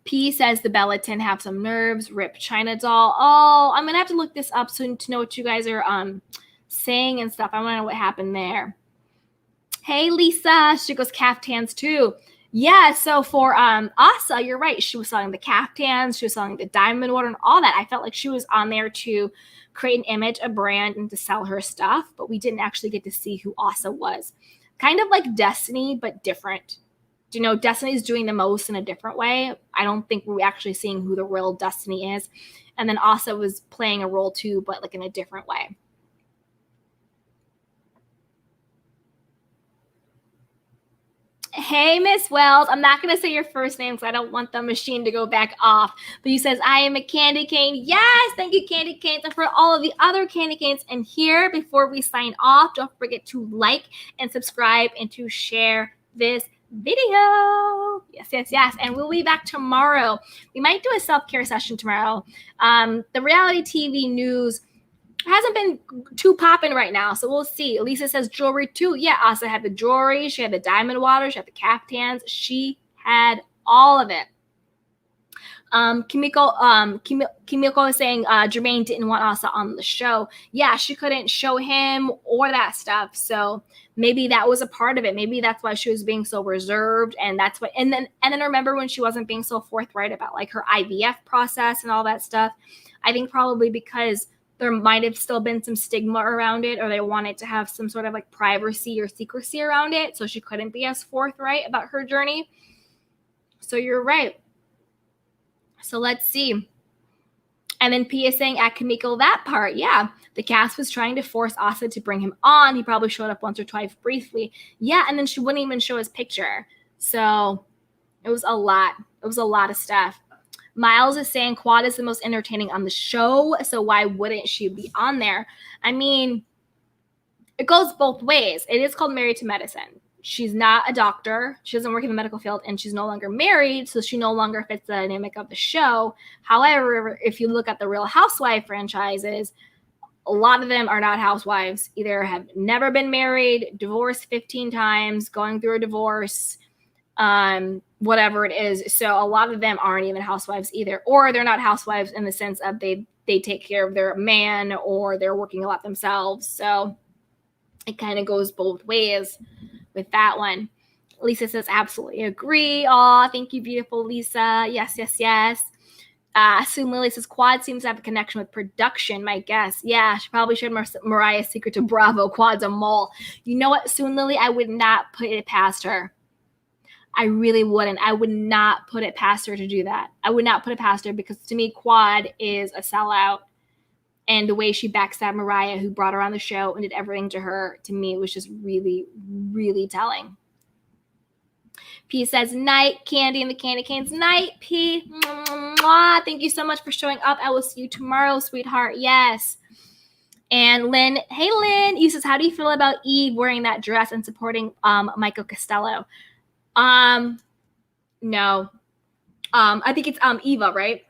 P says the Bellatin have some nerves. Rip China doll. Oh, I'm gonna have to look this up to know what you guys are saying and stuff. I want to know what happened there. Hey, Lisa. She goes caftans too. Yeah, so for Asa, you're right. She was selling the caftans, she was selling the diamond water and all that. I felt like she was on there to create an image, a brand, and to sell her stuff, but we didn't actually get to see who Asa was. Kind of like Destiney, but different. Do you know Destiny's doing the most in a different way? I don't think we're actually seeing who the real Destiney is. And then Asa was playing a role too, but like in a different way. Hey, Miss Wells. I'm not going to say your first name because I don't want the machine to go back off. But you says, I am a candy cane. Yes, thank you, candy canes. And for all of the other candy canes in here, before we sign off, don't forget to like and subscribe and to share this video. Yes, yes, yes. And we'll be back tomorrow. We might do a self-care session tomorrow. The reality TV news hasn't been too popping right now, so we'll see. Lisa says jewelry too. Yeah, Asa had the jewelry, she had the diamond water, she had the caftans, she had all of it. Kimiko is saying Jermaine didn't want Asa on the show. Yeah, she couldn't show him or that stuff, so maybe that was a part of it. Maybe that's why she was being so reserved, and that's what. And then remember when she wasn't being so forthright about like her IVF process and all that stuff. I think probably because there might have still been some stigma around it, or they wanted to have some sort of like privacy or secrecy around it, so she couldn't be as forthright about her journey. So you're right. So let's see. And then P is saying at Kimiko that part, yeah, the cast was trying to force Asa to bring him on. He probably showed up once or twice briefly. Yeah, and then she wouldn't even show his picture. So it was a lot. It was a lot of stuff. Miles is saying Quad is the most entertaining on the show, so why wouldn't she be on there? I mean, it goes both ways. It is called Married to Medicine. She's not a doctor. She doesn't work in the medical field, and she's no longer married, so she no longer fits the dynamic of the show. However, if you look at the Real Housewife franchises, a lot of them are not housewives. Either have never been married, divorced 15 times, going through a divorce, whatever it is. So a lot of them aren't even housewives either, or they're not housewives in the sense of they take care of their man, or they're working a lot themselves. So it kind of goes both ways with that one. Lisa says, absolutely agree. Aw, thank you, beautiful Lisa. Yes, yes, yes. Soon Lily says, Quad seems to have a connection with production, my guess. Yeah, she probably shared Mariah's secret to Bravo. Quad's a mole. You know what, Soon Lily? I would not put it past her. I really wouldn't. I would not put it past her to do that. I would not put it past her, because to me, Quad is a sellout. And the way she backstabbed Mariah, who brought her on the show and did everything to her, to me, was just really, really telling. P says, night, Candy and the Candy Canes. Night, P. Mwah. Thank you so much for showing up. I will see you tomorrow, sweetheart. Yes. And Lynn, hey, Lynn. You says, how do you feel about Eve wearing that dress and supporting Michael Costello? No. I think it's Eva, right?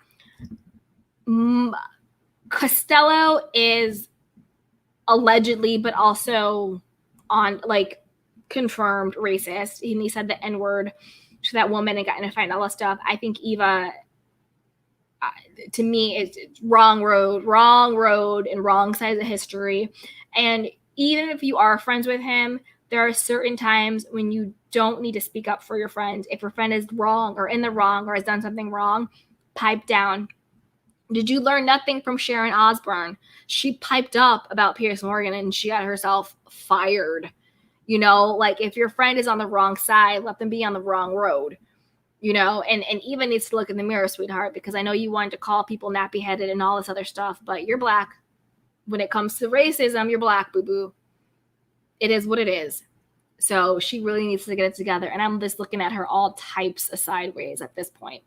Costello is allegedly, but also on like confirmed racist. And he said the N-word to that woman and got in a fight and all that stuff. I think Eva, to me, is wrong road, and wrong side of history. And even if you are friends with him, there are certain times when you don't need to speak up for your friend. If your friend is wrong or in the wrong or has done something wrong, pipe down. Did you learn nothing from Sharon Osbourne? She piped up about Piers Morgan and she got herself fired. You know, like if your friend is on the wrong side, let them be on the wrong road. You know, and Eva needs to look in the mirror, sweetheart, because I know you wanted to call people nappy-headed and all this other stuff, but you're black. When it comes to racism, you're black, boo-boo. It is what it is. So she really needs to get it together. And I'm just looking at her all types of sideways at this point.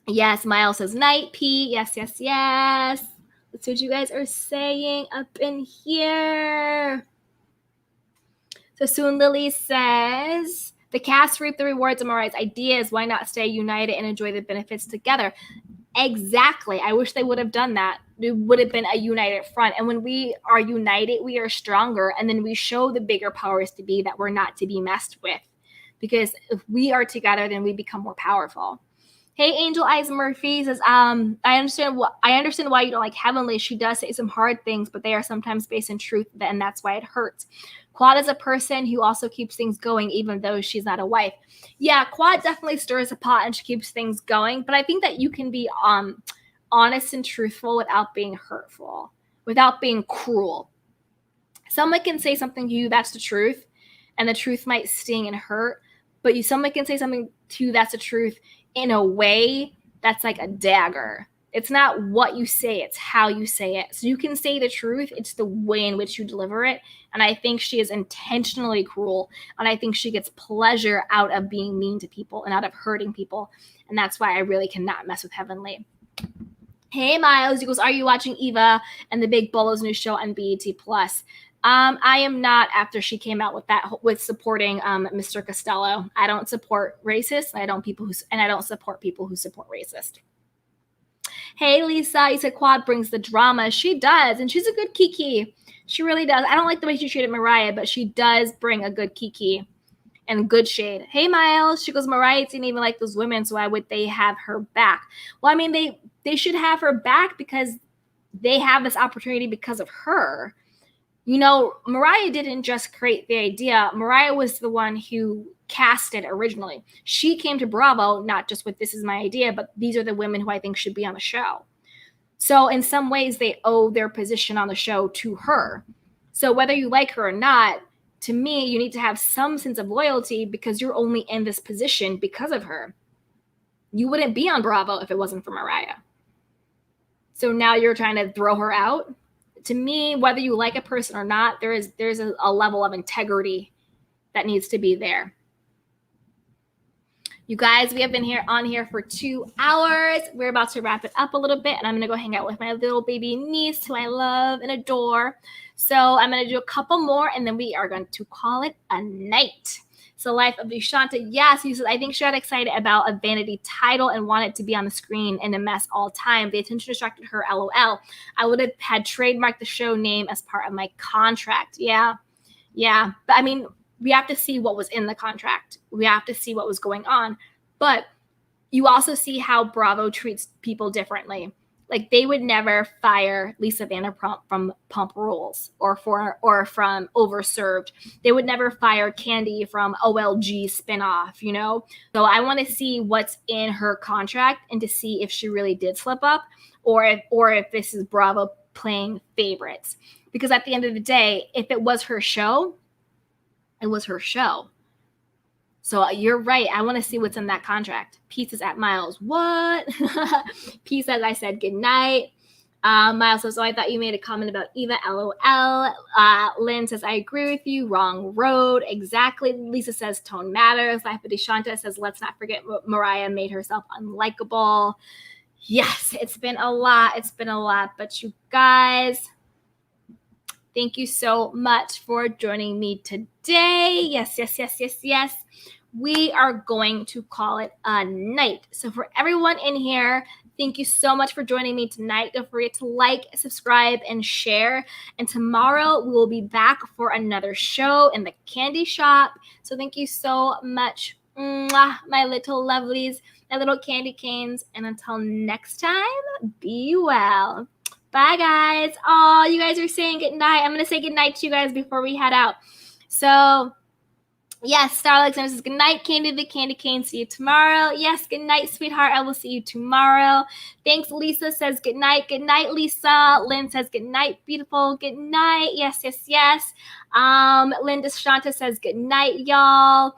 Yes, Miles says night, P. Yes, yes, yes. Let's see what you guys are saying up in here. So soon Lily says, the cast reap the rewards of Mariah's ideas. Why not stay united and enjoy the benefits together? Exactly. I wish they would have done that. It would have been a united front. And when we are united, we are stronger. And then we show the bigger powers to be that we're not to be messed with. Because if we are together, then we become more powerful. Hey, Angel Eyes Murphy says, I understand why you don't like Heavenly. She does say some hard things, but they are sometimes based in truth, and that's why it hurts. Quad is a person who also keeps things going, even though she's not a wife. Yeah, Quad definitely stirs a pot and she keeps things going, but I think that you can be honest and truthful without being hurtful, without being cruel. Someone can say something to you that's the truth, and the truth might sting and hurt, but someone can say something to you that's the truth in a way that's like a dagger. It's not what you say, it's how you say it. So you can say the truth, it's the way in which you deliver it. And I think she is intentionally cruel, and I think she gets pleasure out of being mean to people and out of hurting people. And that's why I really cannot mess with Heavenly. Hey, Miles, he goes, are you watching Eva and the Big Bolo's new show on BET Plus? I am not, after she came out with supporting Mr. Costello. I don't support racists. I don't support people who support racist. Hey, Lisa, you said Quad brings the drama. She does, and she's a good Kiki. She really does. I don't like the way she treated Mariah, but she does bring a good Kiki and good shade. Hey, Miles, she goes, Mariah didn't even like those women, so why would they have her back? Well, I mean, they should have her back because they have this opportunity because of her. You know, Mariah didn't just create the idea. Mariah was the one who cast it originally. She came to Bravo, not just with this is my idea, but these are the women who I think should be on the show. So in some ways, they owe their position on the show to her. So whether you like her or not, to me, you need to have some sense of loyalty because you're only in this position because of her. You wouldn't be on Bravo if it wasn't for Mariah. So now you're trying to throw her out. To me, whether you like a person or not, there's a level of integrity that needs to be there. You guys, we have been on here for 2 hours. We're about to wrap it up a little bit, and I'm going to go hang out with my little baby niece who I love and adore. So I'm going to do a couple more, and then we are going to call it a night. So Life of Deshanta, yes, he says, I think she got excited about a vanity title and wanted to be on the screen in a mess all time. The attention distracted her, LOL. I would have had trademarked the show name as part of my contract. Yeah. But I mean, we have to see what was in the contract. We have to see what was going on. But you also see how Bravo treats people differently. Like they would never fire Lisa Vanderpump from Pump Rules or from Overserved. They would never fire Candy from OLG spinoff, you know? So I want to see what's in her contract and to see if she really did slip up or if this is Bravo playing favorites. Because at the end of the day, if it was her show, it was her show. So you're right. I want to see what's in that contract. Peace is at Miles. What? Peace as I said good night. Miles says, I thought you made a comment about Eva. LOL. Lynn says, I agree with you. Wrong road. Exactly. Lisa says, tone matters. Life of Deshanta says, let's not forget Mariah made herself unlikable. Yes, it's been a lot. But you guys, thank you so much for joining me today. Yes. We are going to call it a night. So for everyone in here, thank you so much for joining me tonight. Don't forget to like, subscribe, and share. And tomorrow we will be back for another show in the candy shop. So thank you so much, my little lovelies, my little candy canes. And until next time, be well. Bye, guys. Oh, you guys are saying good night. I'm going to say good night to you guys before we head out. So, yes, Starlight says good night, Candy the Candy Cane. See you tomorrow. Yes, good night, sweetheart. I will see you tomorrow. Thanks, Lisa says good night. Good night, Lisa. Lynn says good night, beautiful. Good night. Yes. Linda Shanta says good night, y'all.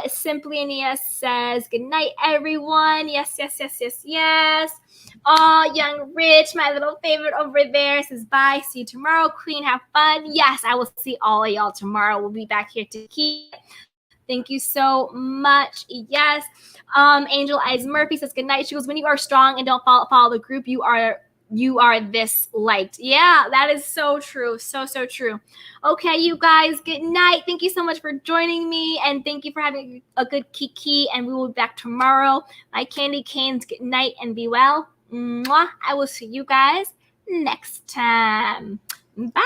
Simply Ania says good night, everyone. Yes. Oh, Young Rich, my little favorite over there, says bye. See you tomorrow. Queen, have fun. Yes, I will see all of y'all tomorrow. We'll be back here to keep. Thank you so much. Yes. Angel Eyes Murphy says good night. She goes, when you are strong and don't follow the group, you are this liked. Yeah, that is so true. So true. Okay, you guys, good night. Thank you so much for joining me, and thank you for having a good Kiki, and we will be back tomorrow. My candy canes, good night and be well. Mwah. I will see you guys next time. Bye.